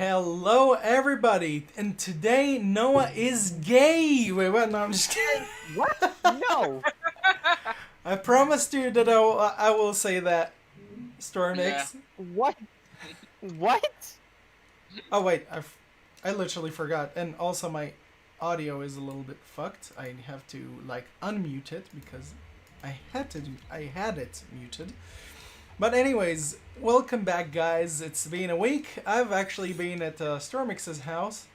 Hello, everybody, and today Noah is gay. Wait, what? No, I'm just kidding. What? No. I promised you that I will say that. Yeah. Stormix. What? What? Oh wait, I literally forgot, and also my audio is a little bit fucked. I have to like unmute it because I had it muted. But anyways, welcome back, guys. It's been a week. I've actually been at Stormix's house.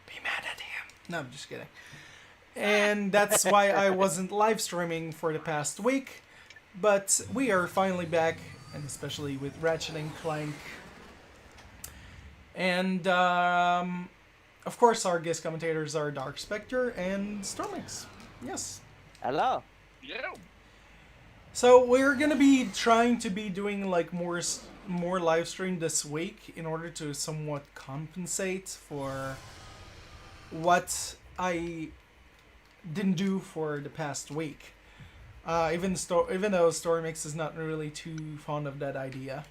Be mad at him. No, I'm just kidding. And that's why I wasn't live streaming for the past week. But we are finally back, and especially with Ratchet and Clank. And of course, our guest commentators are Dark Spectre and Stormix. Yes. Hello. Yeah. So we're gonna be trying to be doing like more live stream this week in order to somewhat compensate for what I didn't do for the past week. Even though Stormix is not really too fond of that idea,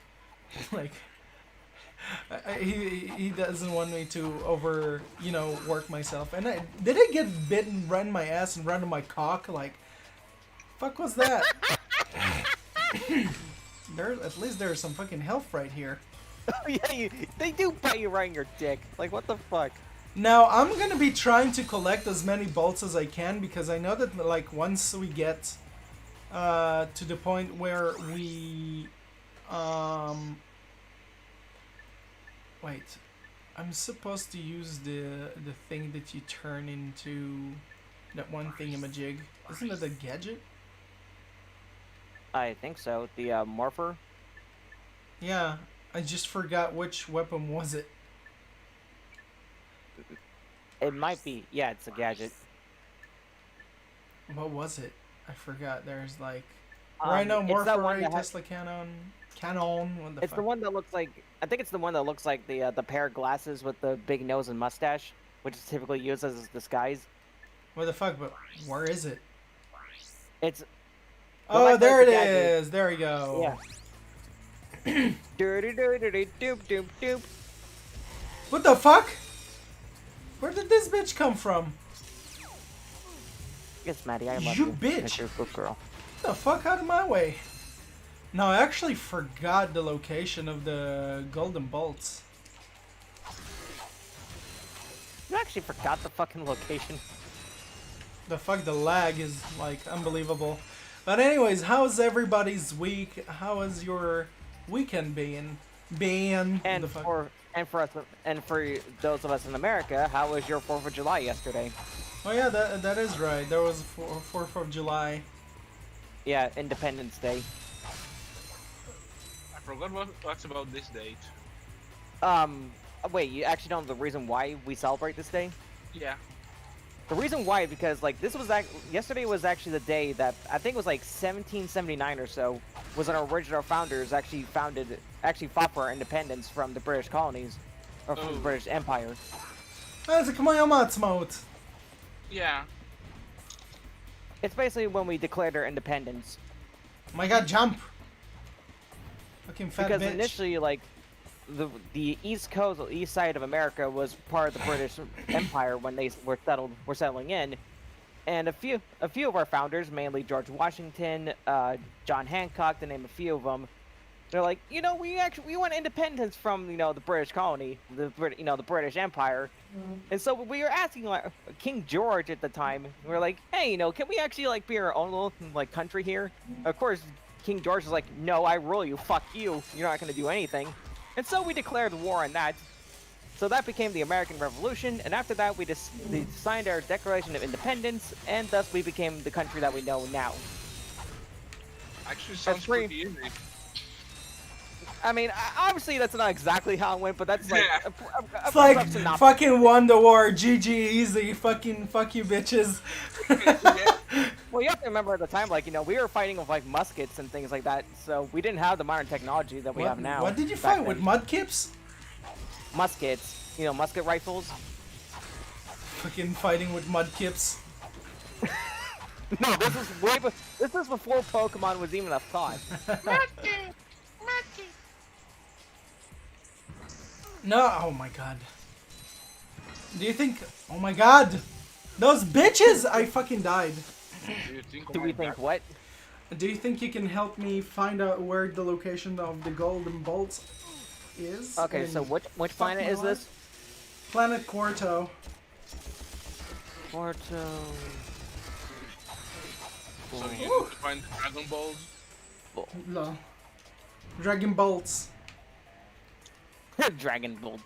like he doesn't want me to work myself. And did I get bitten right in my ass and right in my cock? Like, fuck was that? At least there's some fucking health right here. Oh yeah, they do bite you right in your dick. Like what the fuck? Now I'm gonna be trying to collect as many bolts as I can because I know that like once we get to the point where we wait, I'm supposed to use the thing that you turn into that one thingamajig. Isn't that a gadget? I think so. The morpher. Yeah, I just forgot which weapon was it. It might be. Yeah, it's a gadget. What was it? I forgot. There's like Um, Rhino, it's Morpher that one Ray, that has- Tesla Cannon. What the It's fuck? the one that looks like. I think it's the one that looks like the pair of glasses with the big nose and mustache, which is typically used as a disguise. What the fuck? But where is it? It's. Oh, back there to it the gadget. is. There we go. Yeah. Dirty, dirty, doop, doop, doop. What the fuck? Where did this bitch come from? Yes, Maddie, I love You you. bitch. That's your good girl. Get the fuck out of my way. No, I actually forgot the location of the golden bolts. You actually forgot the fucking location. The lag is like unbelievable. But anyways, how's everybody's week? How has your weekend been? And for those of us in America, how was your 4th of July yesterday? Oh yeah, that is right. There was 4th of July. Yeah, Independence Day. I forgot what's about this date. Wait, you actually don't know the reason why we celebrate this day? Yeah. The reason why, because like yesterday was actually the day that I think it was like 1779 or so, was when our original founders actually fought for our independence from the British colonies, or from the British Empire. That's a Kamayamatsumote. Yeah. It's basically when we declared our independence. Oh my god, jump! Fucking fat Because bitch. initially, like, the east coast, the east side of America was part of the British Empire when they were settling in, and a few of our founders, mainly George Washington, John Hancock, to name a few of them, they're like, we want independence from the British colony, the British Empire, and so we were asking like King George at the time, we were like, hey, can we actually like be our own little like country here? Of course, King George was like, no, I rule you, fuck you, you're not gonna do anything. And so we declared war on that. So that became the American Revolution, and after that we signed our Declaration of Independence, and thus we became the country that we know now. Actually sounds pretty- pretty easy. I mean, obviously that's not exactly how it went, but that's like Yeah. It's like rough synopsis. fucking won the war. GG, easy. Fucking fuck you, bitches. Yeah. Well, you have to remember at the time, like, we were fighting with like muskets and things like that, so we didn't have the modern technology that we have now. What did you back fight with? then. Mudkips? Muskets, musket rifles. Fucking fighting with mudkips. No, this is before Pokemon was even a thought. No, oh my god. Do you think... Oh my god! Those bitches! I fucking died. Do you think? Oh Do my we think God. what? Do you think you can help me find out where the location of the golden bolts is? Okay, and so which fuck planet my is this? life? Planet Quarto. Porto. So you Ooh. need to find the Dragon Balls. No. Dragon bolts. Dragon Bolt.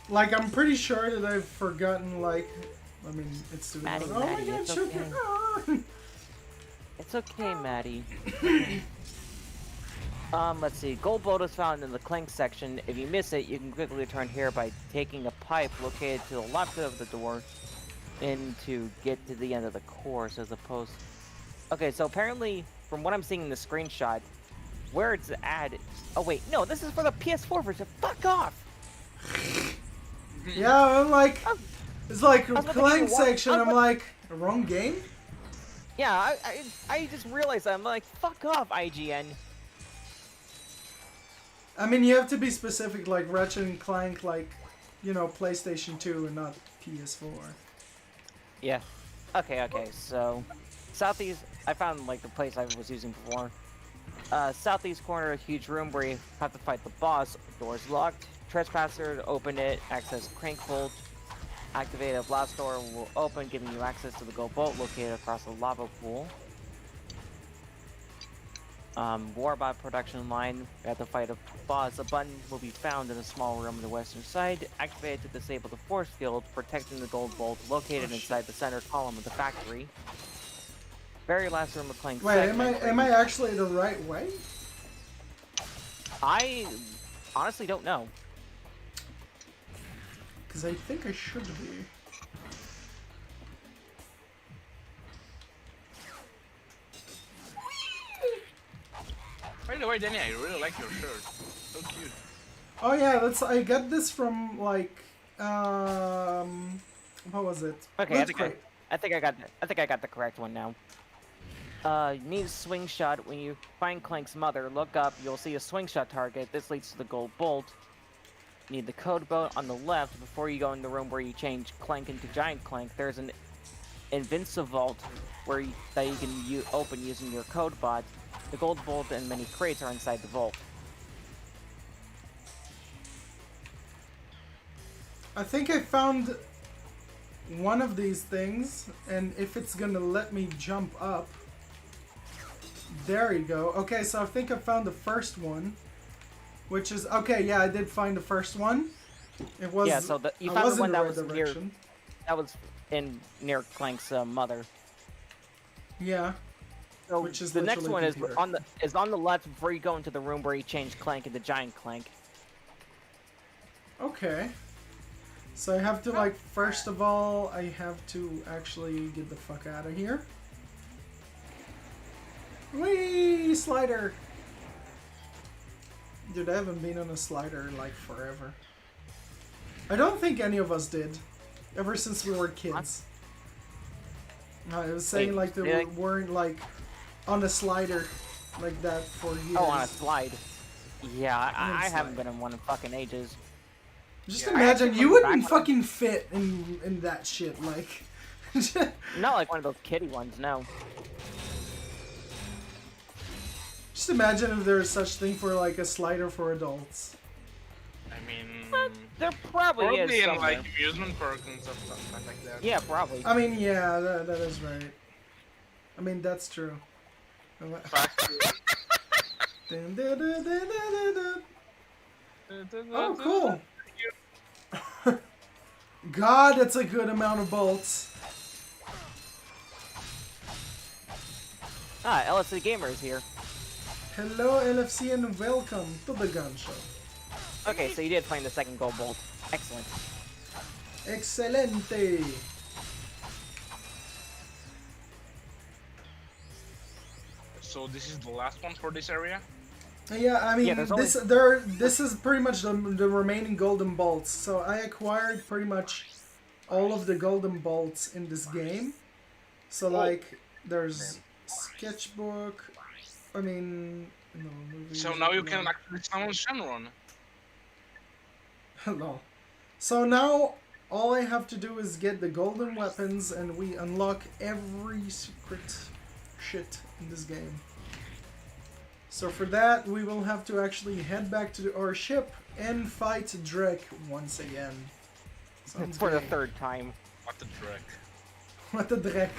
Like, I'm pretty sure that I've forgotten, like... I mean, it's too... Maddie, oh my Maddie, god, it's shoot okay. me. Ah. It's okay, Maddie. Let's see. Gold bolt is found in the Clank section. If you miss it, you can quickly return here by taking a pipe located to the left of the door and to get to the end of the course as opposed... Okay, so apparently, from what I'm seeing in the screenshot, where it's at... Oh wait, no, this is for the PS4 version. Fuck off! Yeah, I'm like... It's like, about to Clank give you one- section, I was I'm like... Wrong game? Yeah, I just realized that. I'm like, fuck off, IGN. I mean, you have to be specific, like Ratchet and Clank, like, you know, PlayStation 2 and not PS4. Yeah. Okay, so... Southeast... I found, like, the place I was using before. Southeast corner, a huge room where you have to fight the boss. Door's locked. Trespasser, open it, access crank bolt. Activate a blast door will open, giving you access to the gold bolt located across the lava pool. Warbot production line. We have to fight a boss. A button will be found in a small room on the western side. Activate to disable the force field, protecting the gold bolt located inside the center column of the factory. Very last room of Clank. Wait, am I actually the right way? I honestly don't know. Because I think I should be. By the way, Danny, I really like your shirt. So cute. Oh yeah, I got this from, like, what was it? Okay, Loot Crate. I think I got the correct one now. You need a swing shot. When you find Clank's mother, look up. You'll see a swing shot target. This leads to the gold bolt. You need the code boat on the left before you go in the room where you change Clank into Giant Clank. There's an Invincivault that you can open using your code bot. The gold bolt and many crates are inside the vault. I think I found one of these things, and if it's gonna let me jump up. There you go. Okay, so I think I found the first one. Which is... Okay, yeah, I did find the first one. It was... Yeah, so you I found was the one in that right was direction. near Clank's mother. Yeah. So Which is the next literally one is computer. on the left before you go into the room where you change Clank into Giant Clank. Okay. So I have to, like, first of all, I have to actually get the fuck out of here. Whee! Slider! Dude, I haven't been on a slider in, like, forever. I don't think any of us did. Ever since we were kids. No, I was saying, like, that really? we weren't, like, on a slider like that for years. Oh, on a slide. Yeah, I slide. haven't been in one in fucking ages. Just Yeah, imagine, actually you went wouldn't back on- fucking fit in that shit, like... Not like one of those kiddie ones, no. Just imagine if there was such thing for, like, a slider for adults. I mean, There probably is probably in somewhere. like amusement parks and stuff like that. Yeah, probably. I mean, yeah, that is right. I mean, that's true. Factory. Dun, dun, dun, dun, dun, dun. Oh, cool. God, that's a good amount of bolts. Ah, LSC Gamer is here. Hello, LFC, and welcome to the gun show. Okay, so you did find the second gold bolt. Excellent. Excelente. So this is the last one for this area? Yeah, I mean, Yeah, there's this is pretty much the remaining golden bolts. So I acquired pretty much all of the golden bolts in this game. So, like, there's sketchbook. I mean, No, movies. So now you can actually summon Shenron. Lol. So now all I have to do is get the golden weapons and we unlock every secret shit in this game. So for that we will have to actually head back to our ship and fight Drek once again. Sounds For the great. third time. What the dreck. What the Drek?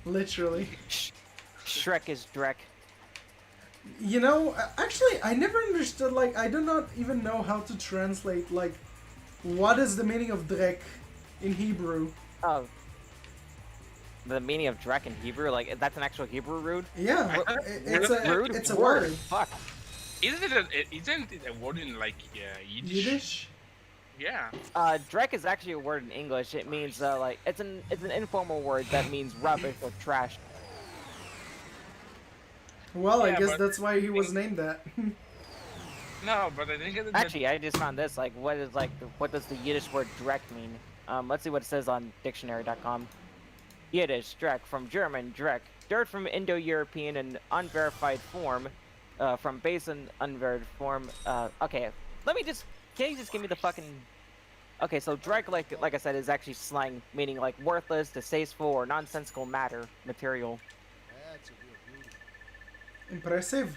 Literally. Shrek is Drek. You know, actually I never understood, like, I do not even know how to translate, like, what is the meaning of Drek in Hebrew? Oh. The meaning of Drek in Hebrew? Like, that's an actual Hebrew root? Yeah, Rude it's a word. Fuck. Isn't it a word in like Yiddish? Yiddish? Yeah. Drek is actually a word in English. It means, like, it's an informal word that means rubbish or trash. Well, I Yeah, guess but that's why he was named that. No, but I think it. Actually, I just found this. Like, what does the Yiddish word Drek mean? Let's see what it says on dictionary.com. Yiddish, Drek, from German, Drek. Dirt from Indo-European and unverified form. From base and unverified form. Okay, can you just give me the fucking... Okay, so Drek, like I said, is actually slang, meaning like worthless, distasteful, or nonsensical material. Impressive.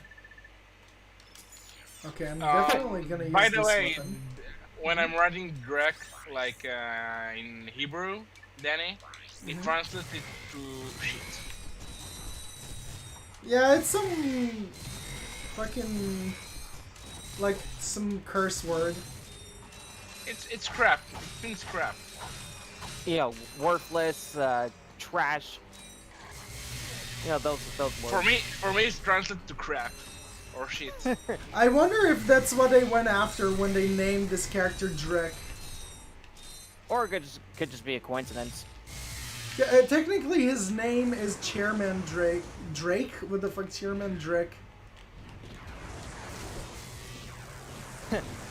Okay, I'm definitely gonna use By this the way, weapon. when I'm writing Drek like in Hebrew, Danny, it translates it to shit. Yeah, it's some fucking, like, some curse word. It's crap. It means crap. You know, worthless, trash. You know, those words. For me, it's translated to crap or shit. I wonder if that's what they went after when they named this character Drek. Or it could just be a coincidence. Yeah, technically his name is Chairman Drake. Drake? What the fuck, Chairman Drake?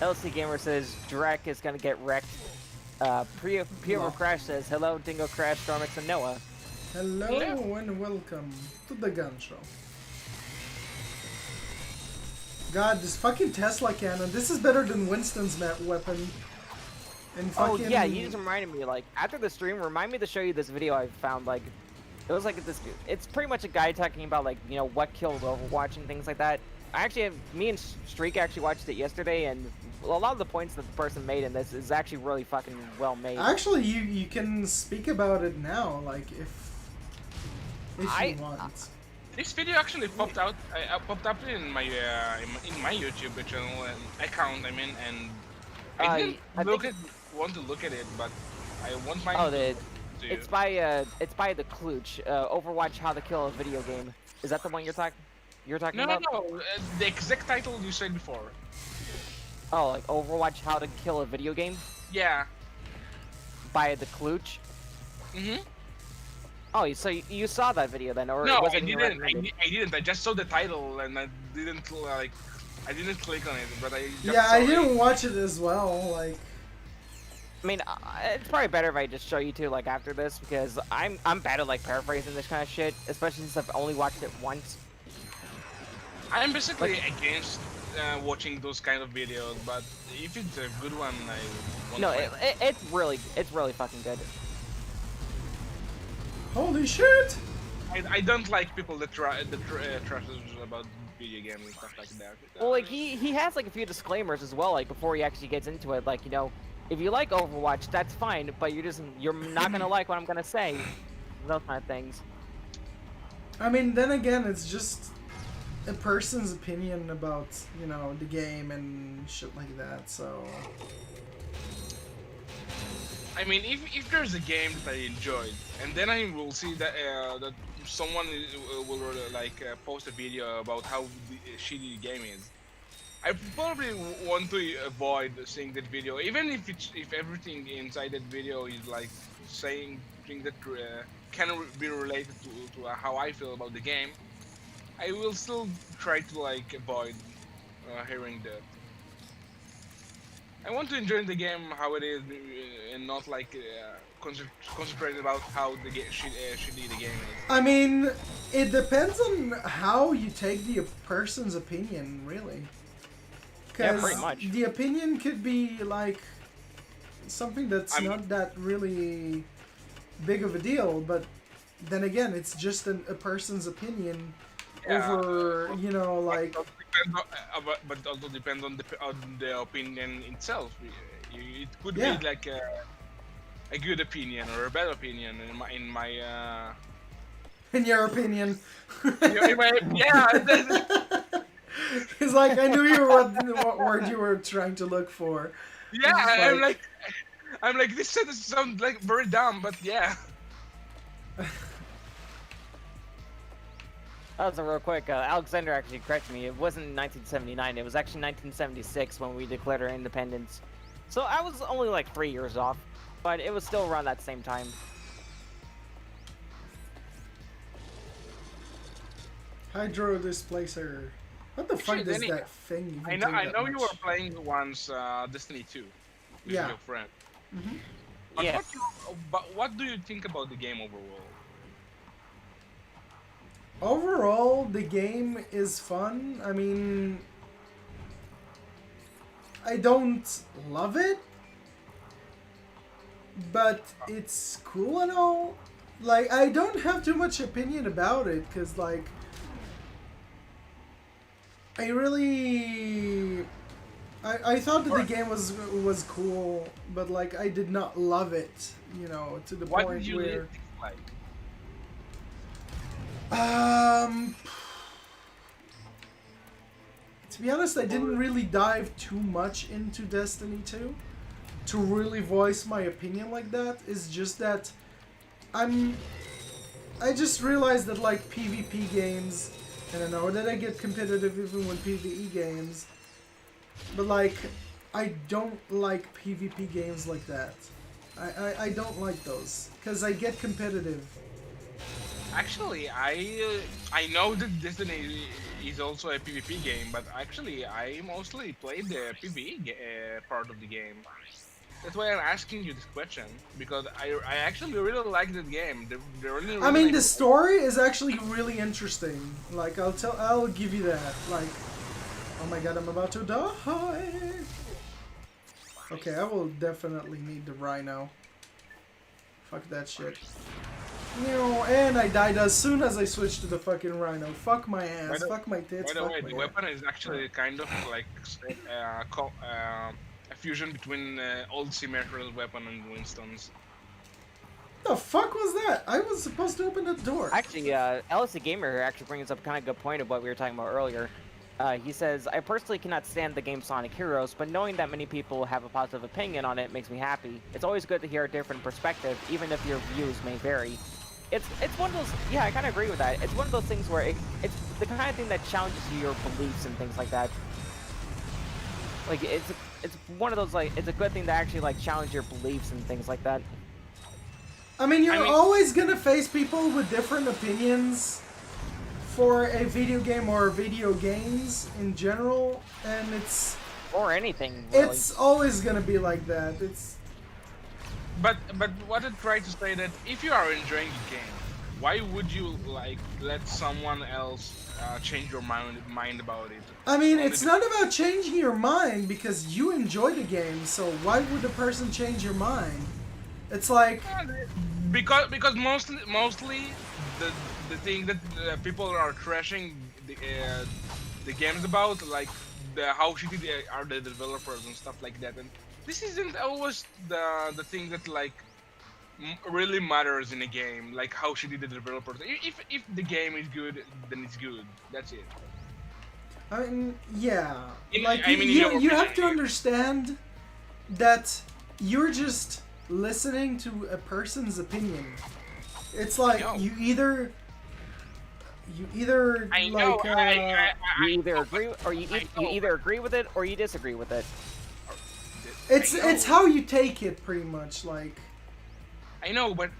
LC Gamer says Drek is gonna get wrecked. Pure Crash says hello, Dingo Crash, Stormix, and Noah. Hello and welcome to the gun show. God, this fucking Tesla cannon. This is better than Winston's weapon. And Oh fucking... yeah, you just reminded me. Like after the stream, remind me to show you this video I found. Like it was like this. It's pretty much a guy talking about like what killed Overwatch and things like that. Me and Streak actually watched it yesterday, and a lot of the points that the person made in this is actually really fucking well made. Actually, you can speak about it now, like if you want. This video actually popped out. Popped up in my YouTube channel and account. I mean, and I didn't want to look at it, but I want my. Oh, it's by the Klooch. Overwatch: How to Kill a Video Game. Is that the one you're talking about? No. The exact title you said before. Oh, like Overwatch: How to Kill a Video Game. Yeah. By the Klooch. Mhm. Oh, so you saw that video then, or no? was I it didn't. I didn't. I just saw the title and I didn't I didn't click on it, but I. Just Yeah, saw I didn't watch it as well. Like. I mean, it's probably better if I just show you two like after this because I'm bad at like paraphrasing this kind of shit, especially since I've only watched it once. I'm basically against watching those kind of videos, but if it's a good one, I want No, to it's really fucking good. Holy shit! I don't like people that trashes about video games and stuff like that. Well, like he has like a few disclaimers as well, like before he actually gets into it, like if you like Overwatch, that's fine, but you're not gonna like what I'm gonna say, those kind of things. I mean, then again, it's just a person's opinion about the game and shit like that. So. I mean, if there's a game that I enjoyed, and then I will see that that someone will post a video about how shitty the game is, I probably want to avoid seeing that video, even if everything inside that video is like saying things that can be related to how I feel about the game. I will still try to avoid hearing that. I want to enjoy the game how it is, and not like concentrate about how the shitty the game is. I mean, it depends on how you take the person's opinion, really. Yeah, pretty Because much. the opinion could be like something that's I'm- not that really big of a deal, but then again, it's just a person's opinion Yeah, over, you know, like. but also depends on the opinion itself. It could Yeah. be like a good opinion or a bad opinion in my In your opinion. yeah. It's like I knew you were what word you were trying to look for. Yeah, It's I'm like this sentence sounds like very dumb, but yeah. That was a real quick. Alexander actually corrected me. It wasn't 1979. It was actually 1976 when we declared our independence. So I was only like 3 years off, but it was still around that same time. Hydro displacer. What the fuck Actually, does Danny, that thing even I do that know you were much? playing once Destiny 2 with Yeah. your friend. Mhm. But Yeah. what do you think about the game overall? Overall, the game is fun. I mean, I don't love it, but it's cool and all. Like, I don't have too much opinion about it, because, like, I really... I thought that the game was cool, but, like, I did not love it, you know, to the What point did you where... dislike? To be honest, I didn't really dive too much into Destiny 2 to really voice my opinion like that. It's just that I just realized that like PvP games, and I know that I get competitive even with PvE games, but like I don't like PvP games like that. I don't like those because I get competitive. Actually, I know that Destiny is also a PvP game, but actually I mostly played the PvE part of the game. That's why I'm asking you this question, because I actually really like that game. The really, I really mean, nice the story is actually really interesting. Like, I'll give you that. Like, oh my god, I'm about to die. Okay, I will definitely need the Rhino. Fuck that shit. And I died as soon as I switched to the fucking Rhino. Fuck my ass. Fuck my tits. By the Fuck way, my the ass. weapon is actually kind of like a fusion between old Symmetra's weapon and Winston's. The fuck was that? I was supposed to open the door. Actually, LSC Gamer actually brings up a kind of good point of what we were talking about earlier. He says, I personally cannot stand the game Sonic Heroes, but knowing that many people have a positive opinion on it makes me happy. It's always good to hear a different perspective, even if your views may vary. It's one of those, yeah, I kind of agree with that. It's one of those things where it's the kind of thing that challenges your beliefs and things like that. Like, it's one of those, like, it's a good thing to actually, like, challenge your beliefs and things like that. I mean, you're always gonna face people with different opinions for a video game or video games in general, and it's... Or anything, really. It's always gonna be like that. It's... But what I try to say that if you are enjoying the game, why would you like let someone else change your mind about it? I mean, it's not about changing your mind because you enjoy the game, so why would the person change your mind? It's like... Because mostly the thing that people are trashing the games about, like how shitty are the developers and stuff like that, and this isn't always the thing that like really matters in a game, like how shitty the developers. If the game is good, then it's good. That's it. I mean, yeah. Like, I mean, you have to understand that you're just listening to a person's opinion. It's like you either I like know, you either agree or you either agree with it or you disagree with it. it's how you take it, pretty much. Like, I know, but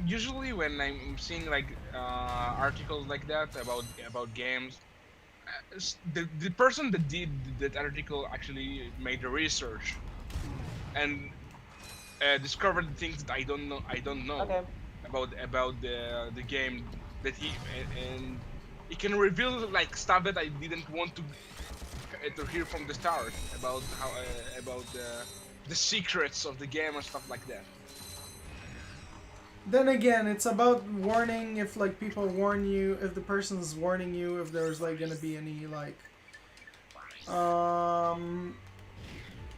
usually when I'm seeing like articles like that about games, the person that did that article actually made the research and discovered things that I don't know Okay. about the game that and he can reveal like stuff that I didn't want to hear from the start about how about the secrets of the game and stuff like that. Then again, it's about warning. If like people warn you, if the person's warning you, if there's like gonna be any like, um,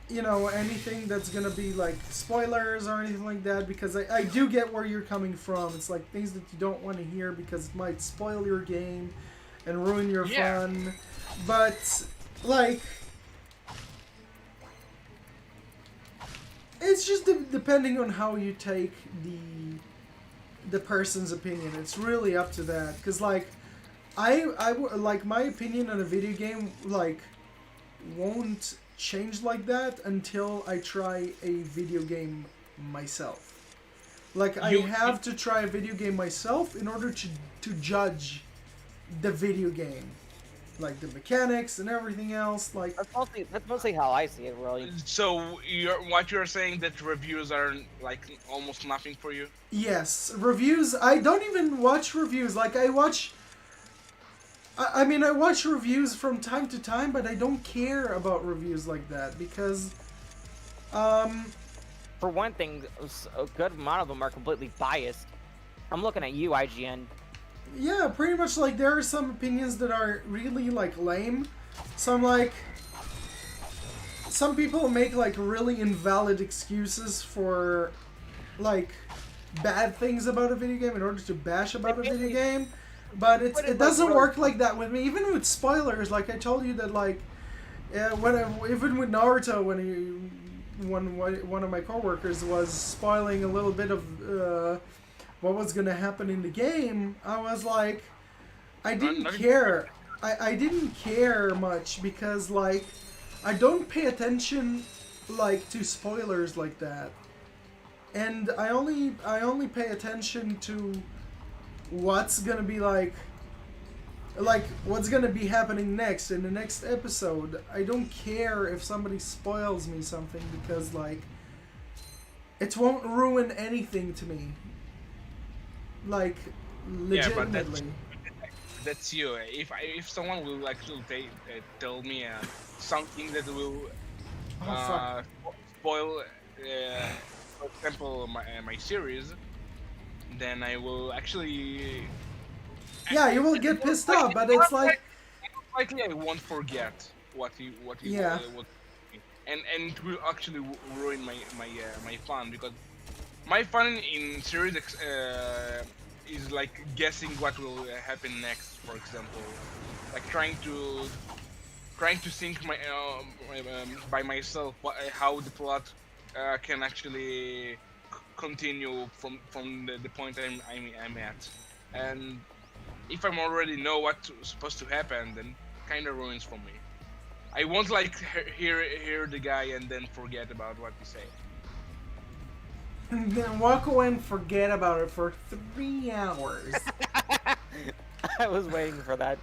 you know, anything that's gonna be like spoilers or anything like that. Because I do get where you're coming from. It's like things that you don't want to hear because it might spoil your game and ruin your Yeah. fun. But like, it's just depending on how you take the person's opinion. It's really up to that. Cause like, like my opinion on a video game like won't change like that until I try a video game myself. Like I You have to try a video game myself in order to judge the video game, like the mechanics and everything else. Like That's mostly how I see it, really. so you're saying that reviews are like almost nothing for you? yes, reviews. I don't even watch reviews. Like I watch. I mean, I watch reviews from time to time, but I don't care about reviews like that because, um, For one thing, a good amount of them are completely biased. I'm looking at you, IGN. yeah, pretty much like there are some opinions that are really like lame. Some like some people make like really invalid excuses for like bad things about a video game in order to bash about a video game. But it doesn't work like that with me. Even with spoilers, like I told you that like even with Naruto when one of my coworkers was spoiling a little bit of what was gonna happen in the game, I was like, I didn't care. I didn't care much because like I don't pay attention like to spoilers like that, and I only pay attention to what's gonna be like what's gonna be happening next in the next episode. I don't care if somebody spoils me something because like it won't ruin anything to me. Like Yeah, but legitimately. that's you. If someone will actually tell me something that will Oh fuck. spoil, for example, my series, then I will actually. Yeah, you will get pissed off, but it's like Likely I won't forget yeah. what, and it will actually ruin my fun because my fun in series is like guessing what will happen next. For example, like trying to think by myself how the plot can actually continue from the point I'm at, and if I'm already know what's supposed to happen, then kind of ruins for me. I won't like hear the guy and then forget about what he said. And then walk away and forget about it for 3 hours. I was waiting for that.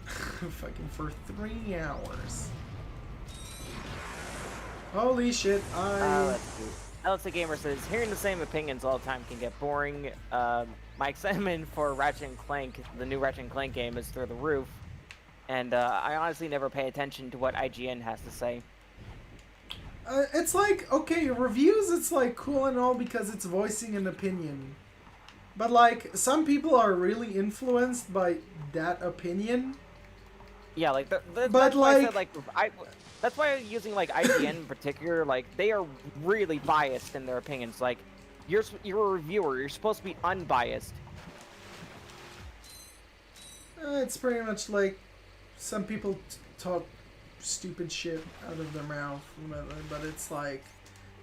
Fucking for 3 hours. Holy shit, Let's see. Alexa Gamer says, hearing the same opinions all the time can get boring. My excitement for Ratchet and Clank, the new Ratchet and Clank game, is through the roof. And I honestly never pay attention to what IGN has to say. It's like, okay, reviews, it's like cool and all because it's voicing an opinion. But like, some people are really influenced by that opinion. Yeah, like, But, that's why I like- said, like, that's why I'm using, like, IGN in particular, like, they are really biased in their opinions. Like, you're a reviewer, you're supposed to be unbiased. It's pretty much like some people talk stupid shit out of their mouth, but it's like,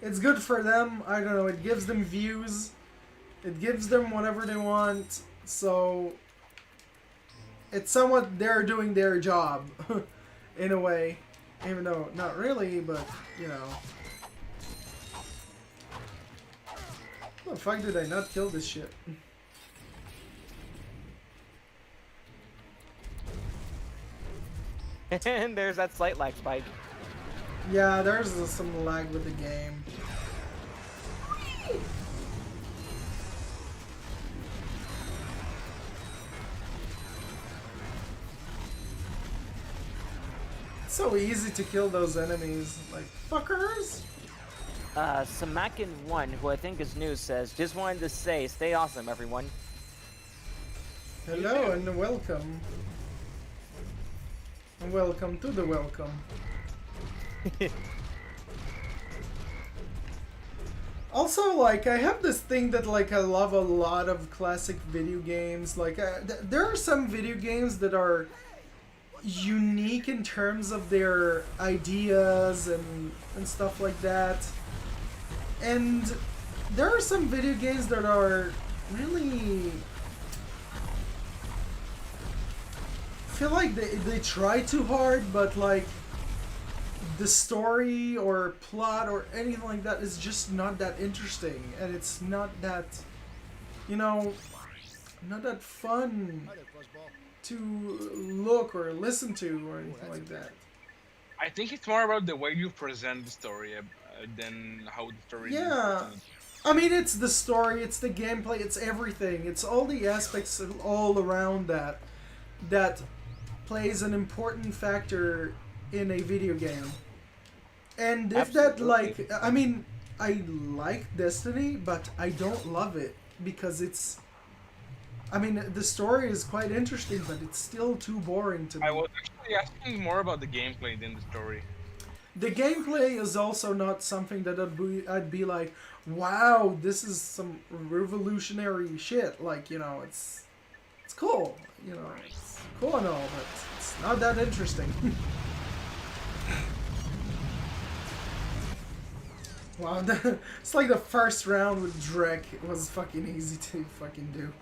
it's good for them. I don't know, it gives them views. It gives them whatever they want. So, it's somewhat they're doing their job, in a way. Even though, not really, but, you know. How the fuck did I not kill this shit? And there's that slight lag spike. Yeah, there's some lag with the game. It's so easy to kill those enemies, like fuckers. Samakin1, who I think is new, says, just wanted to say, stay awesome, everyone. Hello and welcome. And welcome to the welcome. Also, like, I have this thing that, like, I love a lot of classic video games. Like, there are some video games that are unique in terms of their ideas and stuff like that. And there are some video games that are really... I feel like they try too hard, but, like, the story or plot or anything like that is just not that interesting, and it's not that, you know, not that fun to look or listen to or anything like that. I think it's more about the way you present the story than how the story is Yeah, presented. I mean, it's the story, it's the gameplay, it's everything, it's all the aspects all around that plays an important factor in a video game. And if that, like, I mean, I like Destiny, but I don't love it because it's, I mean, the story is quite interesting, but it's still too boring to me. I was actually asking more about the gameplay than the story. The gameplay is also not something that I'd be like, wow, this is some revolutionary shit. Like, you know, it's cool, you know, it's cool and all, but it's not that interesting. Wow, it's like the first round with Drek was fucking easy to fucking do.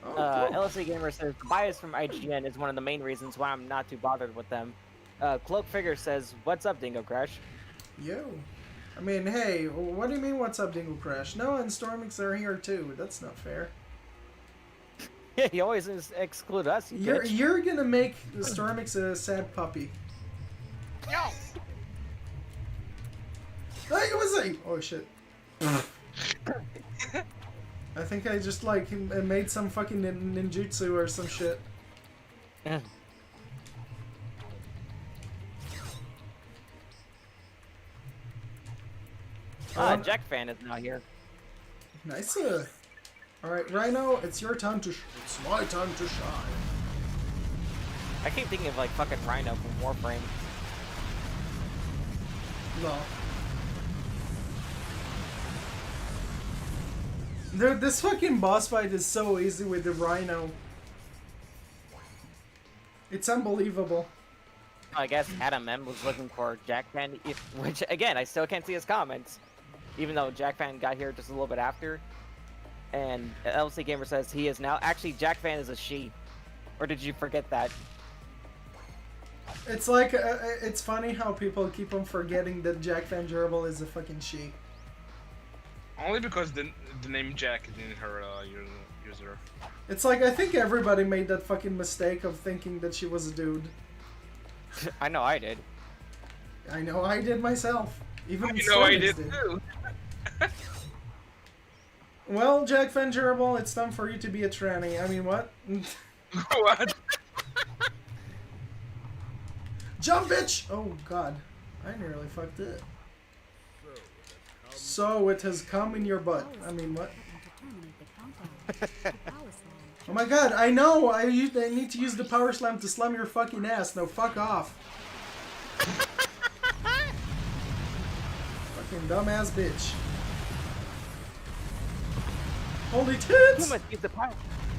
Oh, cool. LSA Gamer says, the bias from IGN is one of the main reasons why I'm not too bothered with them. Cloak Figure says, what's up, Dingo Crash? Yo. I mean, hey, what do you mean, what's up, Dingo Crash? Noah and Stormix are here too. That's not fair. Yeah, you always exclude us, you bitch. You're gonna make Stormix a sad puppy. No! Hey, it was a... Oh, shit. I think I just, like, made some fucking ninjutsu or some shit. Jack Fan is now here. Nice. Alright, Rhino, it's your time to... It's my time to shine. I keep thinking of, like, fucking Rhino from Warframe. No. Dude, this fucking boss fight is so easy with the Rhino. It's unbelievable. I guess Adam M was looking for Jack Fan, which, again, I still can't see his comments. Even though Jack Fan got here just a little bit after. And LC Gamer says he is now... Actually, Jack Fan is a she. Or did you forget that? It's like, it's funny how people keep on forgetting that Jack Van Gerbil is a fucking she. Only because the name Jack is in her user. It's like, I think everybody made that fucking mistake of thinking that she was a dude. I know I did. I know I did myself. Even You know I Stormix did too. Well, Jack Van Gerbil, it's time for you to be a tranny. I mean, what? What? Jump, bitch! Oh, God. I nearly fucked it. So it has come in your butt. I mean, what? Oh my God, I know! I need to use the power slam to slam your fucking ass. No, fuck off. Fucking dumbass bitch. Holy tits!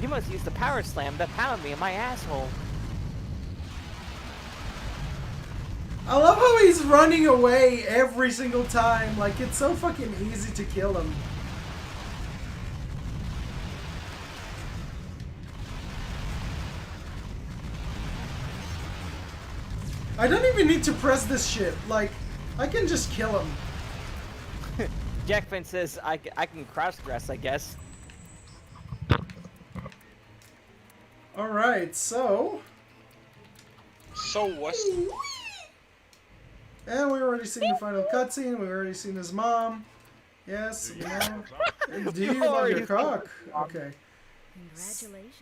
You must use the power slam that pounded me in my asshole. I love how he's running away every single time. Like, it's so fucking easy to kill him. I don't even need to press this shit. Like, I can just kill him. Jackfin says I can cross-dress, I guess. Alright, so... So what's And we already seen the final cutscene. We already seen his mom. Yes, you know. Do you love already your seen cock? his mom. Okay. Congratulations.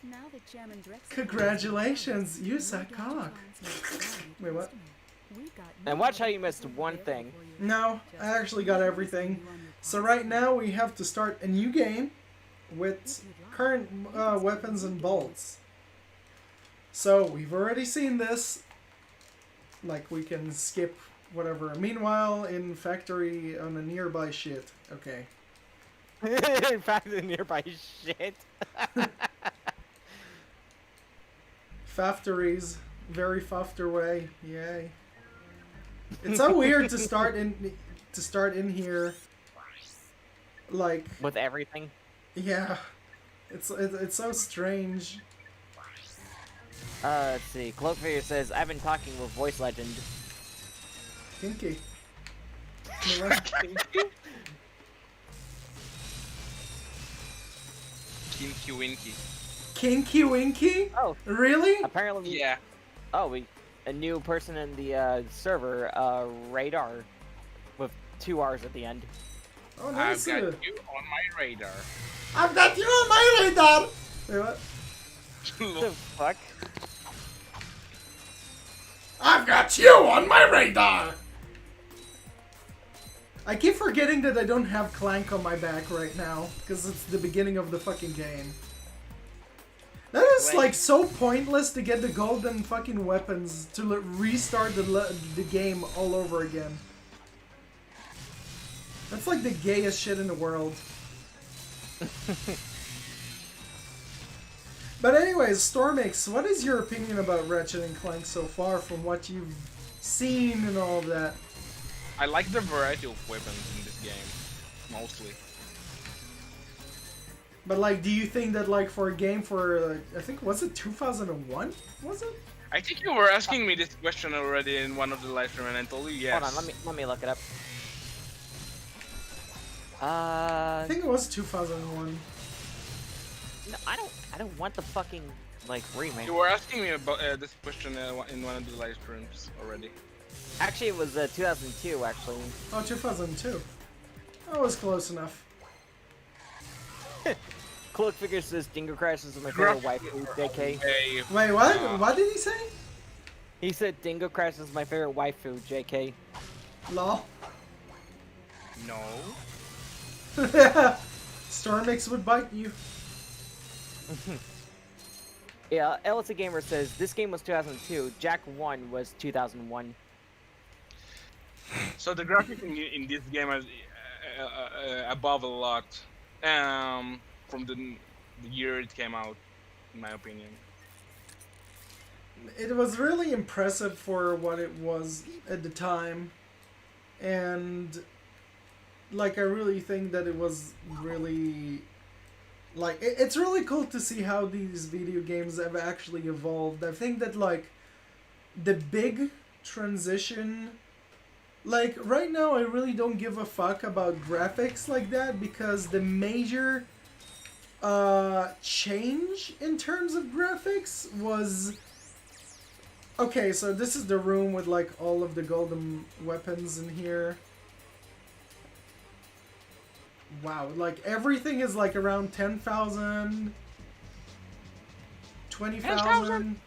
Now that Chairman Drexel Congratulations, you suck cock. Wait, what? And watch how you missed one thing. No, I actually got everything. So right now we have to start a new game with current weapons and bolts. So we've already seen this. Like we can skip whatever. Meanwhile, in factory on a nearby shit. Okay. In fact, the nearby shit. Factories, very fafter way. Yay. It's so weird to start in here. Like With everything. yeah, it's so strange. Let's see. Cloakfigure says, I've been talking with Voice Legend. Kinky. You know what? Kinky Winky? Kinky Winky? Oh, Really? apparently. Yeah. Oh, a new person in the server, Radar, with 2 R's at the end. Oh, nice. I've got you on my radar. I've got you on my radar. Wait, what? What the fuck? I've got you on my radar. I keep forgetting that I don't have Clank on my back right now because it's the beginning of the fucking game. That is like so pointless to get the golden fucking weapons to restart the game all over again. That's like the gayest shit in the world. But anyways, Stormix, what is your opinion about Ratchet and Clank so far from what you've seen and all of that? I like the variety of weapons in this game, mostly. But like, do you think that like for a game for, I think, was it 2001? Was it? I think you were asking me this question already in one of the live stream, and I told you yes. Hold on, let me look it up. I think it was 2001. No, I don't want the fucking like remake. You were asking me about this question in one of the live streams already. Actually, it was 2002. Actually, Oh, 2002. That was close enough. Cloakfigure says Dingo Crash is my favorite waifu. JK. Hey, Wait, what? What did he say? He said Dingo Crash is my favorite waifu. JK. Lol. no. Stormix would bite you. Yeah, LSA Gamer says this game was 2002. Jack 1 was 2001. So the graphics in this game is above a lot from the year it came out, in my opinion. It was really impressive for what it was at the time, and like I really think that it was really like it's really cool to see how these video games have actually evolved. I think that like the big transition, like right now I really don't give a fuck about graphics like that, because the major change in terms of graphics was, okay, so this is the room with like all of the golden weapons in here. Wow, like everything is like around 10,000, 20,000,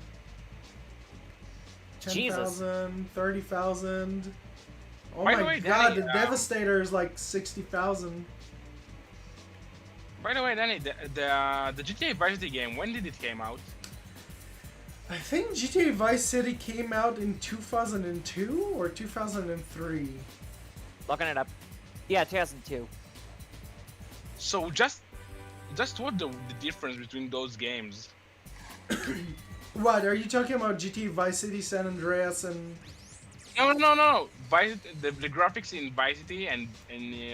10,000, 30,000. Oh By the my way, god, Danny, the Devastator is like 60,000. By the way, Danny, the GTA Vice City game, when did it came out? I think GTA Vice City came out in 2002 or 2003. Looking it up. Yeah, 2002. So just what the difference between those games? What, are you talking about GTA Vice City, San Andreas, and... No. The graphics in Vice City and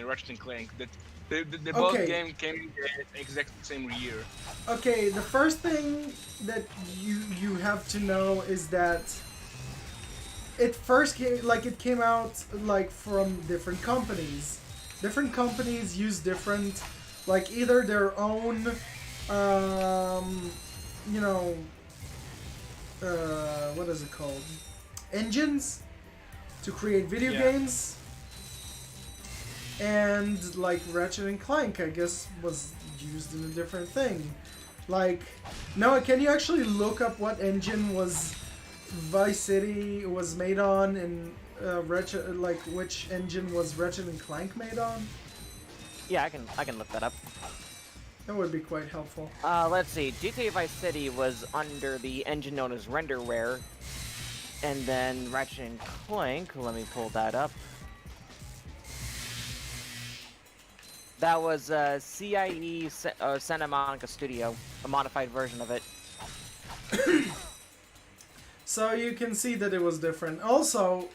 Ratchet and Clank, that the both Okay. game came in the exact same year. Okay, the first thing that you have to know is that it first came out like from different companies. Different companies use different, like either their own, you know, what is it called? Engines to create video Yeah. games. And like Ratchet and Clank, I guess, was used in a different thing. Like, Noah, can you actually look up what engine was Vice City was made on, and Ratchet, like which engine was Ratchet and Clank made on? Yeah, I can look that up. That would be quite helpful. Let's see. GTA Vice City was under the engine known as Renderware, and then Ratchet and Clank. Let me pull that up. That was CIE Santa Monica Studio, a modified version of it. So you can see that it was different. Also,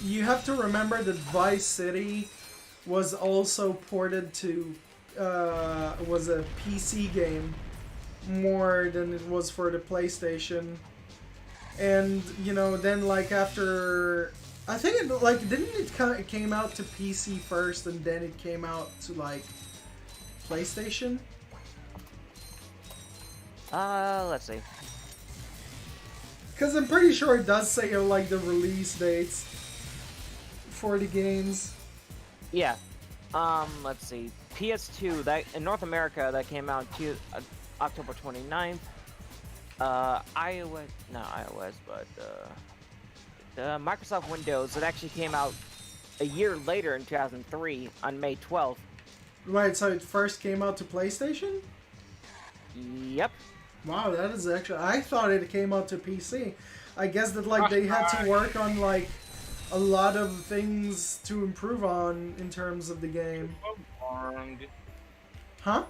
you have to remember that Vice City was also ported to was a PC game more than it was for the PlayStation. And you know, then like after, I think it like didn't it came out to PC first and then it came out to like PlayStation? Let's see. Because I'm pretty sure it does say like the release dates for the games. Yeah. Let's see. PS2, that in North America, that came out October 29th. iOS, not iOS, but Microsoft Windows, it actually came out a year later in 2003 on May 12th. Right, so it first came out to PlayStation? Yep. Wow, that is actually... I thought it came out to PC. I guess that like they had to work on like a lot of things to improve on in terms of the game. You were wrong. Huh?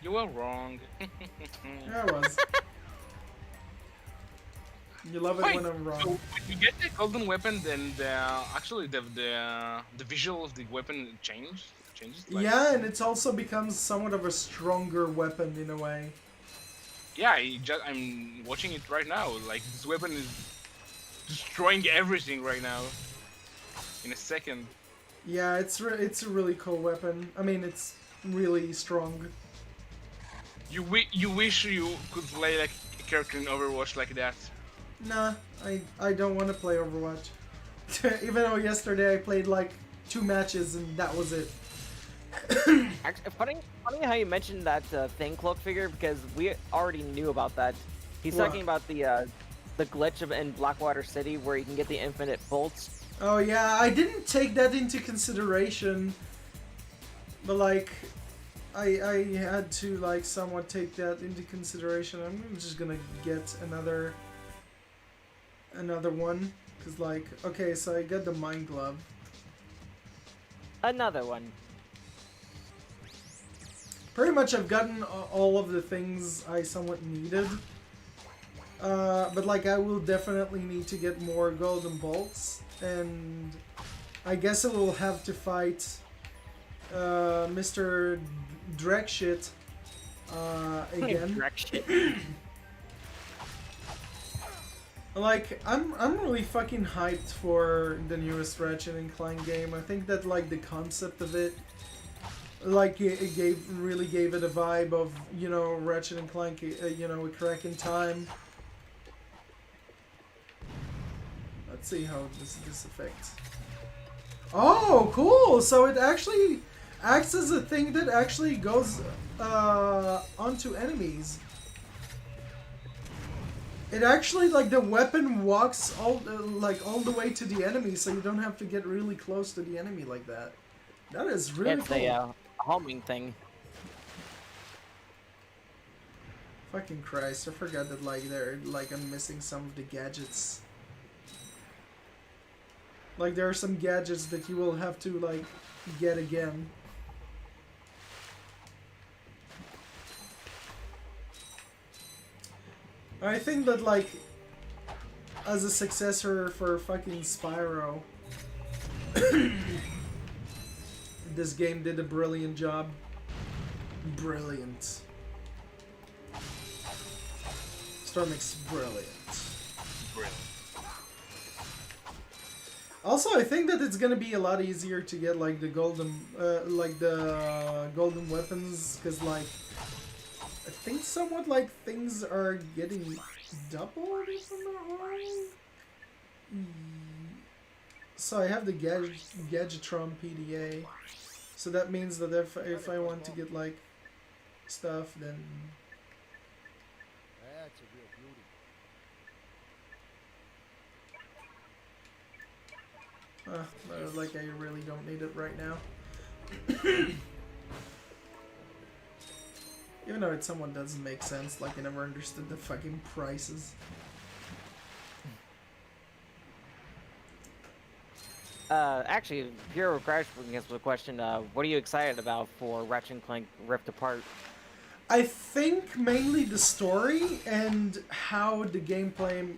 You were wrong. Yeah, I was. You love it Wait, when I'm wrong. so when you get the golden weapon, then actually the visual of the weapon changes. Like, Yeah, and it also becomes somewhat of a stronger weapon in a way. Yeah, I'm watching it right now. Like this weapon is destroying everything right now. In a second. Yeah, it's a really cool weapon. I mean, it's really strong. You wish you could play like a character in Overwatch like that. Nah, I don't want to play Overwatch. Even though yesterday I played like 2 matches and that was it. Actually, funny how you mentioned that Thing Cloak figure, because we already knew about that. He's What? talking about the glitch in Blackwater City where you can get the infinite bolts. Oh yeah, I didn't take that into consideration. But like, I had to like somewhat take that into consideration. I'm just gonna get another one. Cause like, okay, so I got the Mind Glove. Another one. Pretty much I've gotten all of the things I somewhat needed. But like I will definitely need to get more golden bolts. And I guess I will have to fight Mr. Drekshit again. Drekshit. Like I'm really fucking hyped for the newest Ratchet and Clank game. I think that like the concept of it, like it really gave it a vibe of, you know, Ratchet and Clank, you know, a crack in time. Let's see how this affects. Oh, cool! So it actually acts as a thing that actually goes onto enemies. It actually, like, the weapon walks all the way to the enemy, so you don't have to get really close to the enemy like that. That is really It's cool. a homing thing. Fucking Christ, I forgot that, like, I'm missing some of the gadgets. Like, there are some gadgets that you will have to, like, get again. I think that, like, as a successor for fucking Spyro, this game did a brilliant job. Brilliant. Stormix, brilliant. Brilliant. Also, I think that it's gonna be a lot easier to get like the golden weapons, because like I think somewhat like things are getting doubled, if I'm not wrong. So I have the Gadgetron PDA. So that means that if I want to get like stuff, then That's a real beauty. like I really don't need it right now. Even though it somewhat doesn't make sense, like I never understood the fucking prices. Actually, Hero Crash brings us with a question. What are you excited about for Ratchet Clank Rift Apart? I think mainly the story and how the gameplay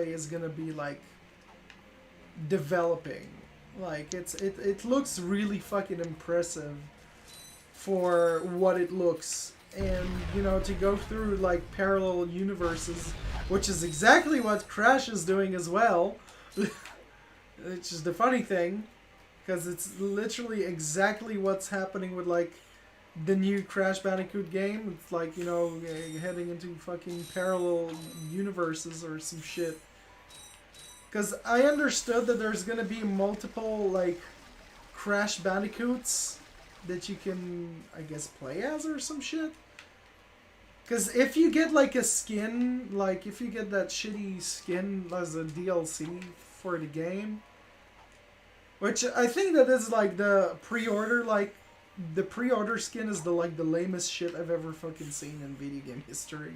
is gonna be like developing. Like it looks really fucking impressive for what it looks, and you know, to go through like parallel universes, which is exactly what Crash is doing as well. Which is the funny thing, because it's literally exactly what's happening with like the new Crash Bandicoot game. It's like, you know, heading into fucking parallel universes or some shit. Because I understood that there's gonna be multiple like Crash Bandicoots that you can, I guess, play as or some shit. Because if you get like a skin, like if you get that shitty skin as a DLC for the game, which I think that is like the pre-order, like the pre-order skin is the like the lamest shit I've ever fucking seen in video game history.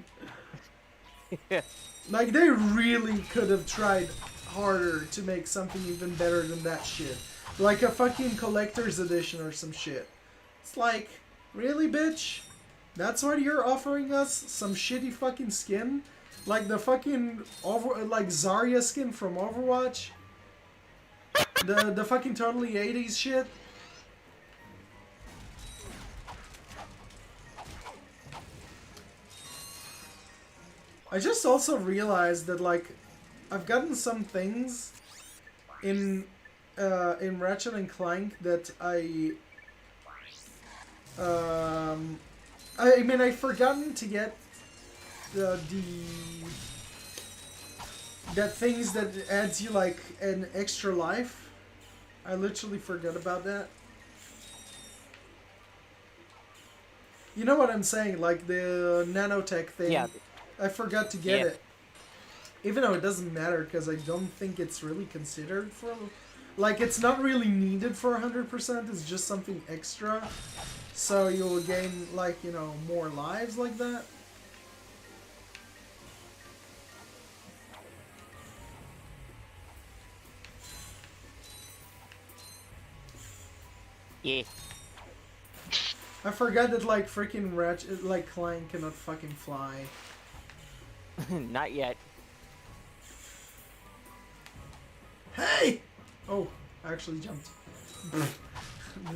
Yeah. Like they really could have tried harder to make something even better than that shit. Like a fucking collector's edition or some shit. It's like, really, bitch? That's what you're offering us? Some shitty fucking skin? Like the fucking like Zarya skin from Overwatch? The fucking totally 80s shit? I just also realized that like I've gotten some things in Ratchet and Clank that I mean I've forgotten to get that things that adds you like an extra life. I literally forgot about that. You know what I'm saying? Like the nanotech thing. Yeah. I forgot to get Yeah. it. Even though it doesn't matter because I don't think it's really considered for... Like, it's not really needed for 100%. It's just something extra. So you'll gain, like, you know, more lives like that. Yeah. I forgot that, like, freaking Ratchet, like, Clank cannot fucking fly. Not yet. Hey! Oh, I actually jumped. The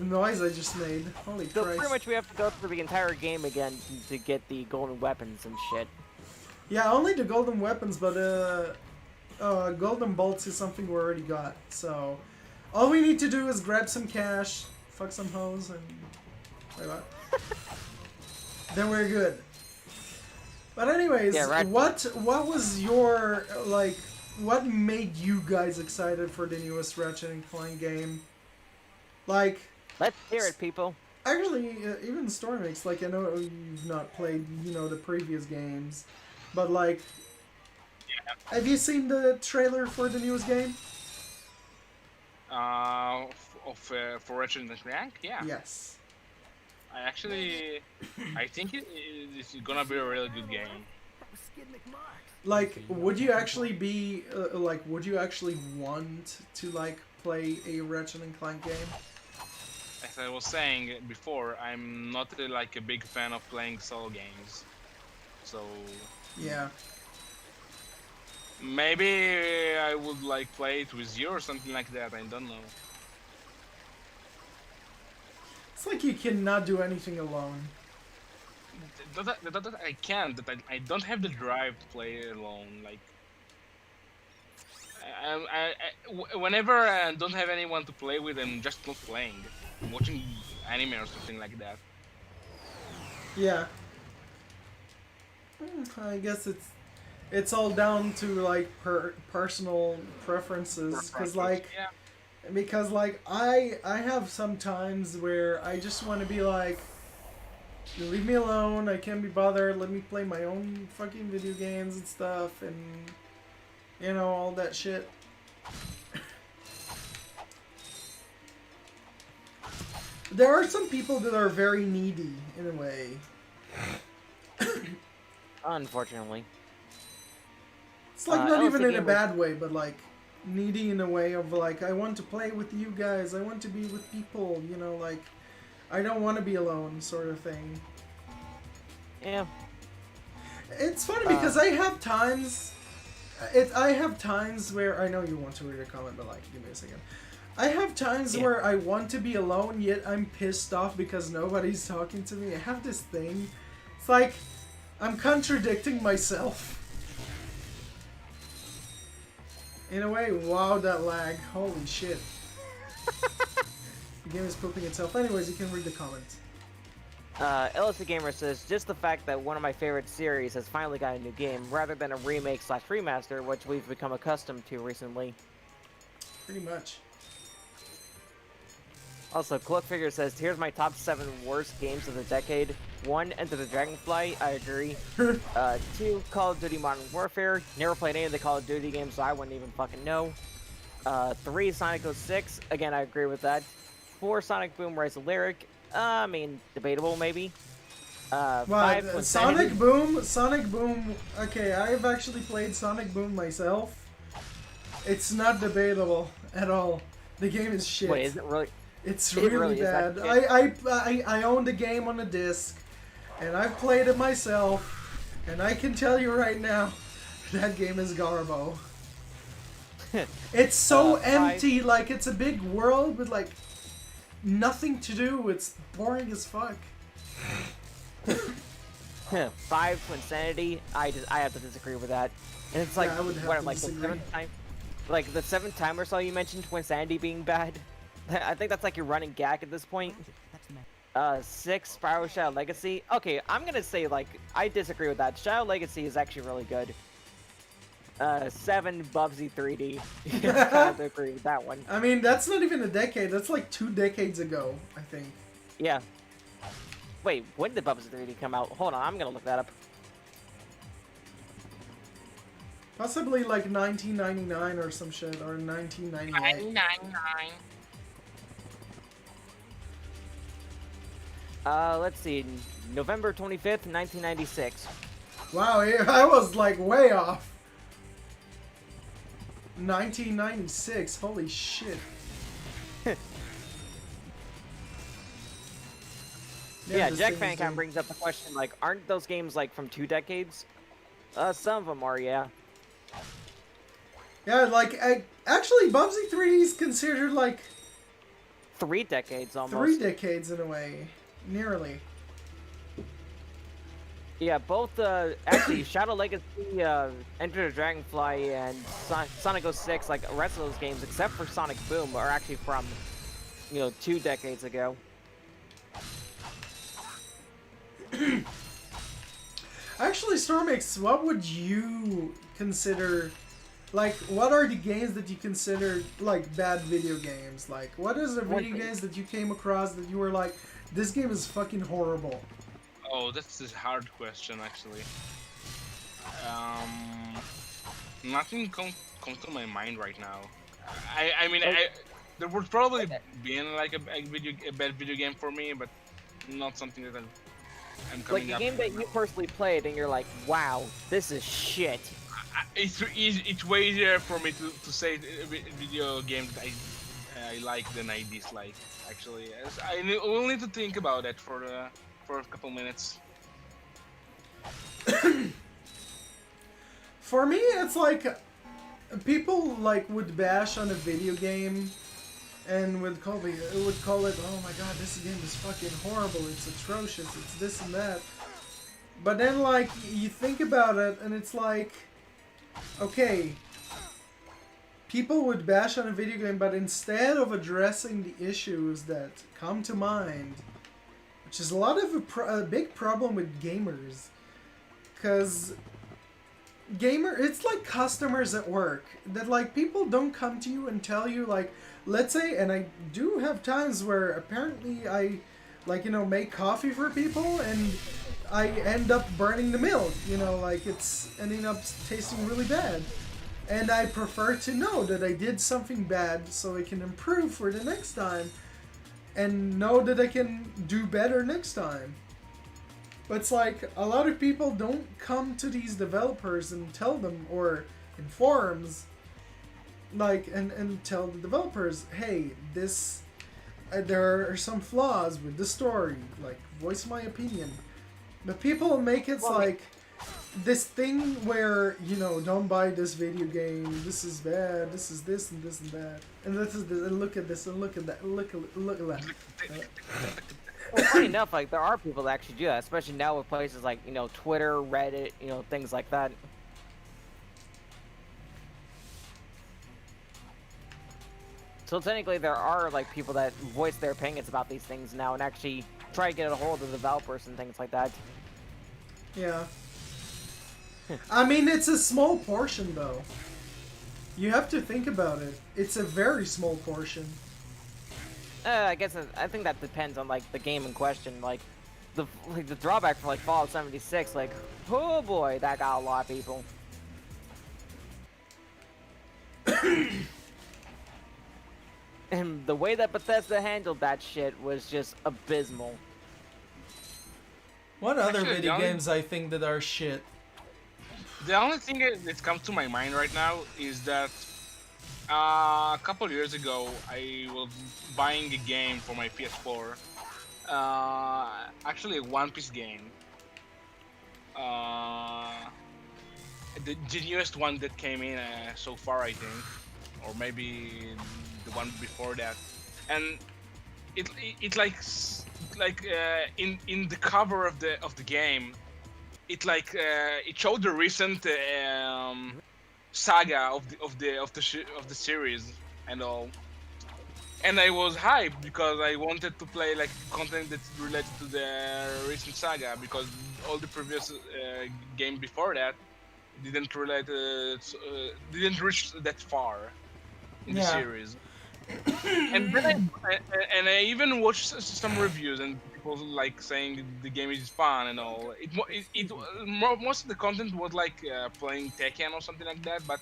noise I just made. Holy So Christ. pretty much we have to go through the entire game again to get the golden weapons and shit. Yeah, only the golden weapons, but golden bolts is something we already got. So all we need to do is grab some cash, fuck some hoes, and wait, what? Then we're good. But anyways, Yeah, right. what was your like? What made you guys excited for the newest Ratchet and Clank game? Like, Let's hear it, people. actually, even Stormix, like, I know you've not played, you know, the previous games, but, like, have you seen the trailer for the newest game? For Ratchet and Clank, yeah. Yes. I think it's gonna be a really good game. Like, would you actually be, would you actually want to, like, play a Ratchet and Clank game? As I was saying before, I'm not like a big fan of playing solo games, so Yeah. maybe I would like play it with you or something like that. I don't know. It's like you cannot do anything alone. I can't. I don't have the drive to play alone. Like, whenever I don't have anyone to play with, I'm just not playing. I'm watching anime or something like that. Yeah. I guess it's all down to like personal preferences, Yeah. because like I have some times where I just want to be like, you leave me alone, I can't be bothered, let me play my own fucking video games and stuff, and you know, all that shit. There are some people that are very needy in a way. Unfortunately. It's like not LSD even in a gamers- bad way, but like needy in a way of like, I want to play with you guys, I want to be with people, you know, like I don't want to be alone, sort of thing. Yeah. It's funny because I have times where I know you want to read a comment, but like, give me a second. I have times where I want to be alone, yet I'm pissed off because nobody's talking to me. I have this thing. It's like I'm contradicting myself. In a way, wow, that lag. Holy shit. The game is pooping itself. Anyways, you can read the comments. LSD Gamer says, just the fact that one of my favorite series has finally got a new game, rather than a remake/remaster, which we've become accustomed to recently. Pretty much. Also, Cloakfigure says, here's my top 7 worst games of the decade. 1, Enter the Dragonfly, I agree. 2, Call of Duty Modern Warfare. Never played any of the Call of Duty games, so I wouldn't even fucking know. 3, Sonic 06. Again, I agree with that. 4, Sonic Boom Rise of Lyric. I mean, debatable maybe. 5, Sonic Boom. Okay, I've actually played Sonic Boom myself. It's not debatable at all. The game is shit. Wait, is it really? It's It really really is bad. that I own the game on a disc, and I've played it myself, and I can tell you right now, that game is garbo. It's so 5. empty, like it's a big world with like nothing to do. It's boring as fuck. 5, Insanity. I have to disagree with that. And it's like, Yeah, I would have what, to like the disagree. 7th time? Like the 7th time or so you mentioned Twinsanity being bad. I think that's like your running gag at this point. 6, Spyro Shadow Legacy. Okay, I'm gonna say like I disagree with that. Shadow Legacy is actually really good. 7, Bubsy 3D. I have to agree with that one. I mean, that's not even a decade. That's like 2 decades ago, I think. Yeah. Wait, when did Bubsy 3D come out? Hold on, I'm gonna look that up. Possibly like 1999 or some shit, or 1998. 999. Let's see, November 25th, 1996. Wow, I was like way off. 1996, holy shit. Yeah, this Jack thing is Fan kind doing- of brings up the question, like, aren't those games, like, from 2 decades? Some of them are, yeah. Yeah, like, actually, Bubsy 3D is considered like 3 decades, almost. 3 decades in a way. Nearly. Yeah, both, actually, Shadow Legacy, Enter the Dragonfly, and Sonic 06, like, the rest of those games, except for Sonic Boom, are actually from, 2 decades ago. Actually, Stormix, what would you consider, like, what are the games that you consider, like, bad video games? Like, what is the video games that you came across that you were like, this game is fucking horrible? Oh, that's a hard question, actually. Nothing comes to my mind right now. I mean, there would probably be like a bad video game for me, but not something that I'm coming Like, up a game with that you personally played, and you're like, wow, this is shit. It's way easier for me to say a video game that I like than I dislike. Actually, I will need to think about it for a couple minutes. For me, it's like, people, like, would bash on a video game and would call it, oh my god, this game is fucking horrible, it's atrocious, it's this and that. But then, like, you think about it, and it's like, okay, people would bash on a video game, but instead of addressing the issues that come to mind, which is a lot of a big problem with gamers, Because it's like customers at work. That, like, people don't come to you and tell you, like, let's say, and I do have times where apparently I, like, make coffee for people and I end up burning the milk, like it's ending up tasting really bad. And I prefer to know that I did something bad so I can improve for the next time and know that I can do better next time. But it's like a lot of people don't come to these developers and tell them, or in forums, like, and tell the developers, hey, this, there are some flaws with the story, like, voice my opinion. But people make it like this thing where, don't buy this video game, this is bad, this is this and this and that. And this is this, and look at this, and look at that, look at that. Well, funny enough, like, there are people that actually do that, especially now with places like, Twitter, Reddit, things like that. So technically there are, like, people that voice their opinions about these things now and actually try to get a hold of the developers and things like that. Yeah. I mean, it's a small portion, though. You have to think about it. It's a very small portion. I think that depends on, like, the game in question. Like the drawback for, like, Fallout 76, like, oh boy, that got a lot of people. And the way that Bethesda handled that shit was just abysmal. What other Actually, video games I think that are shit? The only thing that comes to my mind right now is that a couple years ago I was buying a game for my PS4. Actually, a One Piece game. The newest one that came in so far, I think, or maybe the one before that. And it in the cover of the game, it showed the recent saga of the series and all. And I was hyped because I wanted to play like content that's related to the recent saga, because all the previous game before that didn't didn't reach that far in the series. And then I even watched some reviews and people like saying the game is fun and all. Most of the content was like playing Tekken or something like that, but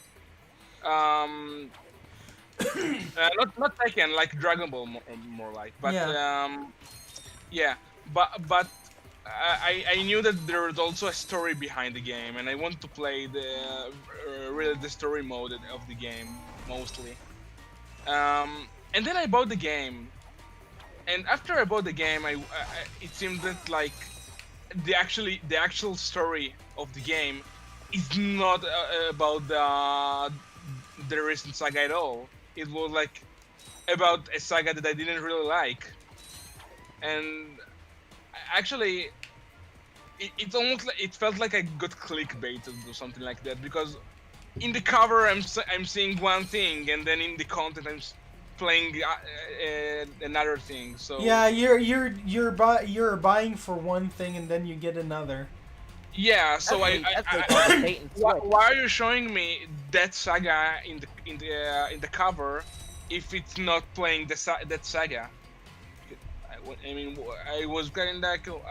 not Tekken, like Dragon Ball more like. But yeah, but I knew that there was also a story behind the game, and I want to play really the story mode of the game mostly. And then I bought the game, and after I bought the game, it seemed that like the actual story of the game is not about the recent saga at all. It was like about a saga that I didn't really like, and actually it's almost like it felt like I got clickbaited or something like that, because in the cover I'm seeing one thing, and then in the content I'm playing another thing. So yeah, you're buying for one thing and then you get another. Yeah, so why are you showing me that saga in the cover if it's not playing that saga? I mean, I was kind of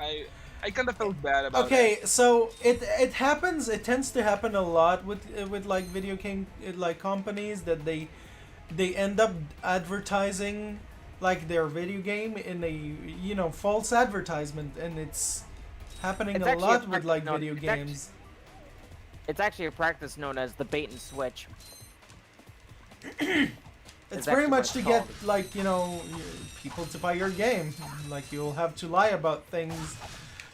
I kind of felt bad about it. Okay, so it happens. It tends to happen a lot with like video game like companies, that they end up advertising like their video game in a false advertisement, and it's happening a lot with like video games. It's actually a practice known as the bait and switch. It's very much to get like people to buy your game. Like, you'll have to lie about things.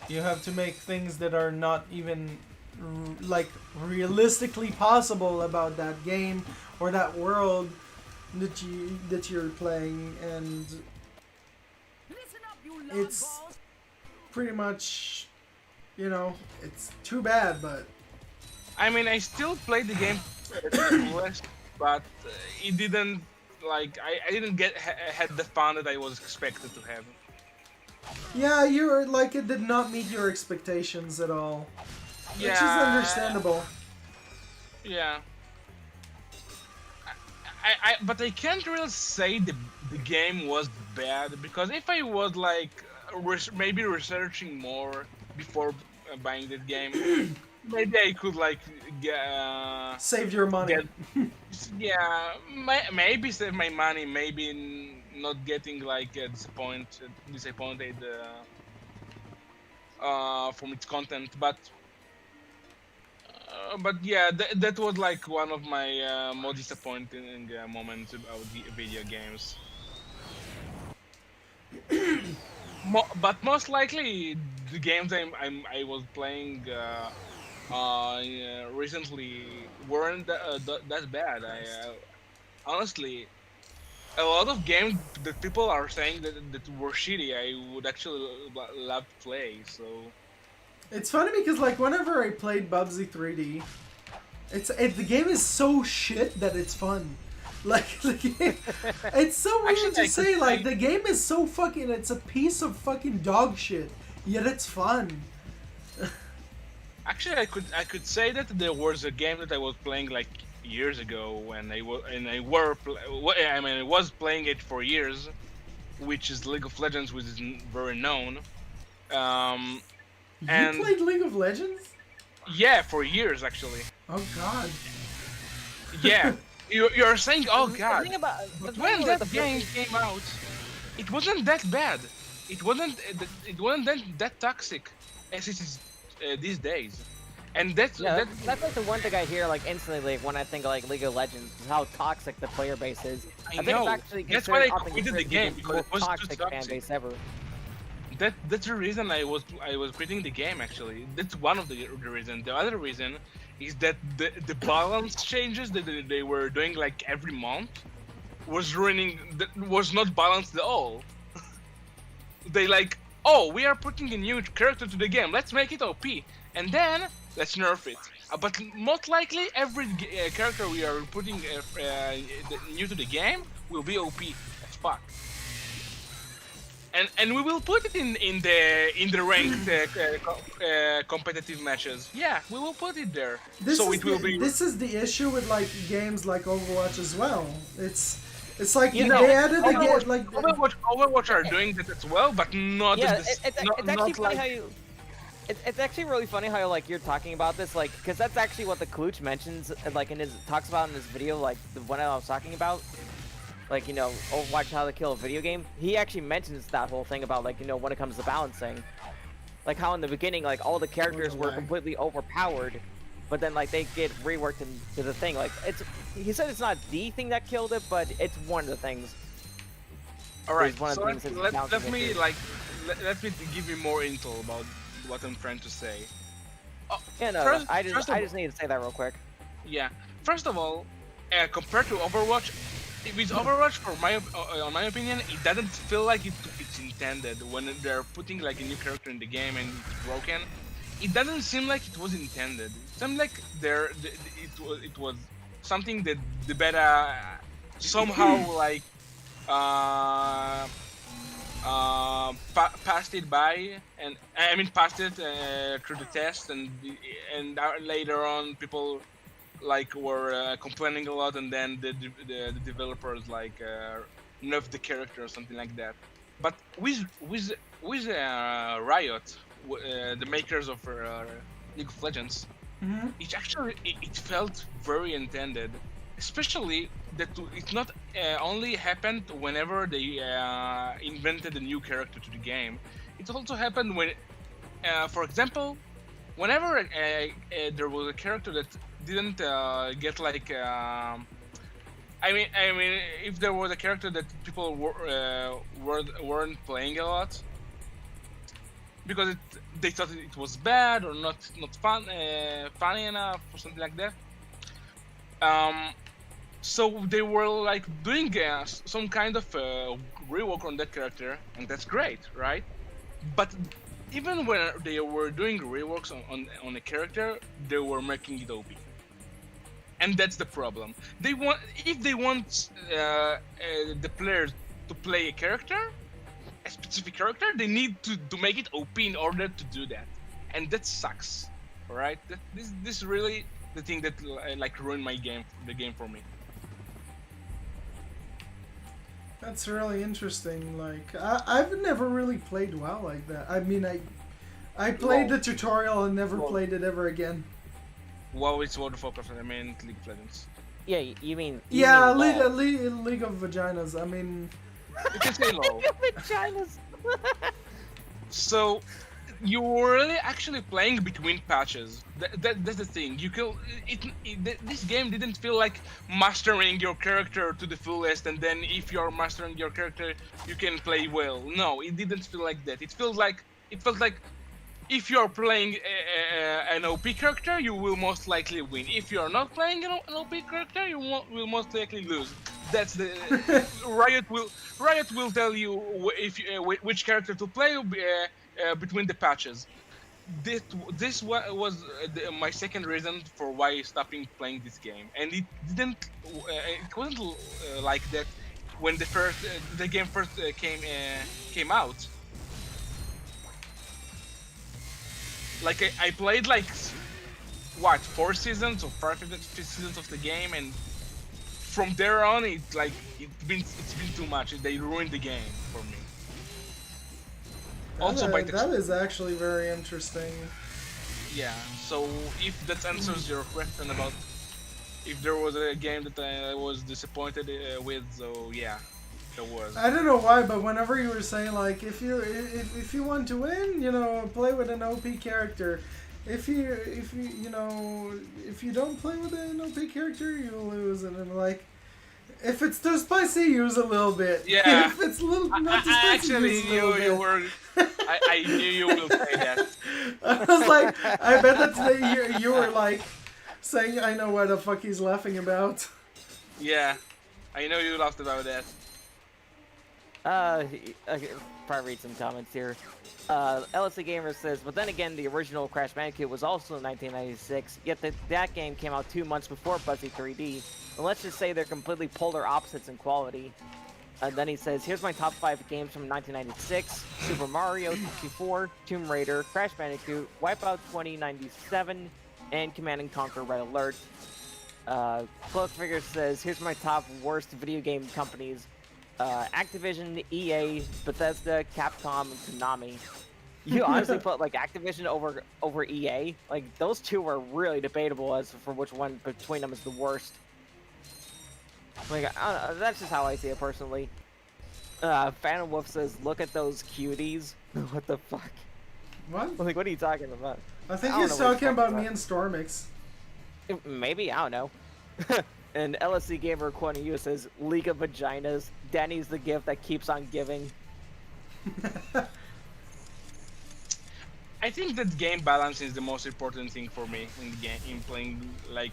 You have to make things that are not even like realistically possible about that game or that world that you're playing, and it's pretty much it's too bad. But I mean, I still played the game, but it didn't like I didn't had the fun that I was expected to have. Yeah, you're like, it did not meet your expectations at all. Which is understandable. Yeah. But I can't really say the game was bad because if I was like maybe researching more before buying that game, maybe I could like Saved your money. get yeah maybe save my money, maybe not getting like disappointed from its content, but yeah, that was like one of my more disappointing moments about the video games. But most likely, the games I was playing recently weren't that bad. Honestly, a lot of games that people are saying that were shitty, I would actually love to play. So It's funny because like whenever I played Bubsy 3D, the game is so shit that it's fun. Like it's so weird Actually, to I could say. Like say- the game is so fucking. It's a piece of fucking dog shit. Yet it's fun. actually, I could say that there was a game that I was playing like years ago when I was playing it for years, which is League of Legends, which is very known. Um, You And- played League of Legends? yeah, for years actually. Oh god. Yeah, you're saying, oh The god. thing about But the when thing that with the game came out, it wasn't that bad. It wasn't that toxic as it is these days. And that's Yeah, that. that's like the one thing I hear like instantly like, when I think of like League of Legends is how toxic the player base is. I think know. it's actually That's why I often quitted the considered game the because it most was too toxic fan toxic. base ever. That's the reason I was quitting the game actually. That's one of the reason. The other reason is that the balance changes that they were doing like every month was not balanced at all. They like, oh, we are putting a new character to the game. Let's make it OP, and then let's nerf it. But most likely, every character we are putting new to the game will be OP as fuck. And we will put it in the ranked competitive matches. Yeah, we will put it there. So it will be. This is the issue with like games like Overwatch as well. It's like You they know, added the Overwatch, game like Overwatch are doing that as well, but not. Yeah, at the, it's not, actually not funny like, how you. It's actually really funny how like you're talking about this, like, because that's actually what the Klooch mentions, like in his talks about in this video, like the one I was talking about, like, you know, Overwatch how to kill a video game. He actually mentions that whole thing about, like, you know, when it comes to balancing, like how in the beginning, like all the characters were completely overpowered, but then like they get reworked into the thing. Like he said it's not the thing that killed it, but it's one of the things. all right. It's one of So the things that's let balancing me it too. let me give you more info about what I'm trying to say. Yeah, no, First- I first of just need to say that real quick. Yeah. First of all, compared to Overwatch, with Overwatch, on my opinion, it doesn't feel like it's intended when they're putting like a new character in the game and it's broken. It doesn't seem like it was intended. It seemed like it was something that the beta somehow like passed it by, and I mean passed it through the test, and later on people like were complaining a lot, and then the developers like nerfed the character or something like that. But with Riot, the makers of League of Legends, it actually it felt very intended, especially that it not only happened whenever they invented a new character to the game. It also happened when, for example, whenever there was a character that didn't get like I mean if there was a character that people weren't playing a lot because they thought it was bad or not funny enough or something like that, so they were like doing some kind of rework on that character, and that's great, right? But even when they were doing reworks on a character, they were making it OP, and that's the problem. If they want the players to play a specific character, they need to make it OP in order to do that, and that sucks. Right? This really the thing that like ruined the game for me. That's really interesting. Like I've never really played WoW like that. I mean, I played Wow. the tutorial and never Wow. played it ever again. Wow, it's World of Warcraft. I mean League of Legends. Yeah, you mean Yeah, LOL. League of Vaginas. I mean, You can say low. Vaginas. So you were really actually playing between patches. That's the thing. You can this game didn't feel like mastering your character to the fullest, and then if you're mastering your character, you can play well. No, it didn't feel like that. It felt like if you're playing an OP character, you will most likely win. If you're not playing an OP character, you will most likely lose. That's the Riot will tell you which character to play between the patches. This was my second reason for why stopping playing this game, and it wasn't like that when the game first came out. Like I played like what 4 seasons or 5 seasons of the game, and from there on it's been too much. They ruined the game for me. Also by that is actually very interesting. yeah. So if that answers your question about if there was a game that I was disappointed with, so yeah, there was. I don't know why, but whenever you were saying like if you want to win, you know, play with an OP character. If you if you don't play with an OP character, you lose, and then like. If it's too spicy, use a little bit. Yeah. If it's a little not too I spicy, actually use a knew little you bit. were. I knew you will say that. I was like, I bet that today you were like saying, I know what the fuck he's laughing about. Yeah, I know you laughed about that. I can probably read some comments here. LSC Gamer says, but then again, the original Crash Bandicoot was also in 1996, yet that game came out 2 months before Buzzy 3D. And let's just say they're completely polar opposites in quality. And then he says, here's my top 5 games from 1996. Super Mario 64, Tomb Raider, Crash Bandicoot, Wipeout 2097, and Command & Conquer Red Alert. Close Figure says, here's my top worst video game companies. Activision, EA, Bethesda, Capcom, and Konami. You honestly put like Activision over EA? Like those two are really debatable as for which one between them is the worst. Like I don't know, that's just how I see it personally. Phantom Wolf says, "Look at those cuties." What the fuck? What? Like what are you talking about? I think I don't he's know what he's talking about talking me and Stormix. Maybe, I don't know. And LSC Gamer quoting you says, "League of Vaginas. Danny's the gift that keeps on giving." I think that game balance is the most important thing for me in the game, in playing like,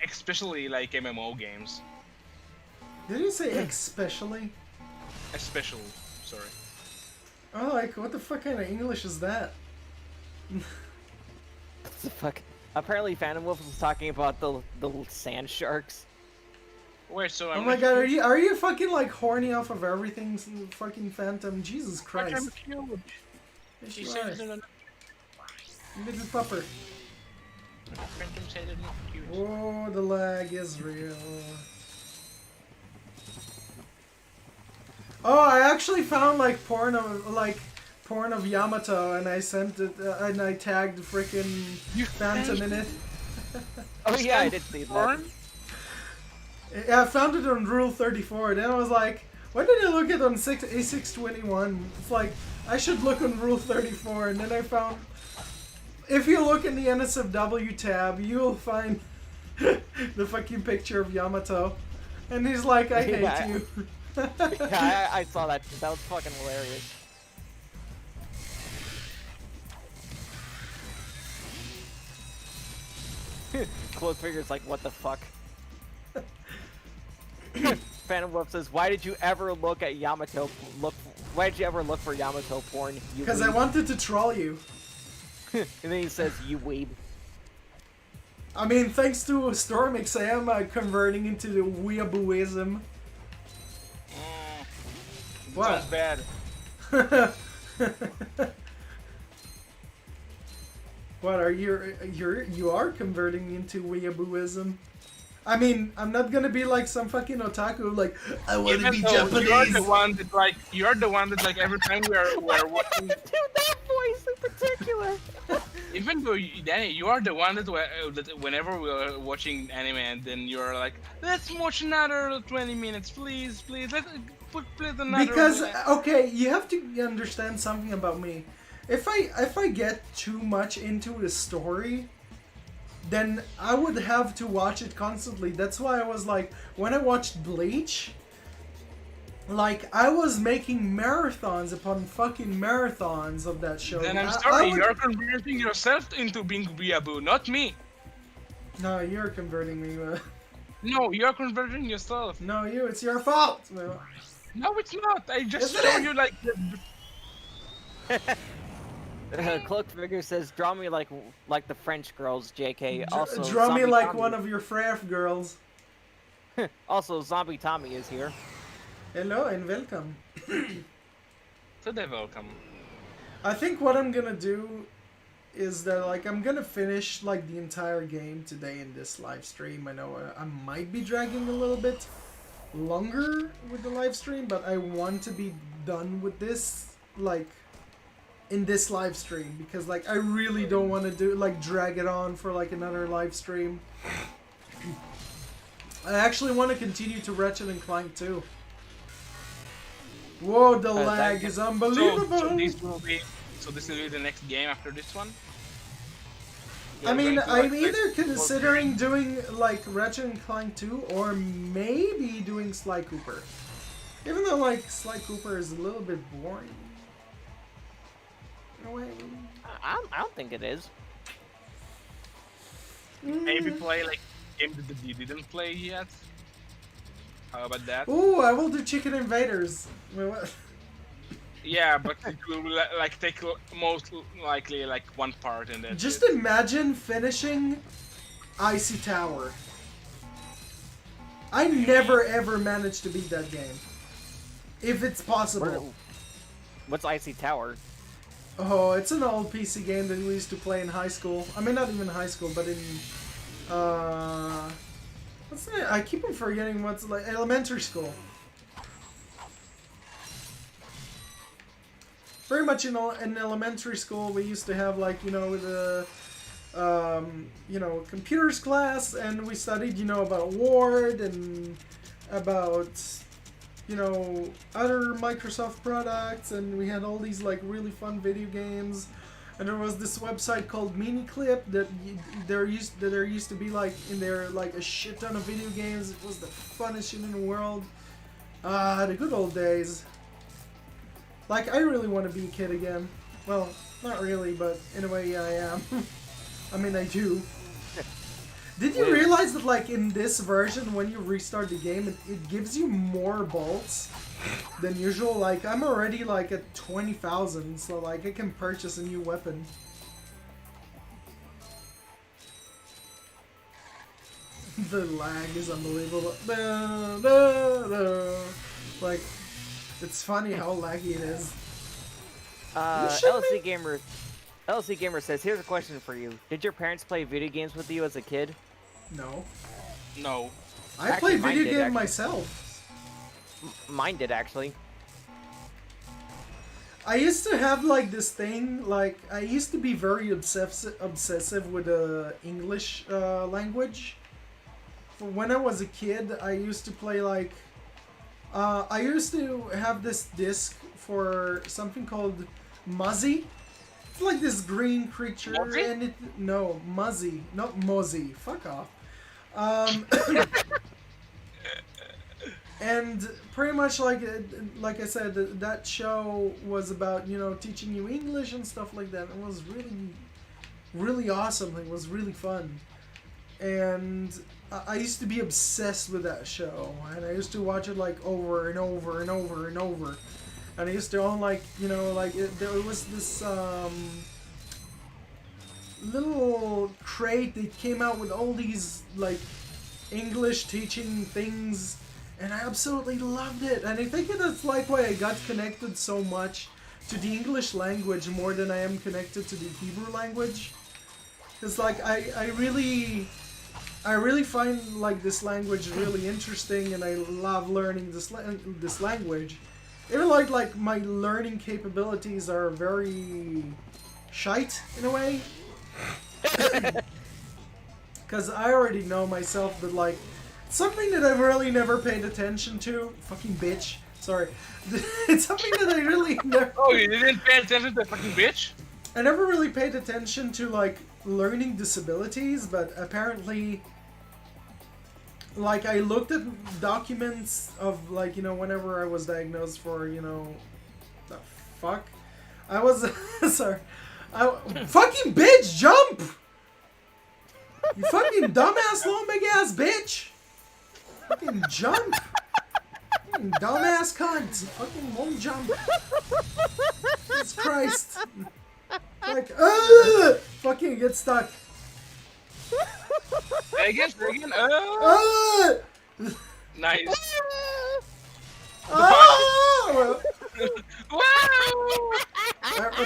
especially like MMO games. Did you say especially? Especially, sorry. Oh, like, what the fuck kind of English is that? What the fuck? Apparently Phantom Wolf was talking about the sand sharks. Wait, so Oh I'm my not god, huge? are you fucking like horny off of everything, fucking Phantom? Jesus But Christ. I'm huge. Yes, She you says are. no, no, Little pupper. Phantom said I'm not huge. Oh, the lag is real. Oh, I actually found like porn of Yamato, and I sent it, and I tagged frickin' Phantom in it. Oh yeah, I did see that. Porn? Yeah, I found it on Rule 34. Then I was like, why did I look it on A621? It's like, I should look on Rule 34. And then I found, if you look in the NSFW tab, you'll find the fucking picture of Yamato. And he's like, I hate Yeah. you. Yeah, I saw that. That was fucking hilarious. Close Figure's like, what the fuck? Phantom Wolf says, why did you ever look at Yamato? Why did you ever look for Yamato porn? You Because I weeb?" wanted to troll you. And then he says, you weeb. I mean, thanks to Stormix, I am converting into the weeabooism. What? Sounds bad. What are you are converting me into weeabooism? I mean, I'm not gonna be like some fucking otaku, like, I want to Even be though Japanese. you're the one that like every time we're watching. Dude, that voice in particular. Even though Danny, you are the one that whenever we're watching anime, and then you're like, let's watch another 20 minutes, please, please. Let's please another. Because okay, you have to understand something about me. If I get too much into the story, then I would have to watch it constantly. That's why I was like, when I watched Bleach, like I was making marathons upon fucking marathons of that show. Then I'm I sorry, would- you're converting yourself into being weeaboo, not me. No, you're converting me. No, you're converting yourself. No, it's your fault. No, it's not. I just Yes, it show is. you like. Cloaked Figure says, "Draw me like the French girls." JK. Also, Draw me Zombie like Tommy. one of your fraff girls. Also, Zombie Tommy is here. Hello and welcome. So they're welcome. I think what I'm gonna do is that like I'm gonna finish like the entire game today in this live stream. I know I might be dragging a little bit longer with the live stream, but I want to be done with this like in this live stream because like I really don't want to do like drag it on for like another live stream. I actually want to continue to Ratchet and Clank too. Whoa, the lag is unbelievable. So this will be the next game after this one. I You're mean, going to, I'm like, either play- considering doing like Ratchet and Clank 2 or maybe doing Sly Cooper. Even though like Sly Cooper is a little bit boring. In a way. I don't think it is. Maybe play like game that you didn't play yet. How about that? Ooh, I will do Chicken Invaders. Wait, what? Yeah, but it will like take most likely like one part and then. Just imagine finishing Icy Tower. I never ever managed to beat that game. If it's possible. What's Icy Tower? Oh, it's an old PC game that we used to play in high school. I mean, not even high school, but in what's that? I keep on forgetting what's like elementary school. Very much in elementary school, we used to have like the computers class, and we studied about Word and about other Microsoft products, and we had all these like really fun video games. And there was this website called Miniclip that there used to be like in there like a shit ton of video games. It was the funnest shit in the world. The good old days. Like, I really want to be a kid again. Well, not really, but in a way I am. I mean, I do. Did you realize that, like, in this version, when you restart the game, it gives you more bolts than usual? Like, I'm already, like, at 20,000, so, like, I can purchase a new weapon. The lag is unbelievable. Like, it's funny how laggy it is. LC Gamer says, "Here's a question for you. Did your parents play video games with you as a kid?" No. No. I Actually, play mine video did, game actually. myself. Mine did, actually. I used to have like this thing, like I used to be very obsessive with the English language. When I was a kid, I used to play like I used to have this disc for something called Muzzy. It's like this green creature, Muzzy? and Muzzy, not Mozzie. Fuck off. And pretty much like I said, that show was about teaching you English and stuff like that. It was really awesome. It was really fun, and I used to be obsessed with that show, and I used to watch it like over and over and over and over. And I used to own like there was this little crate that came out with all these like English teaching things, and I absolutely loved it. And I think that's like why I got connected so much to the English language more than I am connected to the Hebrew language. Because like I really find like this language really interesting, and I love learning this language. Even like my learning capabilities are very shite in a way. Because I already know myself that like something that I've really never paid attention to. Fucking bitch. Sorry. It's something that I really never. Oh, you didn't pay attention to the fucking bitch? I never really paid attention to like learning disabilities, but apparently, like I looked at documents of like whenever I was diagnosed for the fuck, I was sorry, fucking bitch jump, you fucking dumbass little big ass bitch, fucking jump, fucking dumbass cunt, fucking won't jump, Jesus Christ. Like, fucking get stuck. Again. Nice. Wow! Wow!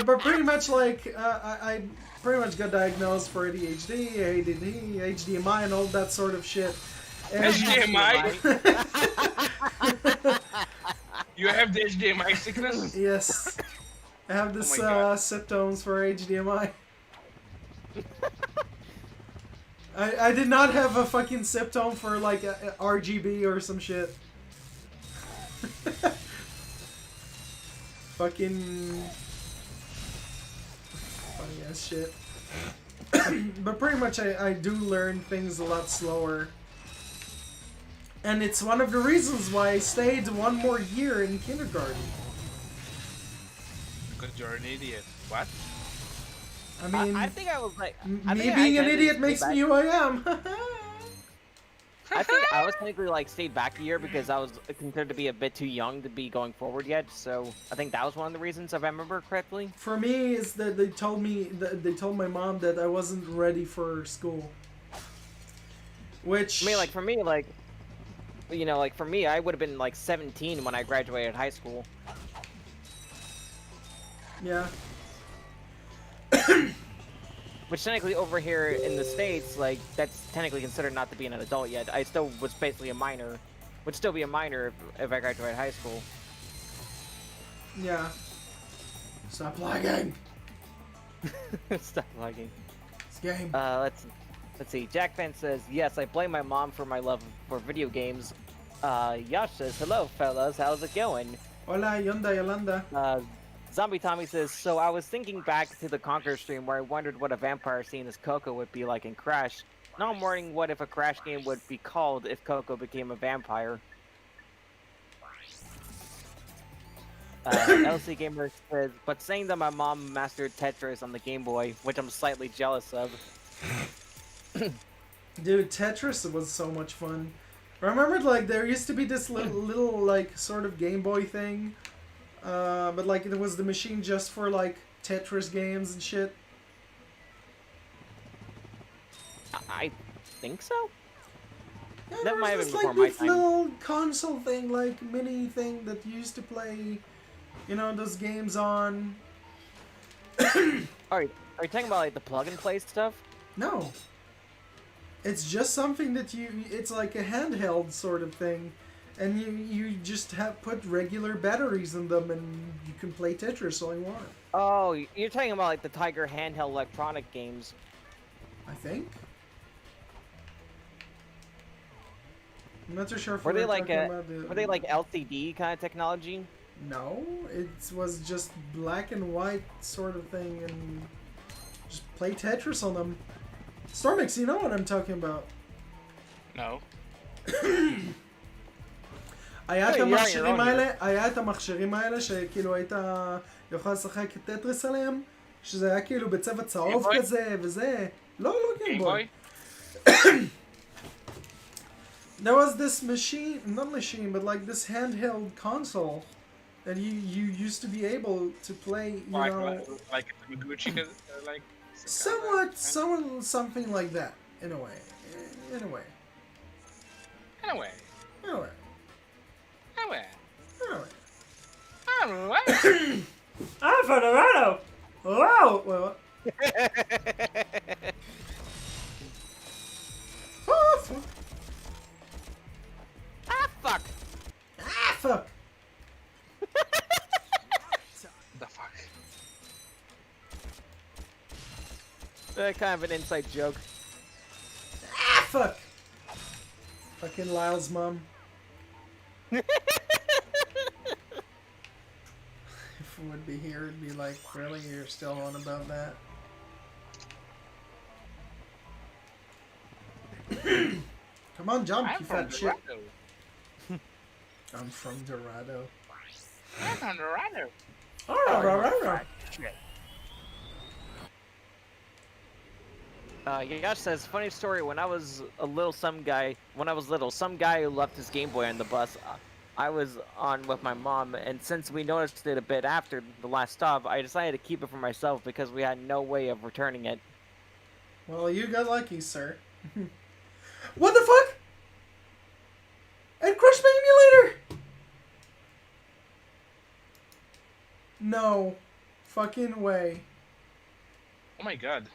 But pretty much like, I pretty much got diagnosed for ADHD, ADD, HDMI, and all that sort of shit. And HDMI? You have the HDMI sickness? yes. I have this Oh my God. symptoms for HDMI. I did not have a fucking symptom for like a RGB or some shit. Fucking funny ass shit. But pretty much I do learn things a lot slower. And it's one of the reasons why I stayed one more year in kindergarten. Because you're an idiot. What? I mean, I think I was like, me being an idiot makes me who I am. I think I was technically like stayed back a year because I was considered to be a bit too young to be going forward yet. So I think that was one of the reasons, if I remember correctly. For me, is that they told my mom that I wasn't ready for school. Which I mean, like for me, like like for me, I would have been like 17 when I graduated high school. yeah. Which technically over here in the States, like, that's technically considered not to be an adult yet. I still was basically a minor. Would still be a minor if I graduated high school. Yeah. Stop lagging. Stop lagging. This game. Let's see. Jack Fan says, yes, I blame my mom for my love for video games. Yash says, hello, fellas. How's it going? Hola, Yonda Yolanda. Zombie Tommy says, so I was thinking back to the Conquer stream where I wondered what a vampire scene as Coco would be like in Crash. Now I'm wondering what if a Crash game would be called if Coco became a vampire. LC Gamer says, but saying that my mom mastered Tetris on the Game Boy, which I'm slightly jealous of. Dude, Tetris was so much fun. I remember, like, there used to be this little like, sort of Game Boy thing. But, like, it was the machine just for, like, Tetris games and shit. I think so? Yeah, That there might have was been this, before like, my this time. little console thing, like, mini thing that you used to play, those games on. Alright, are you talking about, like, the plug-and-play stuff? No. It's just something that it's like a handheld sort of thing. And you just put regular batteries in them and you can play Tetris all you want. Oh, you're talking about, like, the Tiger handheld electronic games. I think. I'm not too sure if Were they we're like talking about the... were they like LCD kind of technology? No, it was just black and white sort of thing, and just play Tetris on them. Stormix, you know what I'm talking about. No. היה את המכשירים האלה שכאילו היית יכול לשחק טטריס עליהם, שזה היה כאילו בצבע צהוב כזה וזה. לא גיימבוי. There was this machine, not machine, but like this handheld console that you used to be able to play, like Gucci, like something like that, in a way. Anyway. I'm Fernando! Wow! Well, fuck. The fuck? Kind of an inside joke. Ah, fuck. Fucking Lyle's mom. If it would be here, it'd be like, really? You're still on about that? Come on, jump, I'm you from fat shit. Dorado. I'm from Dorado. I'm from Dorado. Alright. Yash says, funny story, when I was little, some guy who left his Game Boy on the bus, I was on with my mom, and since we noticed it a bit after the last stop, I decided to keep it for myself because we had no way of returning it. Well, you got lucky, sir. What the fuck? It crushed my emulator! No fucking way. Oh my god.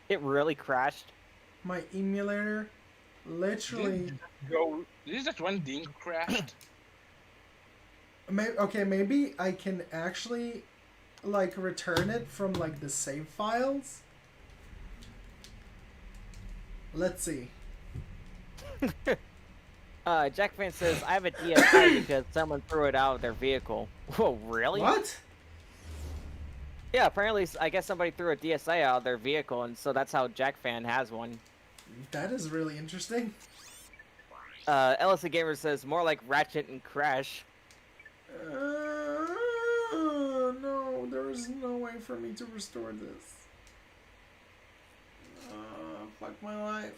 It really crashed. My emulator literally... This is just when the ink crashed. Okay, maybe I can actually, like, return it from, like, the save files? Let's see. Jack Fan says, I have a DSi because someone threw it out of their vehicle. Whoa, really? What? Yeah, apparently, I guess somebody threw a DSi out of their vehicle, and so that's how Jack Fan has one. That is really interesting. LSA Gamer says, more like Ratchet and Crash. No, there is no way for me to restore this. Fuck my life.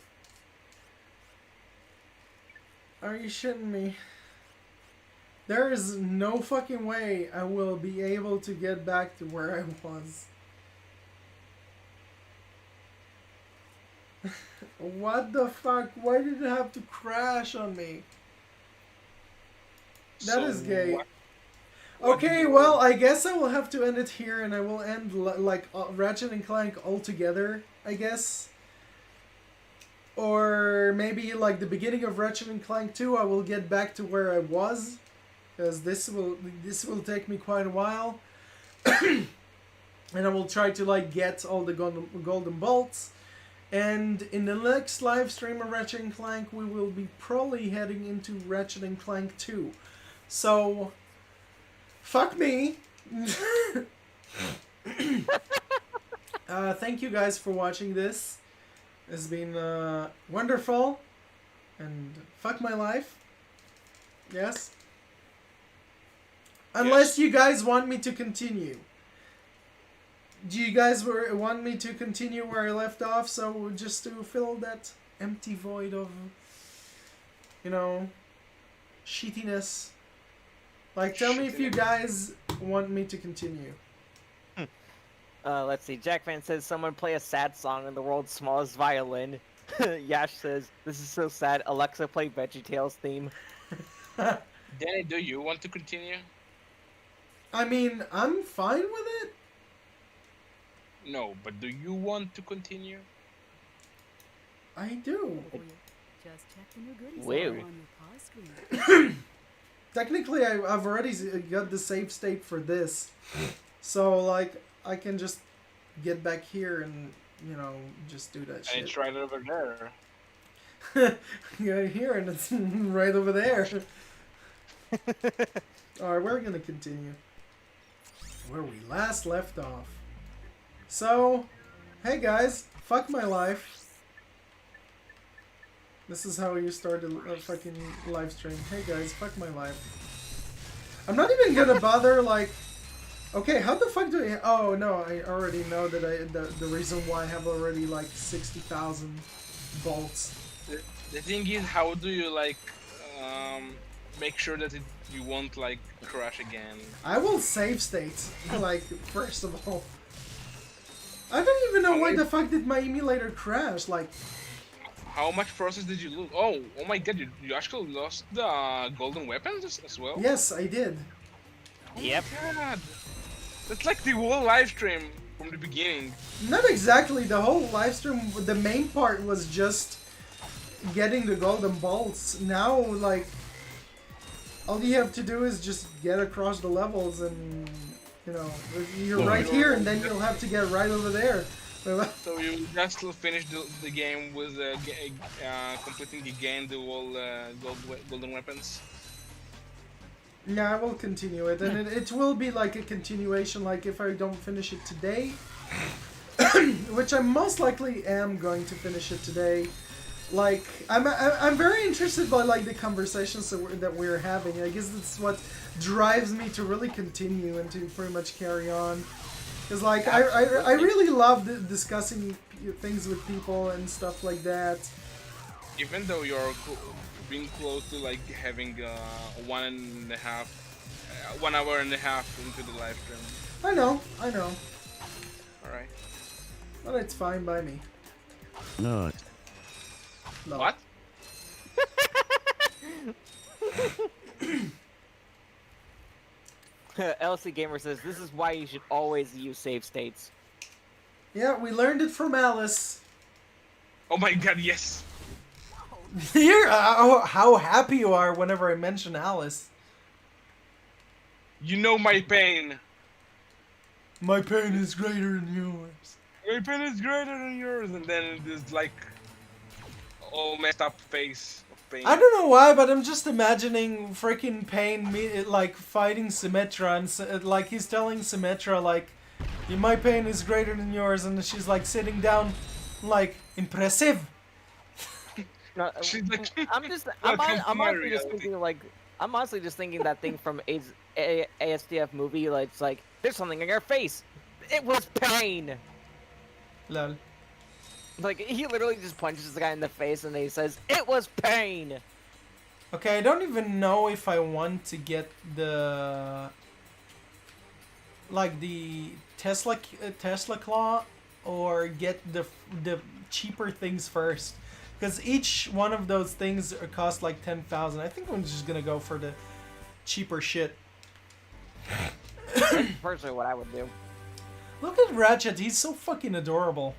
Are you shitting me? There is no fucking way I will be able to get back to where I was. What the fuck? Why did it have to crash on me? That is gay. Okay, well, I guess I will have to end it here, and I will end Ratchet and Clank altogether, I guess. Or maybe like the beginning of Ratchet and Clank 2, I will get back to where I was, because this will take me quite a while, and I will try to like get all the golden bolts. And in the next live stream of Ratchet and Clank, we will be probably heading into Ratchet and Clank 2. So, fuck me. Thank you guys for watching this. It's been wonderful. And fuck my life. Yes? Unless you guys want me to continue. Do you guys want me to continue where I left off? So just to fill that empty void of, you know, shittiness. Like, tell me if you guys want me to continue. Let's see. Jack Fan says, someone play a sad song in the world's smallest violin. Yash says, this is so sad. Alexa, play VeggieTales theme. Danny, do you want to continue? I mean, I'm fine with it. No, but do you want to continue? I do. Just check the new goodies Wait. are on your pause screen. Technically, I've already got the save state for this. So, like, I can just get back here and, you know, just do that And shit. it's right over there. Yeah, here, and it's right over there. Alright, we're gonna continue where we last left off. So, hey guys, fuck my life. This is how you start a fucking live stream. Hey guys, fuck my life. I'm not even gonna bother, like... Okay, how the fuck do I... Oh, no, I already know that the reason why I have already, like, 60,000 volts. The thing is, how do you, like, make sure that you won't, like, crash again? I will save states, like, first of all. I don't even know why the fuck did my emulator crash, like... How much process did you lose? Oh my god, you actually lost the golden weapons as well? Yes, I did. Yep. Oh my god. That's like the whole live stream from the beginning. Not exactly, the whole live stream, the main part was just getting the golden bolts. Now, like... all you have to do is just get across the levels, and you know you're right here, and then you'll have to get right over there. So you just finish the game with completing again the all golden weapons. Yeah, I will continue it, and it will be like a continuation. Like if I don't finish it today, which I most likely am going to finish it today. Like I'm very interested by like the conversations that we're having. I guess that's what drives me to really continue and to pretty much carry on. Because like I really love discussing things with people and stuff like that. Even though you're being close to like having 1 hour and a half into the live stream. I know, All right. but it's fine by me. No. No. What? LC Gamer says this is why you should always use save states. Yeah, we learned it from Alice. Oh my god, yes! Here, how happy you are whenever I mention Alice. You know my pain. My pain is greater than yours. My pain is greater than yours, and then this like all messed up face of pain. I don't know why, but I'm just imagining freaking Pain like fighting Symmetra, and like he's telling Symmetra like, my pain is greater than yours, and she's like sitting down, like impressive. No, She's like, I'm just, Welcome to I'm my honestly just reality. thinking like, I'm honestly just thinking that thing from ASDF movie, like it's like, there's something in your face. It was pain. Lol. Like he literally just punches the guy in the face and then he says, "It was pain." Okay, I don't even know if I want to get the like the Tesla claw or get the cheaper things first, because each one of those things cost like 10,000. I think I'm just gonna go for the cheaper shit. That's personally what I would do. Look at Ratchet, he's so fucking adorable.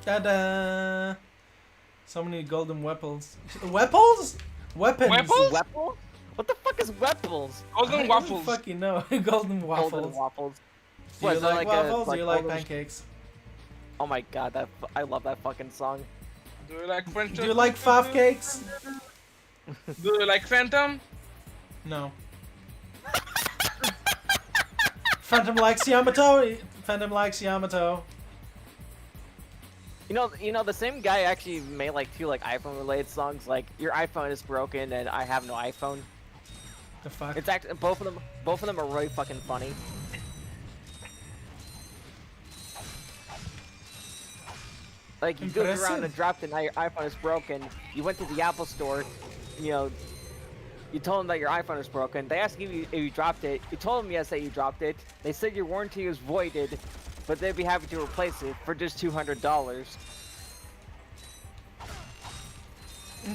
Ta-da! So many golden weapons. Weapons? Weapons! Weapons? Wepples? What the fuck is Wepples? Golden I waffles. don't fucking know. Golden waffles. Golden waffles. Do What, you is that like like a- waffles? like Do you like golden- pancakes? Oh my god, I love that fucking song. Do you like French? Do you like faff cakes? Do you like Phantom? No. Phantom likes Yamato. Phantom likes Yamato. You know, the same guy actually made like 2 like iPhone-related songs, like "Your iPhone is broken" and "I have no iPhone." The fuck? It's actually both of them are really fucking funny. Like you go around Impressive. and dropped it, now your iPhone is broken. You went to the Apple store, you know, you told them that your iPhone is broken. They asked you if you dropped it. You told them yes that you dropped it. They said your warranty is voided, but they'd be happy to replace it for just $200.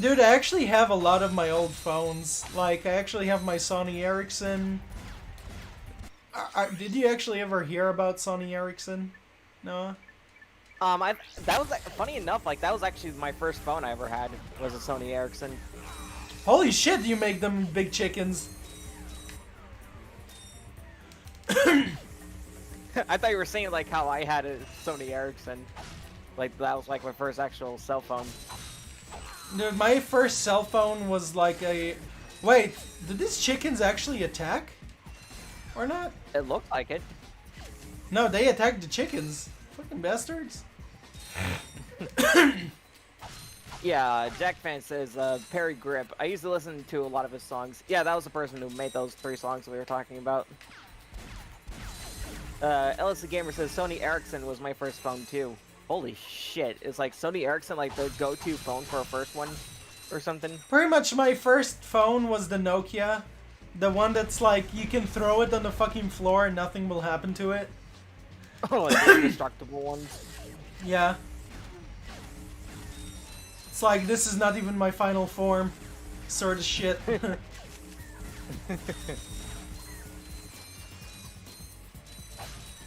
Dude, I actually have a lot of my old phones. Like, I actually have my Sony Ericsson. Did you actually ever hear about Sony Ericsson? No? That was funny enough. Like that was actually my first phone I ever had was a Sony Ericsson. Holy shit, you make them big chickens. I thought you were saying like how I had a Sony Ericsson. Like that was like my first actual cell phone. Dude, my first cell phone was like a... Wait, did these chickens actually attack? Or not? It looked like it. No, they attacked the chickens. Fucking bastards. Yeah, Jack Fan says, Perry Grip. I used to listen to a lot of his songs. Yeah, that was the person who made those 3 songs we were talking about. Ellis the Gamer says, Sony Ericsson was my first phone too. Holy shit. Is like Sony Ericsson like the go-to phone for a first one? Or something? Pretty much my first phone was the Nokia. The one that's like, you can throw it on the fucking floor and nothing will happen to it. Oh, like the indestructible ones. Yeah. It's like, this is not even my final form. Sort of shit.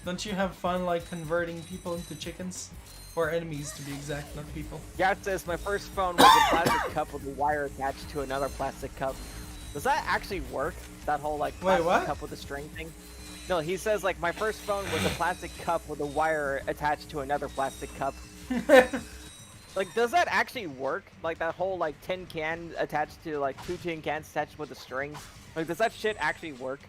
Don't you have fun, like, converting people into chickens? Or enemies, to be exact, not people. Yacht says, my first phone was a plastic cup with a wire attached to another plastic cup. Does that actually work? That whole, like, Wait, plastic what? cup with a string thing? No, he says, like, my first phone was a plastic cup with a wire attached to another plastic cup. Like, does that actually work? Like, that whole, like, tin can attached to, like, 2 tin cans attached with a string? Like, does that shit actually work?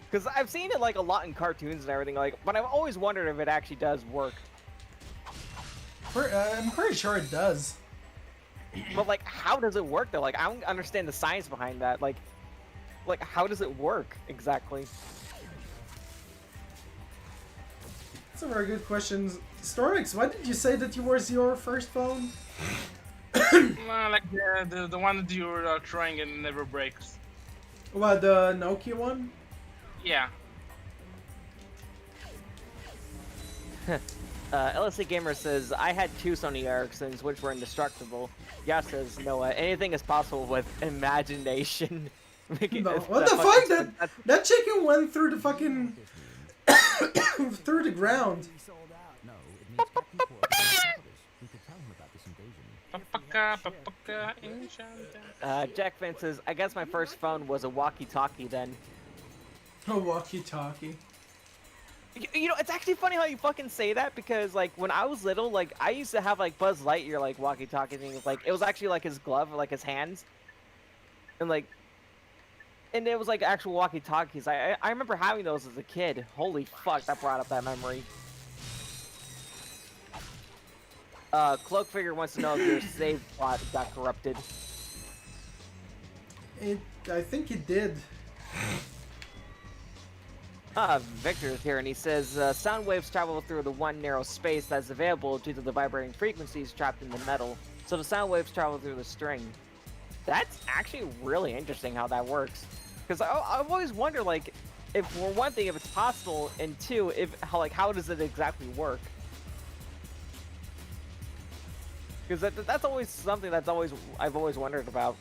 Because I've seen it, like, a lot in cartoons and everything, like, but I've always wondered if it actually does work. I'm pretty sure it does. But, like, how does it work, though? Like, I don't understand the science behind that. Like, how does it work, exactly? That's a very good question. Stormix, why did you say that you was your first phone? Like the one that you're trying and never breaks. What, the Nokia one? Yeah. LSC Gamer says, I had 2 Sony Ericssons, which were indestructible. Yeah says, Noah, anything is possible with imagination. No. What the fuck? That chicken went through the fucking... through the ground. No, it means Captain Quark and his brothers. We could tell him about this invasion. Papaka, Jack Finn says, I guess my first phone was a walkie-talkie then. A walkie-talkie. You know, it's actually funny how you fucking say that, because, like, when I was little, like, I used to have, like, Buzz Lightyear, like, walkie-talkie things. Like, it was actually, like, his glove, or, like, his hands. And, like... And it was, like, actual walkie-talkies. I remember having those as a kid. Holy fuck, that brought up that memory. Cloak Figure wants to know if your save plot got corrupted. I think it did. Victor is here, and he says, sound waves travel through the one narrow space that's available due to the vibrating frequencies trapped in the metal, so the sound waves travel through the string. That's actually really interesting how that works. Because I've always wondered, like, if, for one thing, if it's possible, and two, how does it exactly work? Because that's always something I've always wondered about.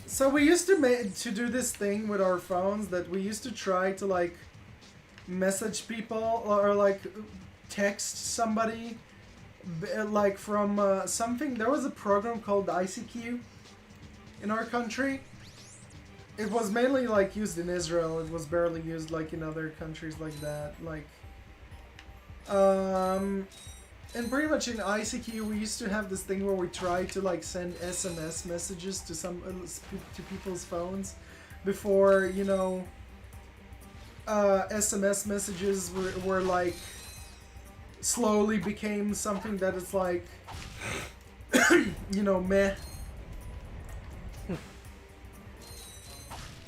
So we used to do this thing with our phones that we used to try to, like, message people or like text somebody like from something. There was a program called ICQ in our country. It was mainly like used in Israel. It was barely used like in other countries like that. Like and pretty much in ICQ we used to have this thing where we tried to like send SMS messages to to people's phones before, you know, SMS messages were like slowly became something that is like you know, meh.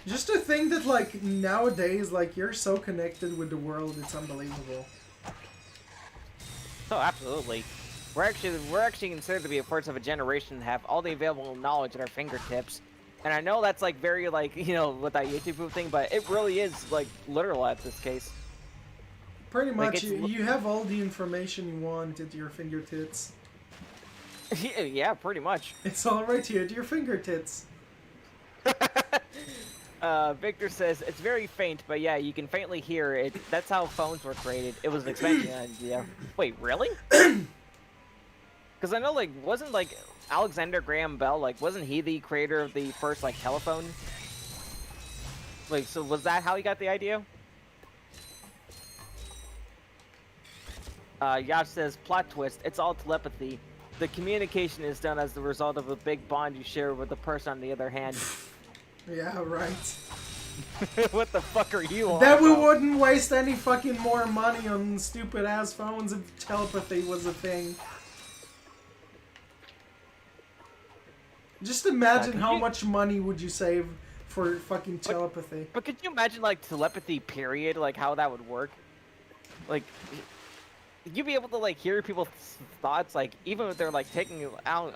Just to think that like nowadays, like, you're so connected with the world, it's unbelievable. Oh, absolutely. We're actually considered to be a part of a generation that have all the available knowledge at our fingertips. And I know that's like very like, you know, with that YouTube thing, but it really is like literal at this case. Pretty Like, much, you have all the information you want at your fingertips. Yeah, pretty much. It's all right here at your fingertips. Victor says, it's very faint, but yeah, you can faintly hear it. That's how phones were created. It was an expansion idea. Wait, really? Because I know, like, wasn't, like, Alexander Graham Bell, like, wasn't he the creator of the first, like, telephone? Like, so was that how he got the idea? Yacht says, plot twist, it's all telepathy. The communication is done as the result of a big bond you share with the person on the other hand. Yeah, right. What the fuck are you on That we about? wouldn't waste any fucking more money on stupid ass phones if telepathy was a thing. Just imagine how much money would you save for fucking telepathy. But could you imagine, like, telepathy, period? Like, how that would work? Like, you'd be able to, like, hear people's thoughts, like, even if they're, like, taking you out.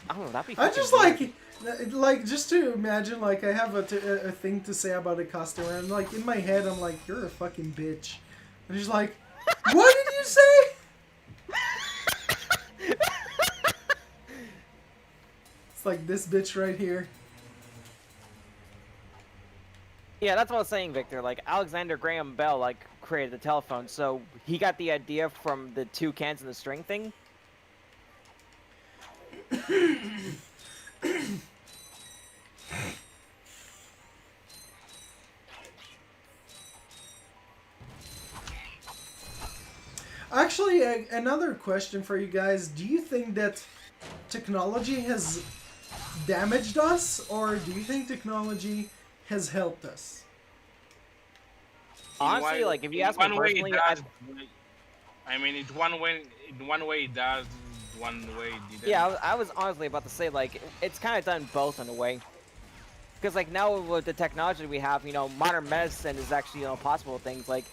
I don't know, that'd be I fucking just weird. like just to imagine, like, I have a thing to say about a customer, and like in my head I'm like, you're a fucking bitch, and he's like, what did you say? It's like this bitch right here. Yeah, that's what I was saying, Victor. Like, Alexander Graham Bell, like, created the telephone. So he got the idea from the two cans and the string thing. Actually, another question for you guys. Do you think that technology has damaged us, or do you think technology has helped us? Honestly, like if you ask me one way it personally, does. I mean, it one way. In one way it does. One way it didn't. yeah, I was honestly about to say like it's kind of done both in a way. Because like now with the technology we have, modern medicine is actually possible things like.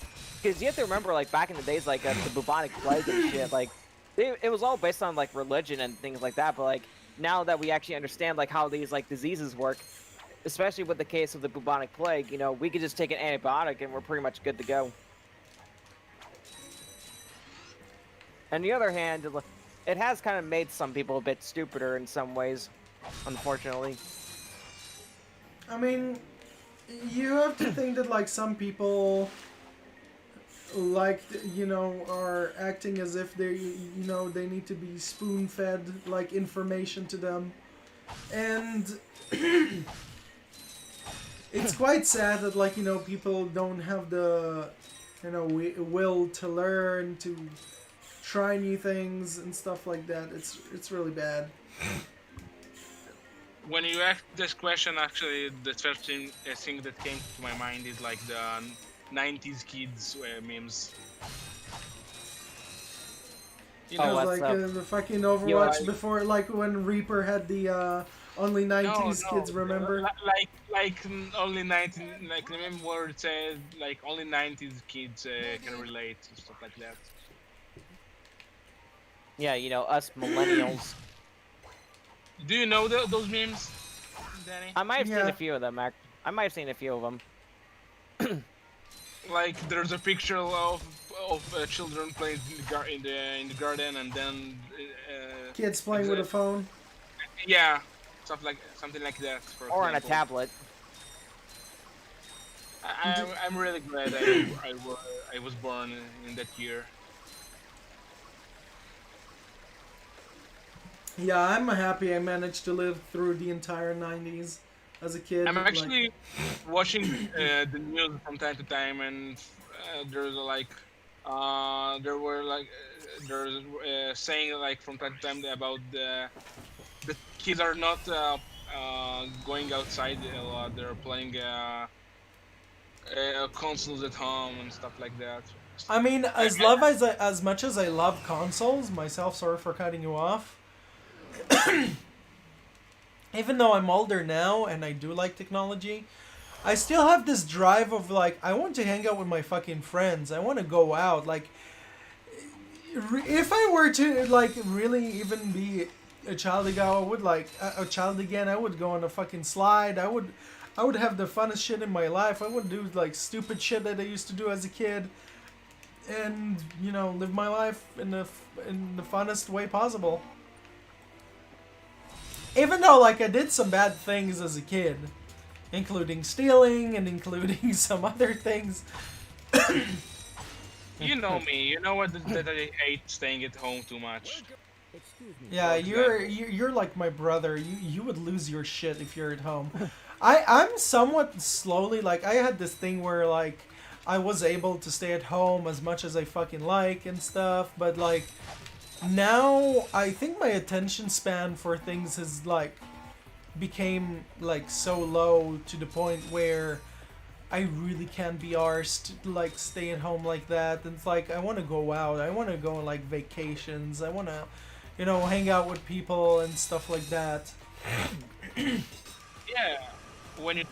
Because you have to remember, like, back in the days, like, the bubonic plague and shit, like, it was all based on, like, religion and things like that, but, like, now that we actually understand, like, how these, like, diseases work, especially with the case of the bubonic plague, we could just take an antibiotic and we're pretty much good to go. On the other hand, it has kind of made some people a bit stupider in some ways, unfortunately. I mean, you have to think that, like, some people, like, are acting as if they need to be spoon-fed, like, information to them. And it's quite sad that, like, people don't have the, will to learn, to try new things and stuff like that. It's really bad. When you ask this question, actually, the first thing that came to my mind is like the 90s kids memes. You Oh, know, what's like up? the fucking Overwatch like- before, like when Reaper had the only 90s no, kids, remember? Like only 19, like remember where it says like only 90s kids can relate and stuff like that. Yeah, us millennials. Do you know those memes, Danny? I might have seen Yeah. a few of them, I might have seen a few of them. Like there's a picture of children playing in the garden, and then Kids playing with a phone. yeah, something like that. For Or on a example. tablet. I'm really glad I was born in that year. Yeah, I'm happy I managed to live through the entire 90s as a kid. I'm like- actually watching the news from time to time, and there's there's saying like from time to time about the kids are not going outside. They're playing consoles at home and stuff like that. I mean, as much as I love consoles myself, sorry for cutting you off. Even though I'm older now and I do like technology, I still have this drive of like I want to hang out with my fucking friends. I want to go out. Like, if I were to like really even be a child again, I would like a child again. I would go on a fucking slide. I would have the funnest shit in my life. I would do like stupid shit that I used to do as a kid, and live my life in the funnest way possible. Even though, like, I did some bad things as a kid, including stealing and including some other things. You know me. You know what that I hate staying at home too much. Excuse me. Yeah, you're like my brother. You would lose your shit if you're at home. I'm somewhat slowly, like, I had this thing where, like, I was able to stay at home as much as I fucking like and stuff, but, like, now I think my attention span for things has like became like so low to the point where I really can't be arsed to like stay at home like that. And it's like I want to go out. I want to go on like vacations. I want to hang out with people and stuff like that. Yeah, when you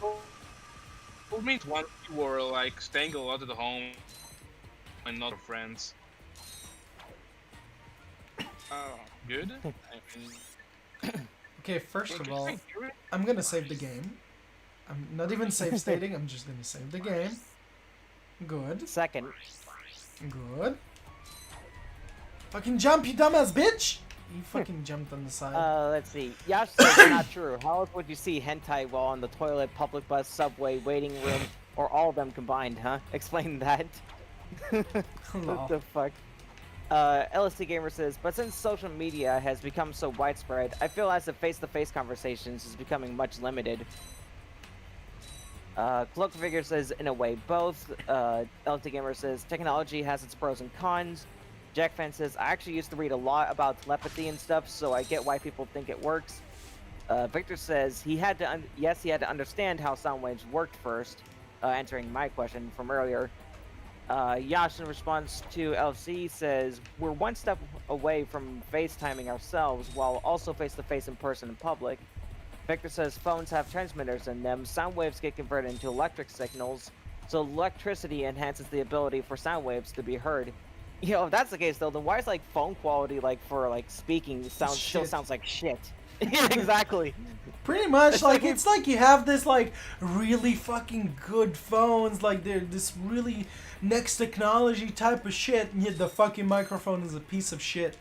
told me once you were like staying a lot at home and not with friends. Oh, good. I mean, Okay, first of all, interesting. I'm gonna save the game. I'm not even save stating. I'm just gonna save the game. Good. Second. Good. Fucking jump, you dumbass bitch! You fucking jumped on the side. Let's see. Yash says it's not true. How else would you see hentai while on the toilet, public bus, subway, waiting room, or all of them combined, huh? Explain that. Lol. What the fuck? LSD Gamer says, but since social media has become so widespread, I feel as if face-to-face conversations is becoming much limited. Cloak Figure says, in a way, both. LSD Gamer says, technology has its pros and cons. Jack Fan says, I actually used to read a lot about telepathy and stuff, so I get why people think it works. Victor says, he had to understand how sound waves worked first, answering my question from earlier. Yash, in response to LC, says, we're one step away from FaceTiming ourselves while also face-to-face in person in public. Victor says phones have transmitters in them, sound waves get converted into electric signals, so electricity enhances the ability for sound waves to be heard. You know, if that's the case though, then why is like phone quality like for like speaking still Shit. sounds like shit? Yeah, exactly. Pretty much, It's like, like it's like you have this, like, really fucking good phones, like, they're this really next technology type of shit, and yet the fucking microphone is a piece of shit.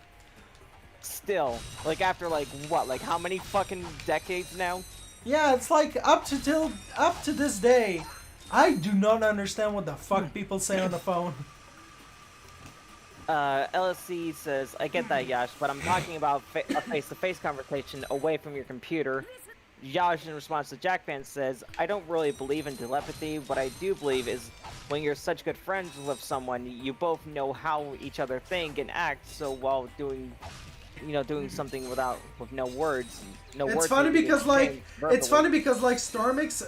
Still, like after like what, like how many fucking decades now? Yeah, it's like, up to this day, I do not understand what the fuck people say on the phone. LSC says, I get that, Yash, but I'm talking about a face-to-face conversation away from your computer. Yash, in response to Jack Fan, says, I don't really believe in telepathy. What I do believe is when you're such good friends with someone, you both know how each other think and act, so while doing something with no words, It's funny because like Stormix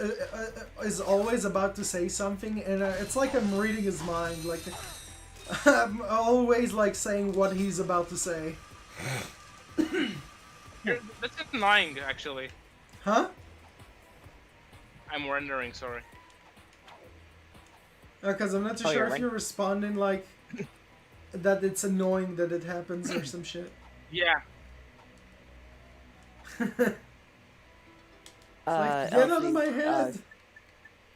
is always about to say something, and it's like I'm reading his mind. Like I'm always like saying what he's about to say. That's at 9 actually. Huh? I'm rendering, sorry. Because I'm not too Oh, sure you're if you're responding like that. It's annoying that it happens or some shit. Yeah. Like, get out of my head.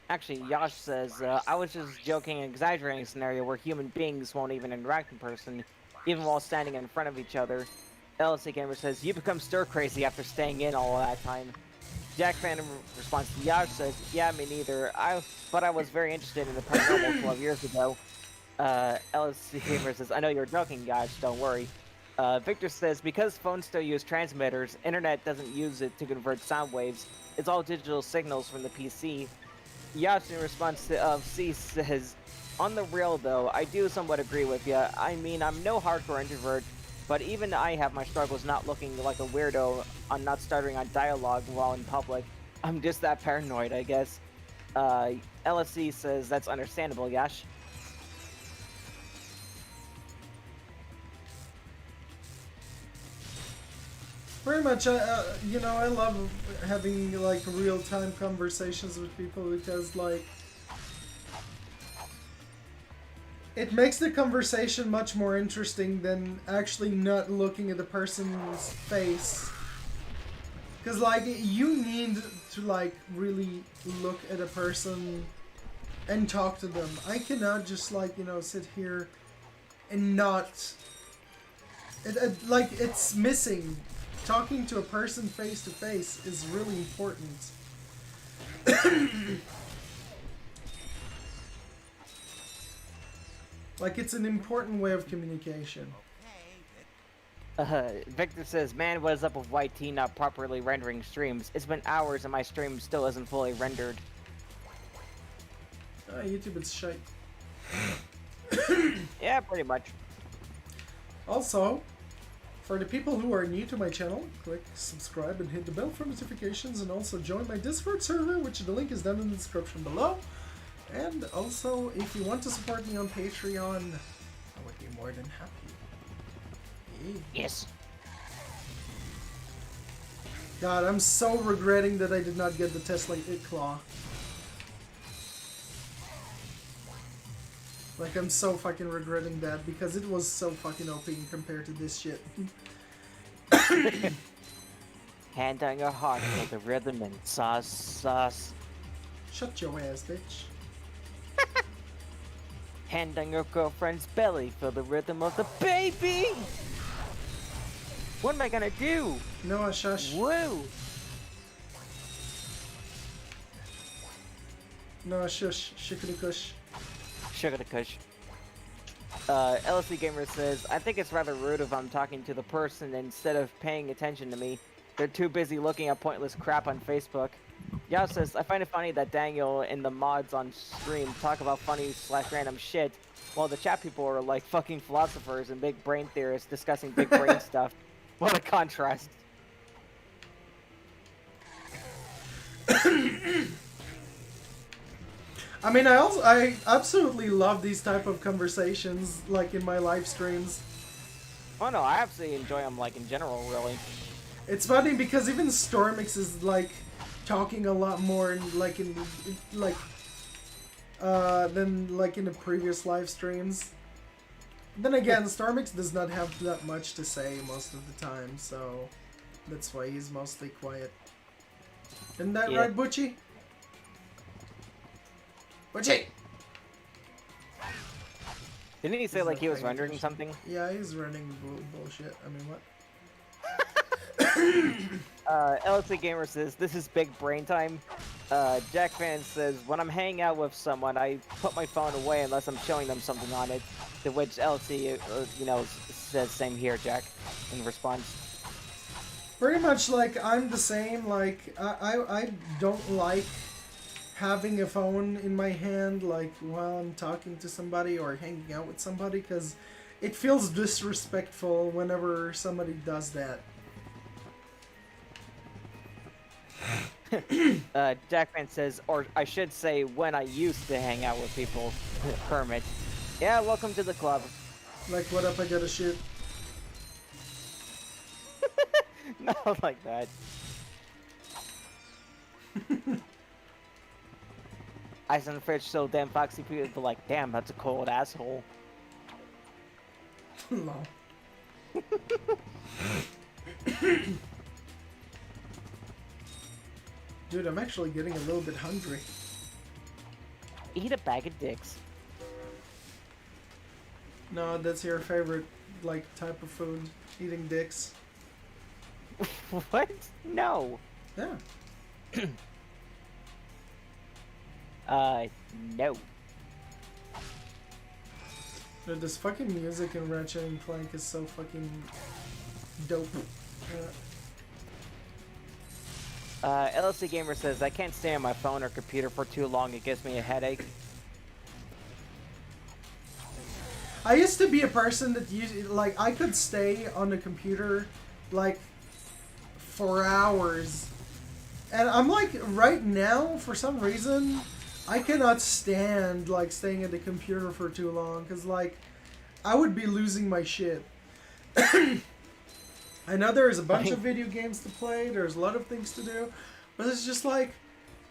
Actually, Yash says, I was just joking and exaggerating a scenario where human beings won't even interact in person, even while standing in front of each other. LSC Gamer says, you become stir-crazy after staying in all that time. Jack Fan in response to Yash says, yeah, me neither. But I was very interested in the paranormal 12 years ago. LSC Gamer says, I know you're joking, Yash, don't worry. Victor says, because phones still use transmitters, internet doesn't use it to convert sound waves. It's all digital signals from the PC. Yash, in response to C, says, on the real though, I do somewhat agree with ya. I mean, I'm no hardcore introvert, but even I have my struggles not looking like a weirdo on not stuttering on dialogue while in public. I'm just that paranoid, I guess. LSC says, that's understandable, Yash. Pretty much, you know, I love having like real-time conversations with people because like it makes the conversation much more interesting than actually not looking at the person's face. Because like you need to like really look at a person and talk to them. I cannot just like, you know, sit here and not. Like it's missing. Talking to a person face to face is really important. Like it's an important way of communication. Victor says, man, what is up with YT not properly rendering streams? It's been hours and my stream still isn't fully rendered. YouTube, it's shite. Yeah, pretty much. Also, for the people who are new to my channel, click subscribe and hit the bell for notifications, and also join my Discord server, which the link is down in the description below. And also, if you want to support me on Patreon, I would be more than happy. Yes. God, I'm so regretting that I did not get the Tesla Claw. Like, I'm so fucking regretting that because it was so fucking OP compared to this shit. Hand on your heart for the rhythm and sauce. Shut your ass, bitch. Hand on your girlfriend's belly for the rhythm of the baby. What am I gonna do? Noah, shush. Woo! Noah, shush. Shikkity kush. Sugar the kush. LSD Gamer says, I think it's rather rude if I'm talking to the person instead of paying attention to me. They're too busy looking at pointless crap on Facebook. Yao says, I find it funny that Daniel and the mods on stream talk about funny/random shit, while the chat people are like fucking philosophers and big brain theorists discussing big brain stuff. What a contrast. I mean, I absolutely love these type of conversations, like in my live streams. Oh no, I absolutely enjoy them, like, in general, really. It's funny because even Stormix is like talking a lot more than like in the previous live streams. Then again, Stormix does not have that much to say most of the time, so that's why he's mostly quiet. Isn't that right, Butchie? Butchie! Didn't he say, like, he was rendering something? Yeah, he's running bullshit. I mean, what? LSD Gamer says, this is big brain time. Jack Fan says, when I'm hanging out with someone, I put my phone away unless I'm showing them something on it. To which LSD, says, same here, Jack, in response. Pretty much, like, I'm the same. Like, I don't like having a phone in my hand, like, while I'm talking to somebody or hanging out with somebody, because it feels disrespectful whenever somebody does that. Jackman says, or I should say, when I used to hang out with people. Kermit. Yeah, welcome to the club. Like, what up, I gotta shoot? Not like that. Ice on the fridge so damn foxy people be like, damn, that's a cold asshole. Lol. Dude, I'm actually getting a little bit hungry. Eat a bag of dicks. No, that's your favorite, like, type of food. Eating dicks. What? No. Yeah. No. Dude, this fucking music in Ratchet and Clank is so fucking dope. LSC Gamer says, I can't stay on my phone or computer for too long, it gives me a headache. I used to be a person that like, I could stay on the computer, like, for hours. And I'm like, right now, for some reason, I cannot stand, like, staying at the computer for too long, because, like, I would be losing my shit. I know there's a bunch of video games to play, there's a lot of things to do, but it's just like,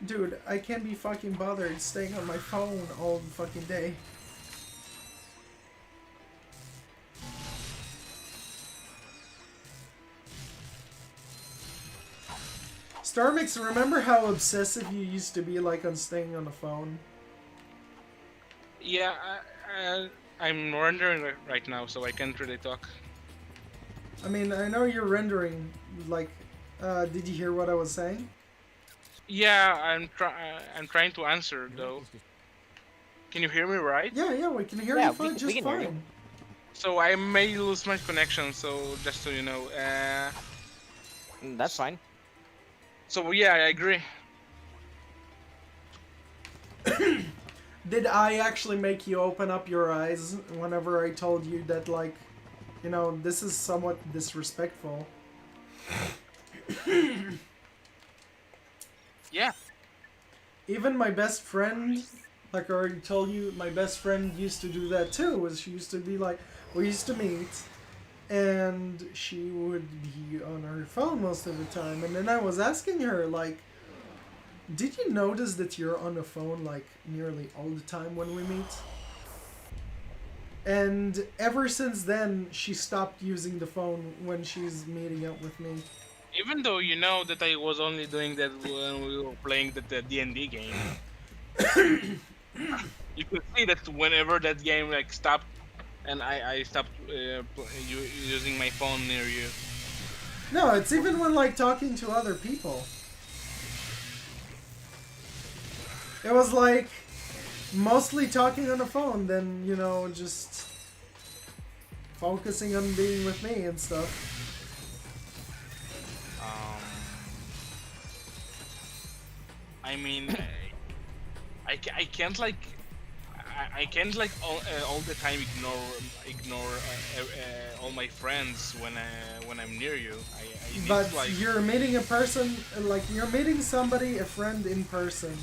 dude, I can't be fucking bothered staying on my phone all the fucking day. Starmix, remember how obsessive you used to be, like, on staying on the phone? Yeah, I'm rendering right now, so I can't really talk. I mean, I know you're rendering, like, did you hear what I was saying? Yeah, I'm trying to answer, though. Can you hear me right? Yeah, we can hear Yeah, you fine, we just can hear you. fine. So I may lose my connection, so just so you know. That's fine. So yeah, I agree. Did I actually make you open up your eyes whenever I told you that, like, you know, this is somewhat disrespectful? Yeah. Even my best friend, like I already told you, my best friend used to do that too. Was she used to be like, we used to meet, and she would be on her phone most of the time. And then I was asking her, like, did you notice that you're on the phone, like, nearly all the time when we meet? And ever since then, she stopped using the phone when she's meeting up with me. Even though you know that I was only doing that when we were playing the D&D game. You could see that whenever that game like stopped, and I stopped using my phone near you. No, it's even when, like, talking to other people. It was like mostly talking on the phone, then, you know, just focusing on being with me and stuff. I mean, I can't like I can't like all the time ignore all my friends when I'm near you. I need But to like you're meeting a person, like you're meeting somebody, a friend in person.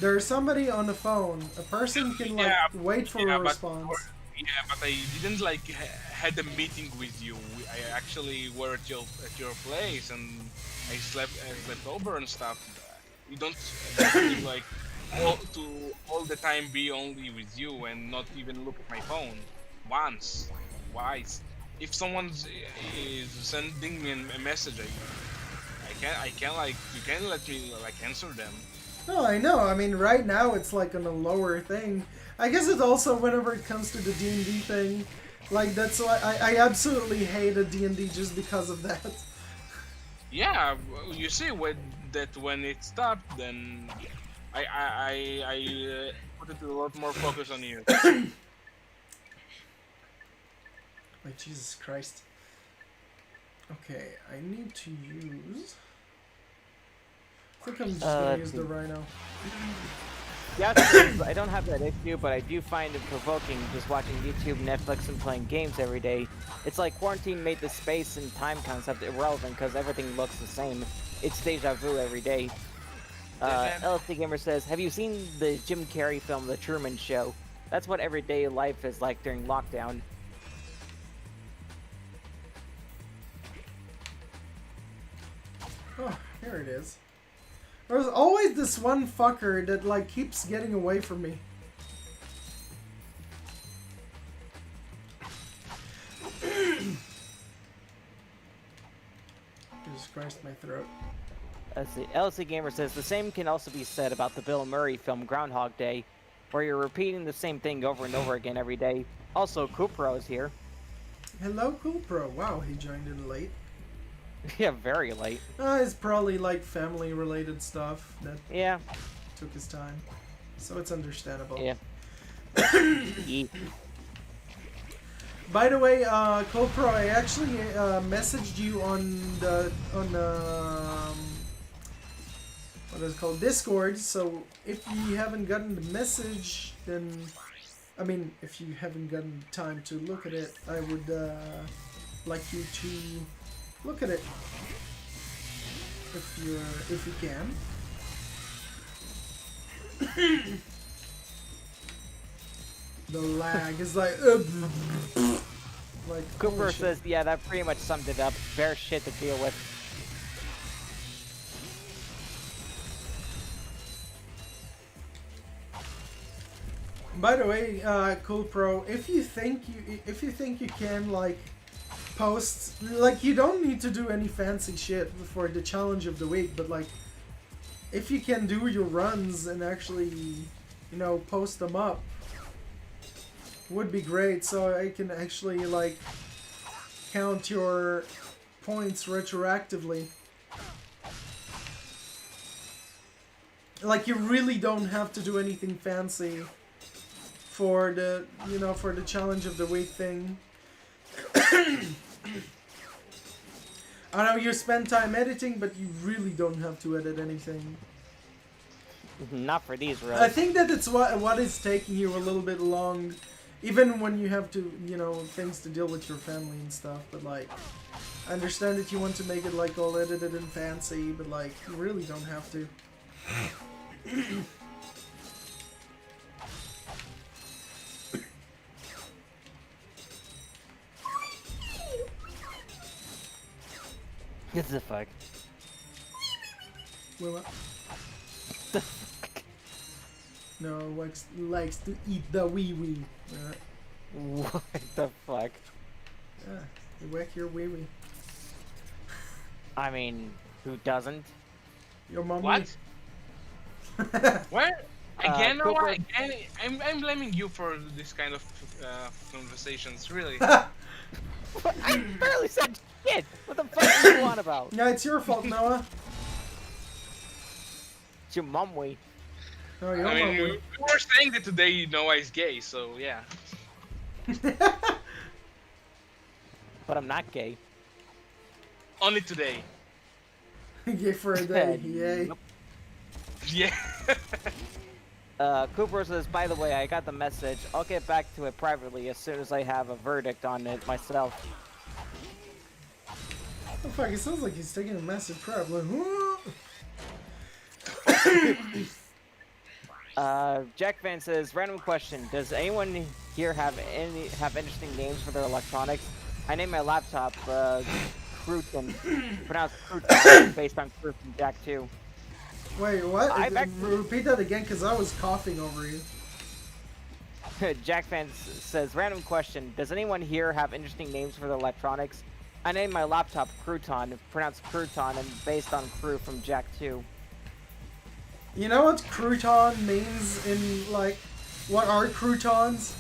There's somebody on the phone. A person can like yeah, wait for yeah, a but response. yeah, but I didn't like had a meeting with you. I actually were at your place and I slept over and stuff. You don't expect me like all the time be only with you and not even look at my phone once, twice. If someone's is sending me a message, I can't like you can't let me like answer them. No, I know. I mean, right now it's like on a lower thing. I guess it's also whenever it comes to the D&D thing. Like, that's why I absolutely hated D&D just because of that. Yeah, you see when it stopped, then I put it a lot more focus on you. Like, Jesus Christ. Okay, I need to use... I think I'm just gonna let's use see. the Rhino. Yeah, I don't have that issue, but I do find it provoking just watching YouTube, Netflix, and playing games every day. It's like quarantine made the space and time concept irrelevant because everything looks the same. It's deja vu every day. LSD Gamer says, have you seen the Jim Carrey film, The Truman Show? That's what everyday life is like during lockdown. Oh, here it is. There's always this one fucker that, like, keeps getting away from me. Jesus Christ, my throat. Let's see. LSD Gamer says, the same can also be said about the Bill Murray film Groundhog Day, where you're repeating the same thing over and over again every day. Also, Kupro is here. Hello, Cool Pro. Wow, he joined in late. Yeah, very late. It's probably, like, family-related stuff that Yeah. took his time. So it's understandable. Yeah. Yeet. By the way, Cool Pro, I actually messaged you on what is it called, Discord. So if you haven't gotten the message, then I mean, if you haven't gotten time to look at it, I would like you to look at it if you can. The lag is like Cooper holy shit. says, yeah, that pretty much summed it up. Bare shit to deal with. By the way, Cool Pro, if you think you can like post, like, you don't need to do any fancy shit for the challenge of the week, but like if you can do your runs and actually, you know, post them up, would be great, so I can actually like count your points retroactively. Like, you really don't have to do anything fancy for the, you know, for the challenge of the week thing. I know you spend time editing, but you really don't have to edit anything. Not for these, really. I think that it's what is taking you a little bit long, even when you have to, you know, things to deal with your family and stuff. But like, I understand that you want to make it like all edited and fancy, but like, you really don't have to. What the fuck? Well, no, likes to eat the wee wee. What the fuck? Yeah, you whack your wee wee. I mean, who doesn't? Your mom. What? What? Again, Cooper- Noah? Again, I'm blaming you for this kind of conversations, really. I barely said shit! What the fuck are you on about? Yeah, it's your fault, Noah. It's your mum we. No, your I mean, mom. we were saying that today Noah is gay, so yeah. but I'm not gay. Only today. Gay for a day, yay. Nope. Yeah. Cooper says, by the way, I got the message. I'll get back to it privately as soon as I have a verdict on it myself. Oh fuck, it sounds like he's taking a massive crap. Like, Jack Van says, random question. Does anyone here have interesting names for their electronics? I named my laptop, Cruton. Pronounced Cruton, based on Cruton from Jack 2. wait, what? I've Repeat that again, because I was coughing over you. Jack Fan says, random question. Does anyone here have interesting names for their electronics? I named my laptop Crouton, pronounced Crouton, and based on Crew from Jack 2. You know what crouton means in, like, what are croutons?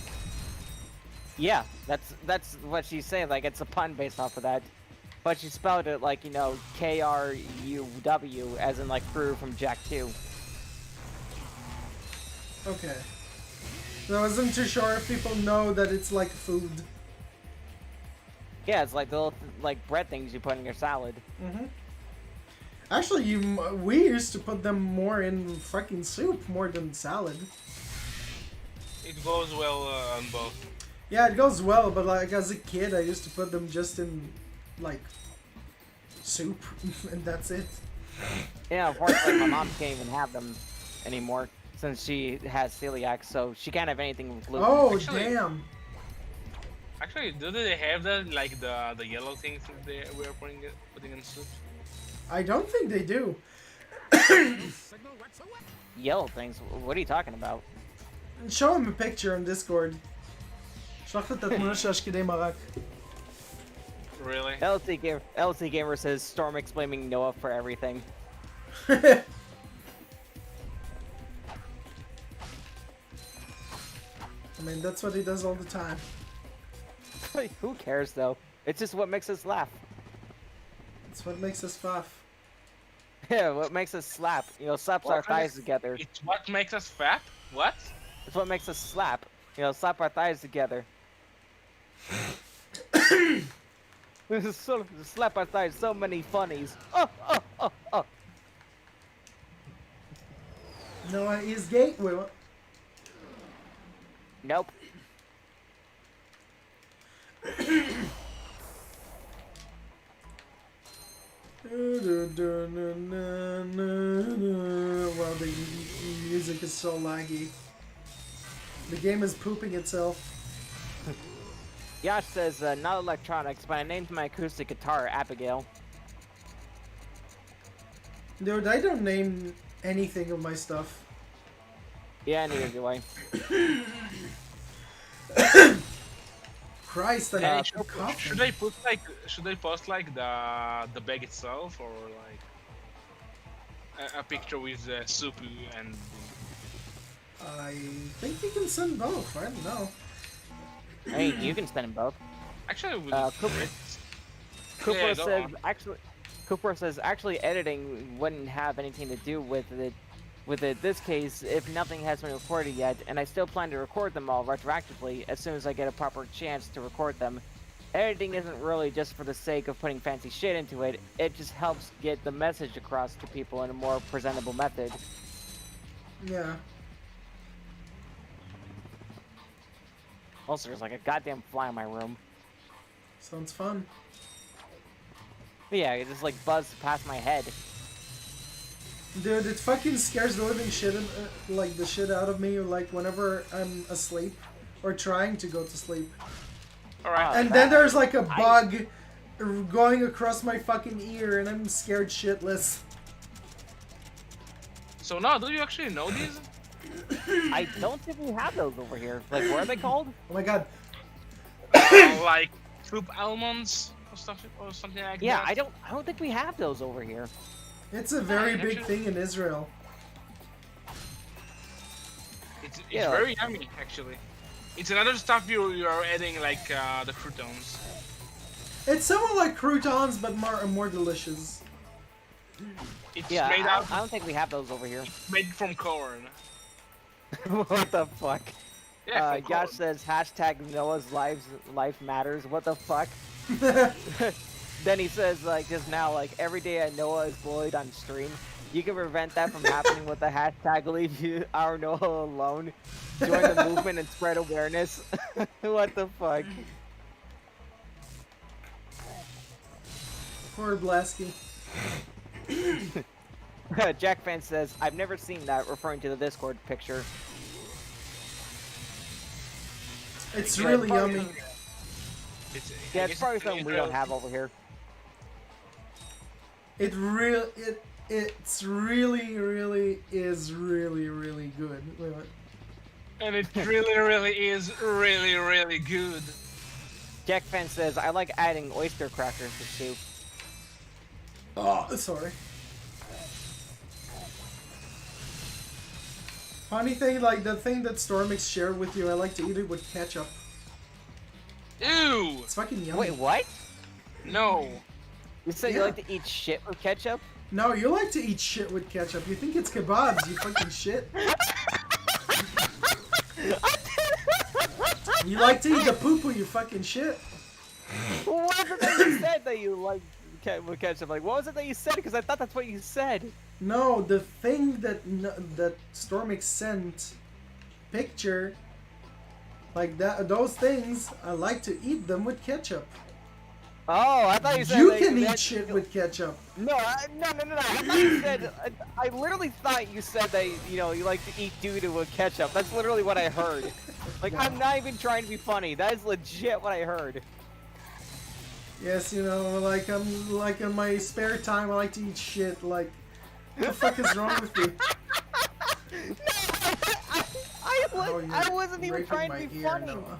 Yeah, that's what she's saying. Like, it's a pun based off of that. But she spelled it like, you know, K-R-U-W, as in, like, Crew from Jack 2. Okay. I wasn't too sure if people know that it's like food. Yeah, it's like the little, like, bread things you put in your salad. Mm-hmm. Actually, we used to put them more in fucking soup more than salad. It goes well on both. Yeah, it goes well, but like as a kid, I used to put them just in like soup, and that's it. Yeah, unfortunately, my mom can't even have them anymore since she has celiac, so she can't have anything with gluten. Oh Actually- damn! Actually, do they have that, like the yellow things that they were putting in soup? I don't think they do. Yellow things? What are you talking about? Show him a picture on Discord. שלח את התמונה של השקדי מרק. Really? LC Gamer says Storm explaining Noah for everything. I mean, that's what he does all the time. Who cares though? It's just what makes us laugh. That's what makes us faff. Yeah, what makes us slap. You know, slaps our thighs together. It's what makes us fat? What? It's what makes us slap. You know, slap our thighs together. Slap our thighs, so many funnies. Oh, oh, oh, oh. Noah is gay. Wait, what? Nope. Wow, the music is so laggy. The game is pooping itself. Yash says, not electronics, but I named my acoustic guitar Abigail. Dude, I don't name anything of my stuff. Yeah, neither do I. Christ, I Yeah, should cough. Should they post like the bag itself, or like a picture with soup and? I think you can send both. I don't know. Hey, you can spend them both. Actually, with Cooper Yeah, go says on. actually editing wouldn't have anything to do with it. With this case, if nothing has been recorded yet, and I still plan to record them all retroactively as soon as I get a proper chance to record them. Editing isn't really just for the sake of putting fancy shit into it, it just helps get the message across to people in a more presentable method. Yeah. Also, there's like a goddamn fly in my room. Sounds fun. But yeah, it just like buzzed past my head. Dude, it fucking scares the living shit, like the shit out of me, like whenever I'm asleep or trying to go to sleep. all right. And then there's like a bug going across my fucking ear, and I'm scared shitless. So now, do you actually know these? I don't think we have those over here. Like, what are they called? Oh my god. Like soup almonds or something like Yeah, that. I don't think we have those over here. It's a very Yeah, big actually- thing in Israel. It's Yeah. very yummy, actually. It's another stuff you are adding, like the croutons. It's somewhat like croutons, but more delicious. It's Yeah, made out I don't think we have those over here. made from corn. What the fuck? Yeah, from corn. Yash says hashtag Noah's life matters. What the fuck? Then he says, like, just now, like, every day I Noah is bullied on stream. You can prevent that from happening with the hashtag leave our Noah alone. Join the movement and spread awareness. What the fuck? Poor Blasky. Jack Fan says, I've never seen that, referring to the Discord picture. It's really yummy. Yeah, it's probably something we don't have over here. It's really is really good. Wait. And it really is really good. Jack Fan says, I like adding oyster crackers to soup. Oh, sorry. Funny thing, like the thing that Stormix shared with you, I like to eat it with ketchup. Ew! It's fucking yummy. Wait, what? No. You said you like to eat shit with ketchup? No, you like to eat shit with ketchup. You think it's kebabs, you fucking shit. You like to eat the poo-poo, you fucking shit. What was it that you said that you like with ketchup? Like, what was it that you said? Because I thought that's what you said. No, the thing that Stormix sent picture, like that, those things, I like to eat them with ketchup. Oh, I thought you said You that can eat that- shit with ketchup. No, no. I thought you said. I literally thought you said that you like to eat doo-doo with ketchup. That's literally what I heard. Like, No. I'm not even trying to be funny. That is legit what I heard. Yes, like in my spare time, I like to eat shit. Like, what the fuck is wrong with you? Oh, you're I wasn't even raping trying my to be ear, funny. Noah.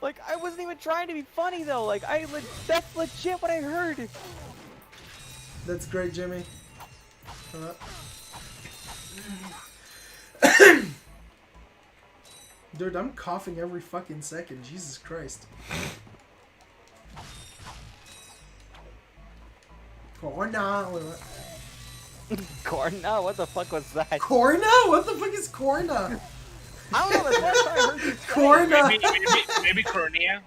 Like, I wasn't even trying to be funny though. Like, that's legit what I heard. That's great, Jimmy. Dude, I'm coughing every fucking second. Jesus Christ. Corna. Corna? What the fuck was that? Corna? What the fuck is Corna? I don't know. That's what I heard you say. Corna. Maybe Cornea.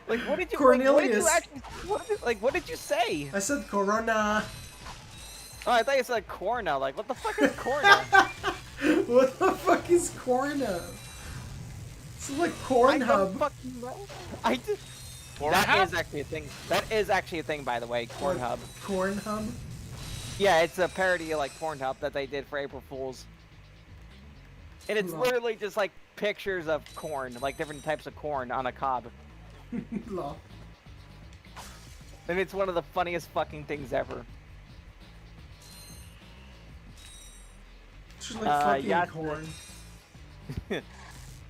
Like, what did you? Cornelius. What did you say? I said Corona. Oh, I thought you said corna. Like, what the fuck is corna? What the fuck is Corna? It's like I Cornhub. don't fucking know. I just. That is actually a thing. That is actually a thing, by the way. Cornhub. Cornhub? Yeah, it's a parody of like Pornhub that they did for April Fools. And it's Lol. literally just like pictures of corn, like different types of corn on a cob. Lol. And it's one of the funniest fucking things ever. It's just like fucking yeah. corn.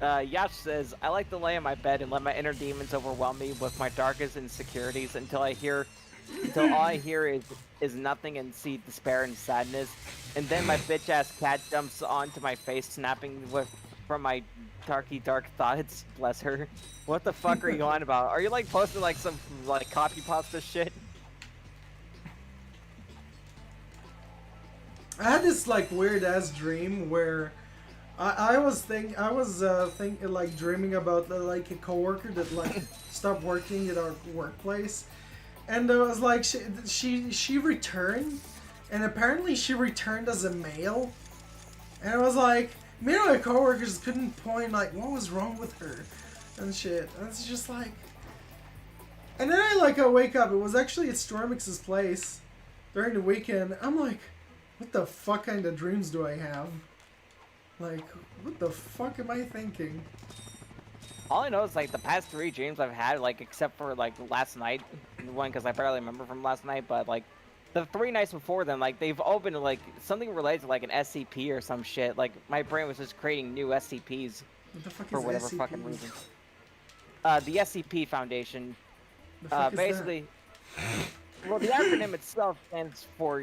Yash says, I like to lay in my bed and let my inner demons overwhelm me with my darkest insecurities until all I hear is nothing and see despair and sadness. And then my bitch ass cat jumps onto my face, snapping from my dark thoughts. Bless her. What the fuck are you on about? Are you like posting like some like copy pasta shit? I had this like weird ass dream where I was thinking like dreaming about like a coworker that like stopped working at our workplace, and it was like she returned, and apparently she returned as a male, and it was like me and my coworkers couldn't point like what was wrong with her, and shit. And it's just like, and then I wake up. It was actually at Stormix's place during the weekend. I'm like, what the fuck kind of dreams do I have? Like, what the fuck am I thinking? All I know is like the past 3 dreams I've had, like except for like last night, one because I barely remember from last night, but like the 3 nights before then, like they've opened like something related to like an SCP or some shit. Like my brain was just creating new SCPs What the fuck for is whatever SCP? fucking reason. The SCP Foundation, The fuck is that? basically. Well, the acronym itself stands for,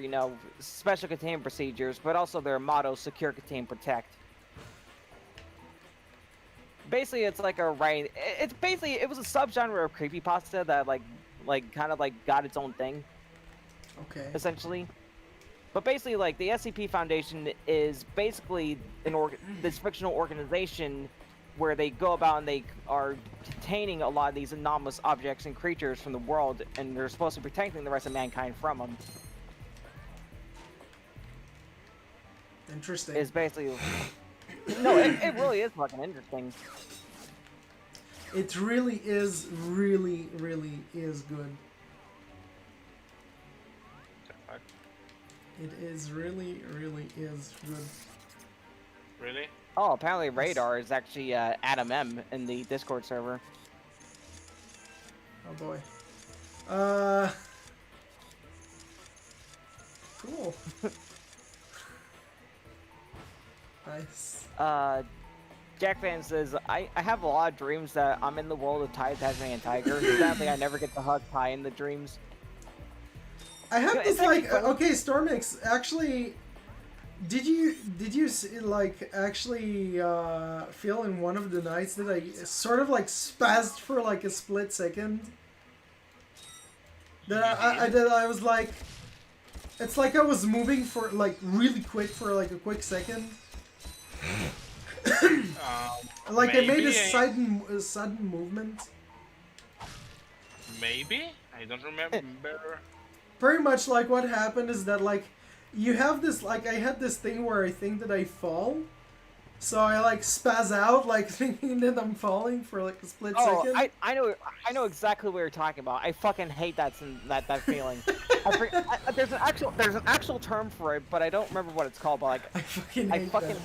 Special Containment Procedures, but also their motto, Secure, Contain, Protect. Basically, it's like a right. It's basically it was a subgenre of creepypasta that kind of got its own thing. Okay. Essentially. But basically, the SCP Foundation is basically this fictional organization where they go about and they are detaining a lot of these anomalous objects and creatures from the world, and they're supposed to be protecting the rest of mankind from them. Interesting. Is basically no, it really is fucking interesting. It really is good. It is really is good. Really? Oh, apparently Radar is actually Adam M in the Discord server. Oh boy. Cool. Nice. Jack Fan says, I have a lot of dreams that I'm in the world of Ty, Tasmanian Tiger. Sadly, I never get to hug Ty in the dreams. I have Yeah, this it's actually like funny. okay, Stormix. Actually, did you like actually feel in one of the nights that I sort of like spazzed for like a split second? That I was like, it's like I was moving for like really quick for like a quick second. Like I made a sudden movement. Maybe? I don't remember. Pretty much like what happened is that like you have this like I had this thing where I think that I fall, so I like spaz out like thinking that I'm falling for like a split second. I know exactly what you're talking about. I fucking hate that feeling. There's an actual term for it, but I don't remember what it's called. But like I fucking I hate fucking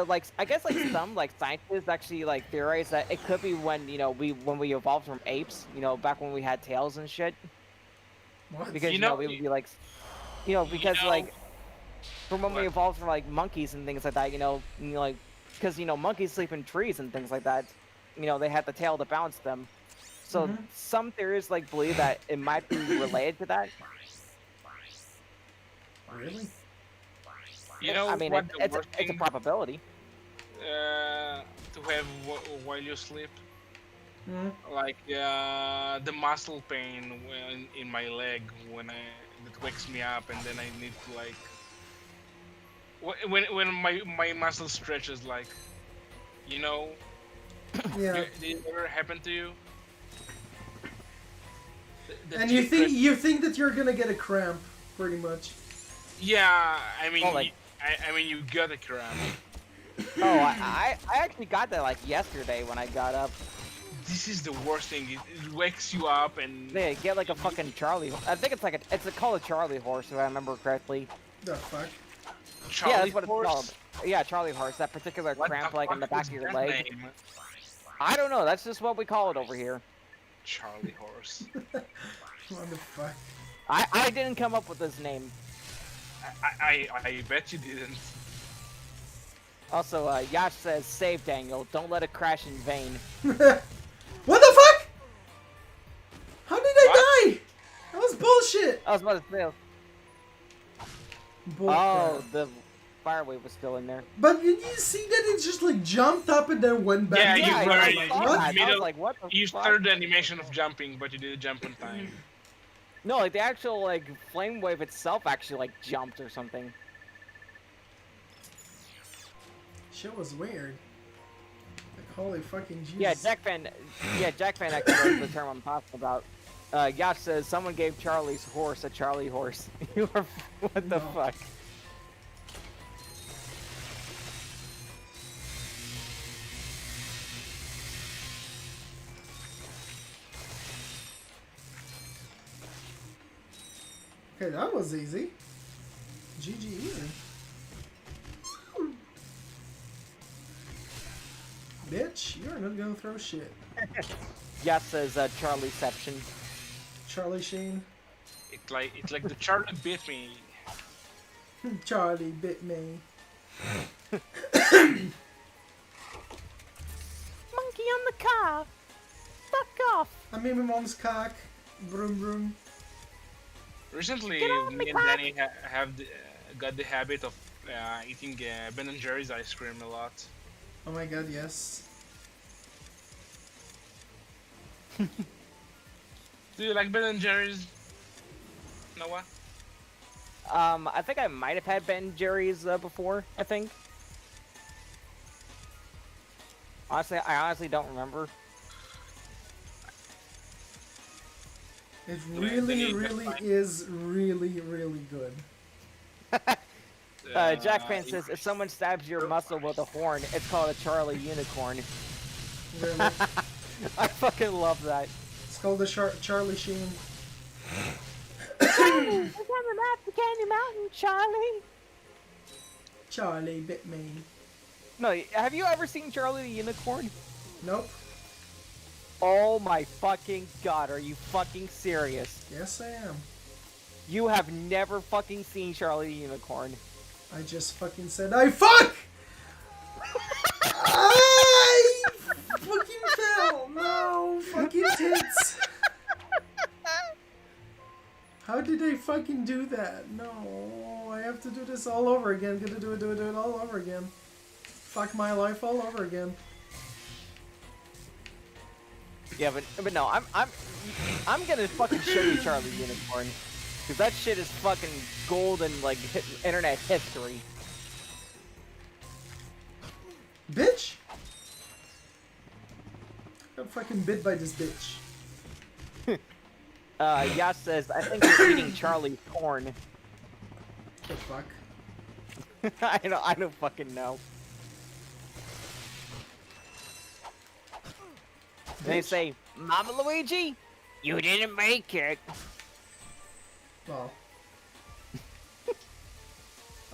like I guess like some like scientists actually like theorize that it could be when when we evolved from apes, back when we had tails and shit. that. What? Because You know- we would be like because know- like from when we What? evolved from like monkeys and things like that, like because monkeys sleep in trees and things like that. They had the tail to balance them. So some theorists like believe that it might be related to that. Really? You know I mean, what the it's worst a thing probability. to have while you sleep? Hmm? Like the muscle pain in my leg that wakes me up, and then I need to like when my muscle stretches, like Yeah. did it ever happen to you? That And you stretch- think that you're gonna get a cramp, pretty much. Yeah, I mean, Oh, like- I mean, you got a cramp. Oh, I actually got that like yesterday when I got up. This is the worst thing. It wakes you up and They get like a fucking Charlie. I think it's like it's called a Charlie horse, if I remember correctly. The fuck? Charlie Yeah, that's what horse? it's called. Yeah, Charlie horse. That particular What cramp the like in the fuck back is of your that leg. name? I don't know. That's just what we call it over here. Charlie horse. What the fuck? I didn't come up with this name. I bet you didn't. Also, Yash says, "Save Daniel. Don't let it crash in vain." What the fuck? How did I die? That was bullshit. I was about to say. Bullcrap. Oh, the fire wave was still in there. But did you see that it just like jumped up and then went back? Yeah, to you the were- ground? you- Like, saw what? that. I was Middle- like, what the You fuck? started the animation of jumping, but you didn't jump on time. No, like the actual like flame wave itself actually like jumped or something. Shit was weird. Like holy fucking Jesus. Yeah, Jack Fan actually knows the term I'm talking about. Yash says someone gave Charlie's horse a Charlie horse. You are what the No. fuck? Okay, that was easy. GG easy. Bitch, you're not gonna throw shit. Yash says Charlieception. Charlie Sheen. It's like the Charlie bit me. Charlie bit me. Monkey on the car. Fuck off. I mean, my mom's cock. Broom broom. Recently, Get on me the and Danny got the habit of eating Ben and Jerry's ice cream a lot. Oh my god, yes. Do you like Ben and Jerry's, Noah? I think I might have had Ben and Jerry's before. I think. Honestly, I honestly don't remember. It Then really, you can really find- is really, really good. Jack Fan says, if someone stabs your muscle with a horn, it's called a Charlie Unicorn. Really. I fucking love that. It's called the Charlie Sheen. Charlie, we're coming up the Candy Mountain, Charlie. Charlie bit me. No, have you ever seen Charlie the Unicorn? Nope. Oh my fucking god, are you fucking serious? Yes, I am. You have never fucking seen Charlie the Unicorn. I just fucking said I fuck! I fucking fell! No! Fucking tits! How did I fucking do that? No, I have to do this all over again. Gonna do it all over again. Fuck my life all over again. Yeah, but no, I'm gonna fucking show you Charlie the Unicorn. Cause that shit is fucking golden, like, internet history. Bitch! I got fucking bit by this bitch. Yas says, I think you're eating Charlie's corn. The fuck? I don't fucking know. They say, Mama Luigi, you didn't make it. Well.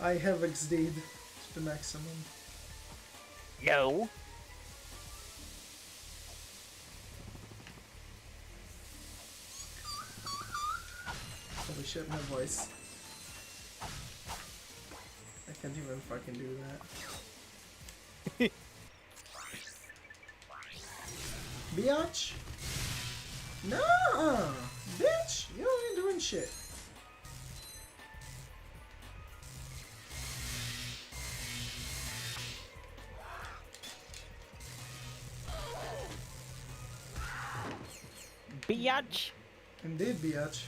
I have XD'd to the maximum. No. Holy shit, my voice. I can't even fucking do that. Biatch? No! Bitch! You ain't doing shit. Biatch. Indeed, biatch.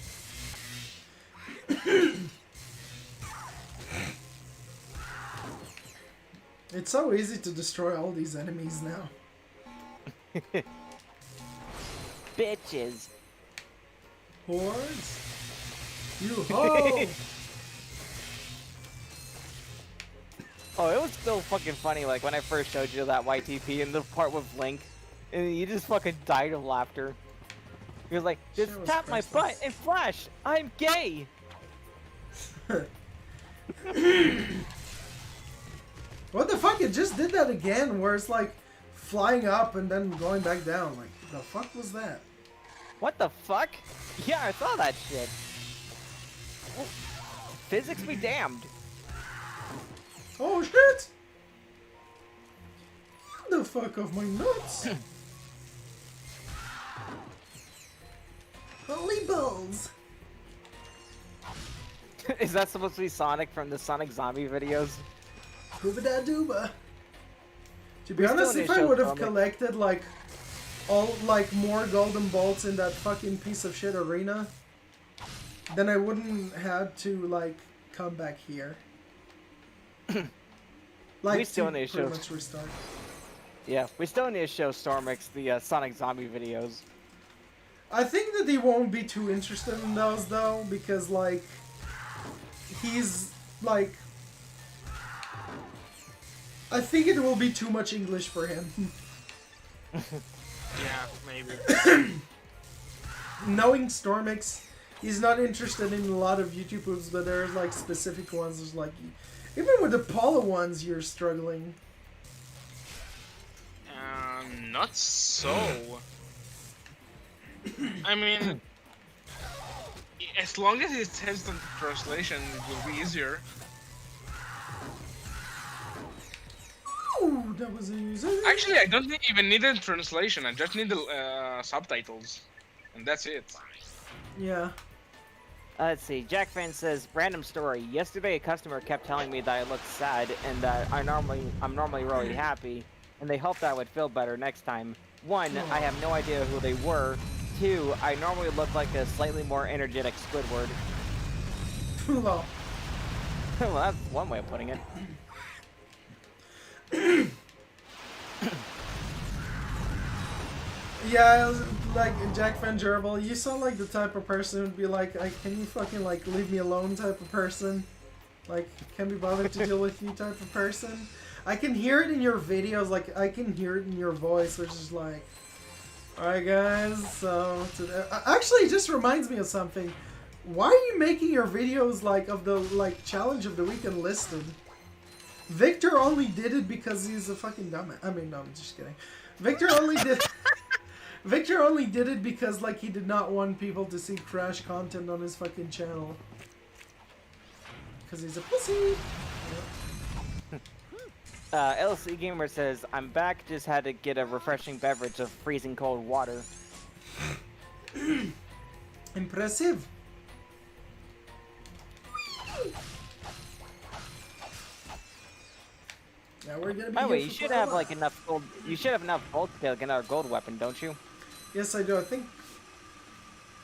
It's so easy to destroy all these enemies now. Bitches. Hordes? You ho! Oh, it was still fucking funny, like, when I first showed you that YTP and the part with Link, and you just fucking died of laughter. He was like, just Shit was tap my butt priceless. and flash! I'm gay! What the fuck? It just did that again, where it's like flying up and then going back down. Like, the fuck was that? What the fuck? Yeah, I saw that shit. Physics be damned. Oh shit! The fuck off my nuts! Holy balls! Is that supposed to be Sonic from the Sonic Zombie videos? Hooba dooba. To be We still honest, need if to I show would have Sonic. collected like all like more golden bolts in that fucking piece of shit arena, then I wouldn't have to like come back here. Like We still to need to pretty show- much restart. Yeah, we still need to show Stormix the Sonic Zombie videos. I think that he won't be too interested in those though, because like he's like I think it will be too much English for him. Yeah, maybe. Knowing Stormix, he's not interested in a lot of YouTube posts, but there's like specific ones. There's like even with the Paula ones, you're struggling. Not so. I mean, as long as it has the translation, it will be easier. Ooh, that was easy. Actually, I don't even need a translation. I just need the subtitles, and that's it. Yeah. Let's see. Jack Fan says, random story. Yesterday, a customer kept telling me that I looked sad and that I'm normally really happy, and they hoped I would feel better next time. One, I have no idea who they were. Two, I normally look like a slightly more energetic Squidward. Lol. Well, that's one way of putting it. Yeah, like Jack Van Gerbil, you sound like the type of person who'd be like, can you fucking like leave me alone type of person. Like, can't be bothered to deal with you type of person. I can hear it in your videos, like, I can hear it in your voice, which is like, alright guys, so, actually, it just reminds me of something. Why are you making your videos, like, of the, like, challenge of the week unlisted? Victor only did it because he's a fucking dumbass. I mean, no, I'm just kidding. Victor only did... Victor only did it because, like, he did not want people to see Crash content on his fucking channel. Because he's a pussy. LC Gamer says, I'm back, just had to get a refreshing beverage of freezing cold water. Impressive. Yeah, we're gonna be. By the way, you for should quite a have while. like enough gold. You should have enough gold to get another gold weapon, don't you? Yes, I do. I think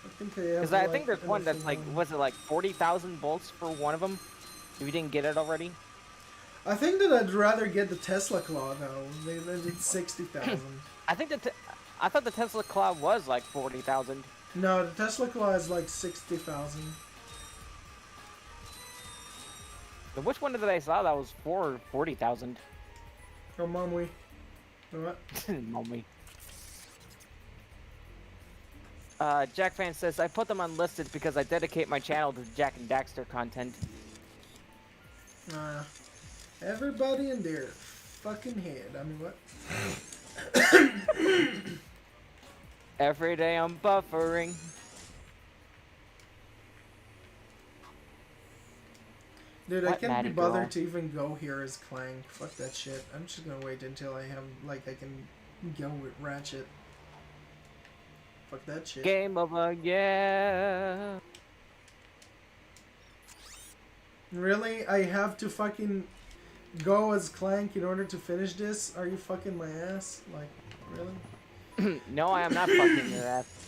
I have. Because I think like, there's one that's like, enough. was it like 40,000 bolts for one of them? If you didn't get it already. I think that I'd rather get the Tesla Claw though. They did 60,000. I think I thought the Tesla Cloud was like 40,000. No, the Tesla Claw is like 60,000. But which one did I saw that was for 40,000? Oh, Mommy. What? Mommy. Jack Fan says, I put them unlisted because I dedicate my channel to Jack and Daxter content. Everybody in their fucking head. I mean, what? Every day I'm buffering. Dude, I What, can't be Maddie bothered girl? to even go here as Clank. Fuck that shit. I'm just gonna wait until I have, like, I can go with Ratchet. Fuck that shit. Game over, yeah. Really? I have to fucking go as Clank in order to finish this? Are you fucking my ass? Like, really? No, I am not fucking your ass.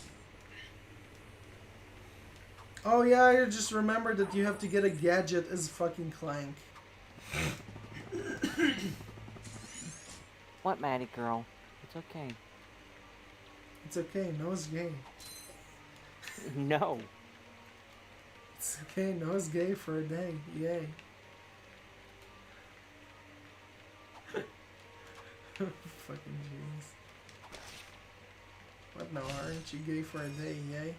Oh yeah, I just remembered that you have to get a gadget as fucking Clank. What, Maddie girl? It's okay. It's okay, Noah's gay. No. It's okay, Noah's gay for a day. Yay. Fucking jeez. What, Noah? Aren't you gay for a day? Yay.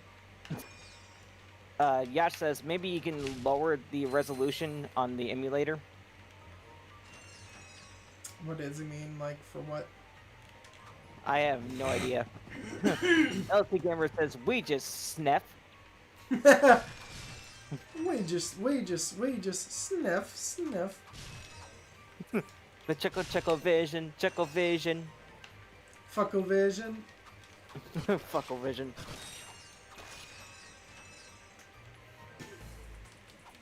Yash says, maybe you can lower the resolution on the emulator. What does he mean? Like, for what? I have no idea. LC Gamer says, we just sniff. we just sniff. The Chickle Vision, Chickle Vision. Fuckle vision. Fuckle Vision.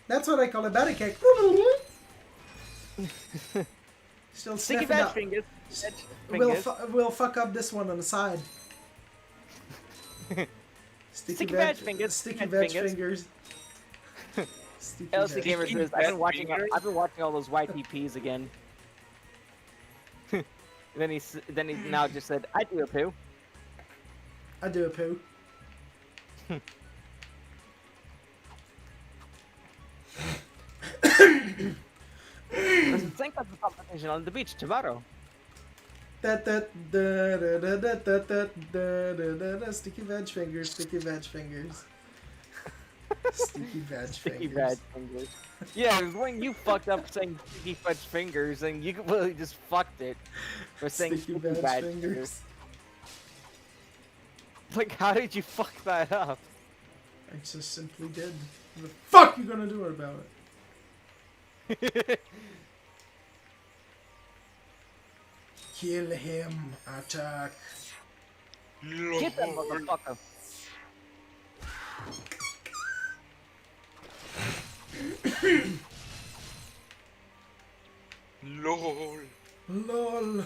That's what I call a batty cake. Still Sticky sniffing badge up. fingers. We'll fuck up this one on the side. Sticky badge fingers. Sticky badge fingers. Sticky LC badge. Gamer says, I've been watching all those YTPs again. then he now just said, I do a poo. I do a poo. Let's think of the competition on the beach tomorrow. Sticky veg fingers, sticky veg fingers. Sticky veg Sticky fingers. badge fingers. Yeah, it was when you fucked up saying sticky fudge fingers and you completely just fucked it for saying Sticky sticky veg badge fingers. fingers. Like, how did you fuck that up? I just simply did. What the fuck you gonna do about it? Kill him. Attack. Get that motherfucker. LOL. LOL.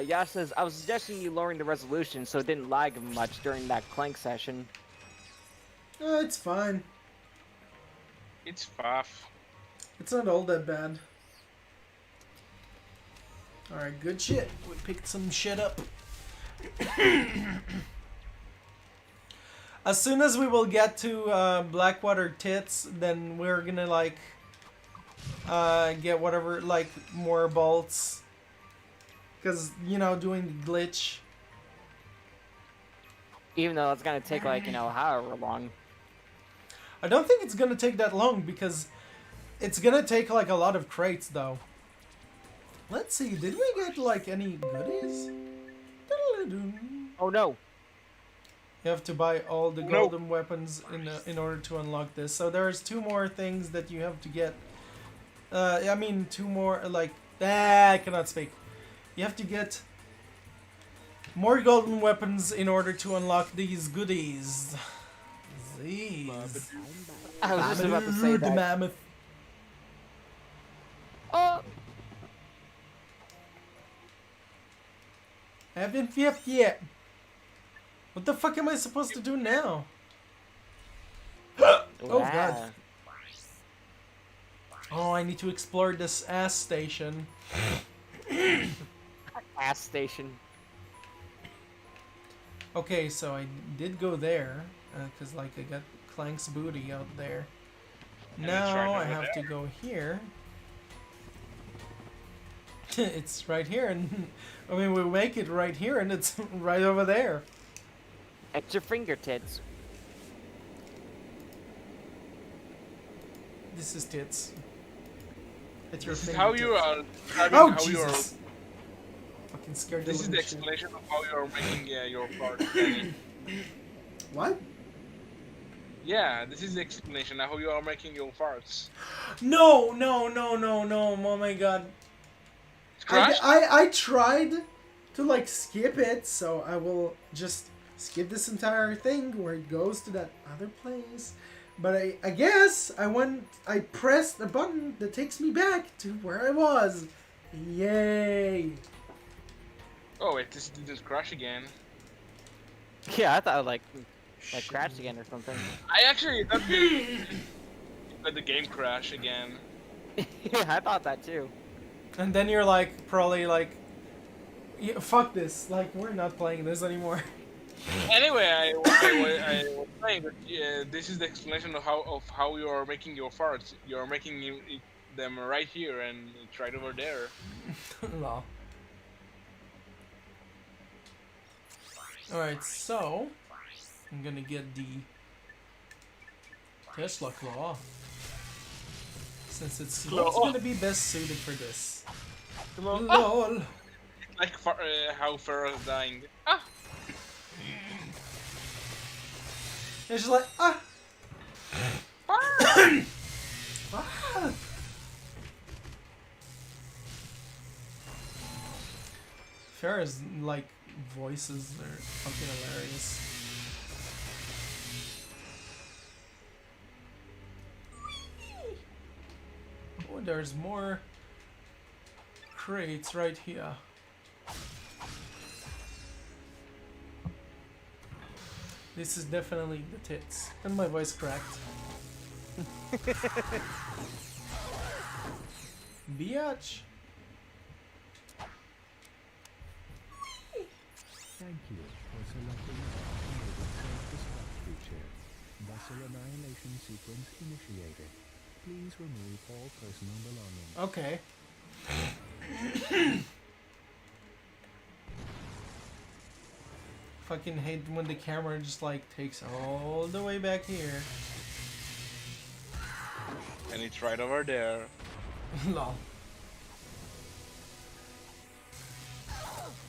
Yash says, I was suggesting you lowering the resolution so it didn't lag much during that Clank session. It's fine. It's faff. It's not all that bad. Alright, good shit. We picked some shit up. As soon as we will get to Blackwater Tits, then we're gonna like get whatever, like more bolts. Because, you know, doing the glitch. Even though it's gonna take like, you know, however long. I don't think it's gonna take that long because it's gonna take like a lot of crates though. Let's see, did we get like any goodies? Oh no. You have to buy all the golden weapons in order to unlock this. So there's 2 more things that you have to get. I mean 2 more like I cannot speak. You have to get more golden weapons in order to unlock these goodies. These. I was just about to say The that. mammoth. Oh! I haven't fifth yet. What the fuck am I supposed to do now? Oh god. Oh, I need to explore this ass station. Ass station. Okay, so I did go there, because like I got Clank's booty out there. And it's Now right I over have to there. go here. It's right here, and I mean we make it right here, and it's right over there. At your fingertips. This is tits. At your This is how you fingertips. are having Oh how you are. Jesus! Fucking scared the This is the living shit. explanation of how you are making your part. Danny. What? Yeah, this is the explanation of how you are making your farts. No, no, no, no, no! Oh my god! It's crashed? I tried to like skip it, so I will just skip this entire thing where it goes to that other place. But I guess I pressed a button that takes me back to where I was. Yay! Oh wait, this didn't crash again. Yeah, I thought like crashed again or something. I actually thought that the game crash again. Yeah, I thought that too. And then you're like probably like, yeah, fuck this! Like we're not playing this anymore. Anyway, I was saying that this is the explanation of how you are making your farts. You are making them right here and it's right over there. Lol. Alright, so I'm gonna get the Tesla claw. Since it's what's gonna be best suited for this. LOL. Like how Pharaoh's dying. Ah! It's just like, ah! Ah! Ah! Farrah's like voices are fucking hilarious. Oh, there's more crates right here. This is definitely the tits. And my voice cracked. Biatch. Thank you for selecting our self-destruct feature. Vessel annihilation sequence initiated. Please remove all personal belongings. Okay. Fucking hate when the camera just like takes all the way back here. And it's right over there. Lol.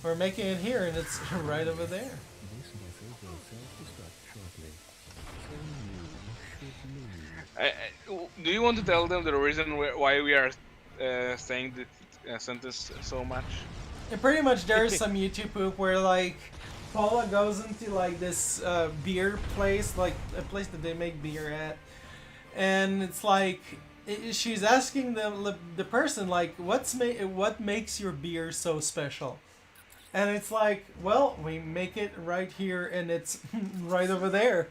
We're making it here and it's right over there. This vessel will self-destruct shortly. So you should leave. Do you want to tell them the reason why we are saying this sentence so much? And pretty much there's some YouTube poop where like Paula goes into like this beer place, like a place that they make beer at, and it's like she's asking the person like what makes your beer so special, and it's like, well, we make it right here and it's right over there.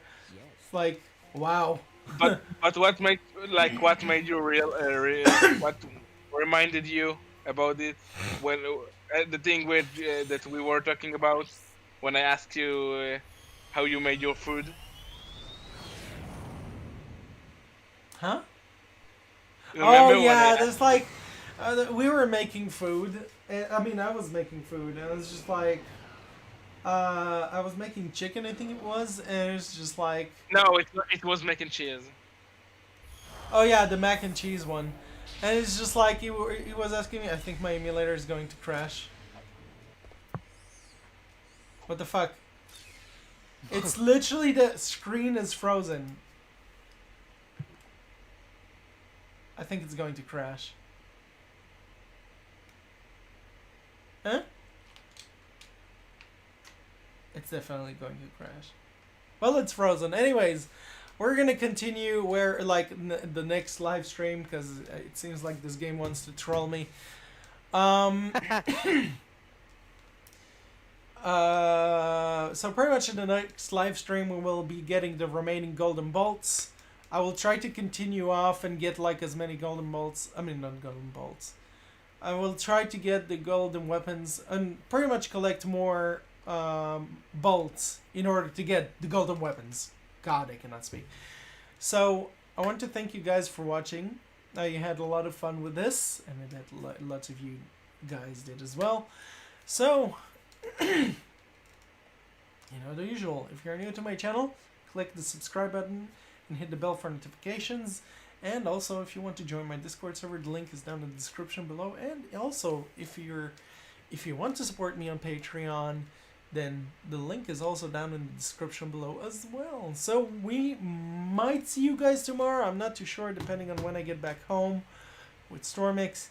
It's like, wow. But what made you what reminded you about it when the thing with that we were talking about when I asked you how you made your food. Huh? Oh Remember when I yeah, asked? there's like we were making food. I mean, I was making food, and it was just like I was making chicken, I think it was, and it's just like, No, it was mac and cheese. oh yeah, the mac and cheese one, and it's just like he was asking me. I think my emulator is going to crash. What the fuck? It's literally the screen is frozen. I think it's going to crash. Huh? It's definitely going to crash. Well, it's frozen. Anyways, we're gonna continue where like the next live stream because it seems like this game wants to troll me. So pretty much in the next live stream we will be getting the remaining golden bolts. I will try to continue off and get like as many golden bolts. I mean, not golden bolts. I will try to get the golden weapons and pretty much collect more bolts in order to get the golden weapons. God, I cannot speak. So I want to thank you guys for watching. You had a lot of fun with this, and I bet lots of you guys did as well. So, you know the usual. If you're new to my channel, click the subscribe button and hit the bell for notifications. And also, if you want to join my Discord server, the link is down in the description below. And also, if you want to support me on Patreon, then the link is also down in the description below as well. So we might see you guys tomorrow. I'm not too sure, depending on when I get back home with Stormix.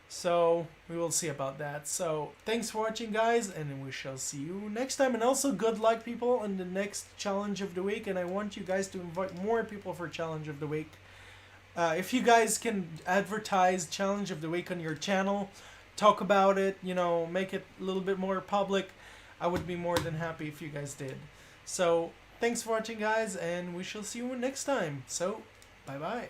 So we will see about that. So thanks for watching, guys, and we shall see you next time. And also good luck, people, on the next challenge of the week. And I want you guys to invite more people for challenge of the week. If you guys can advertise challenge of the week on your channel, talk about it, you know, make it a little bit more public, I would be more than happy if you guys did. So thanks for watching, guys, and we shall see you next time. So bye bye.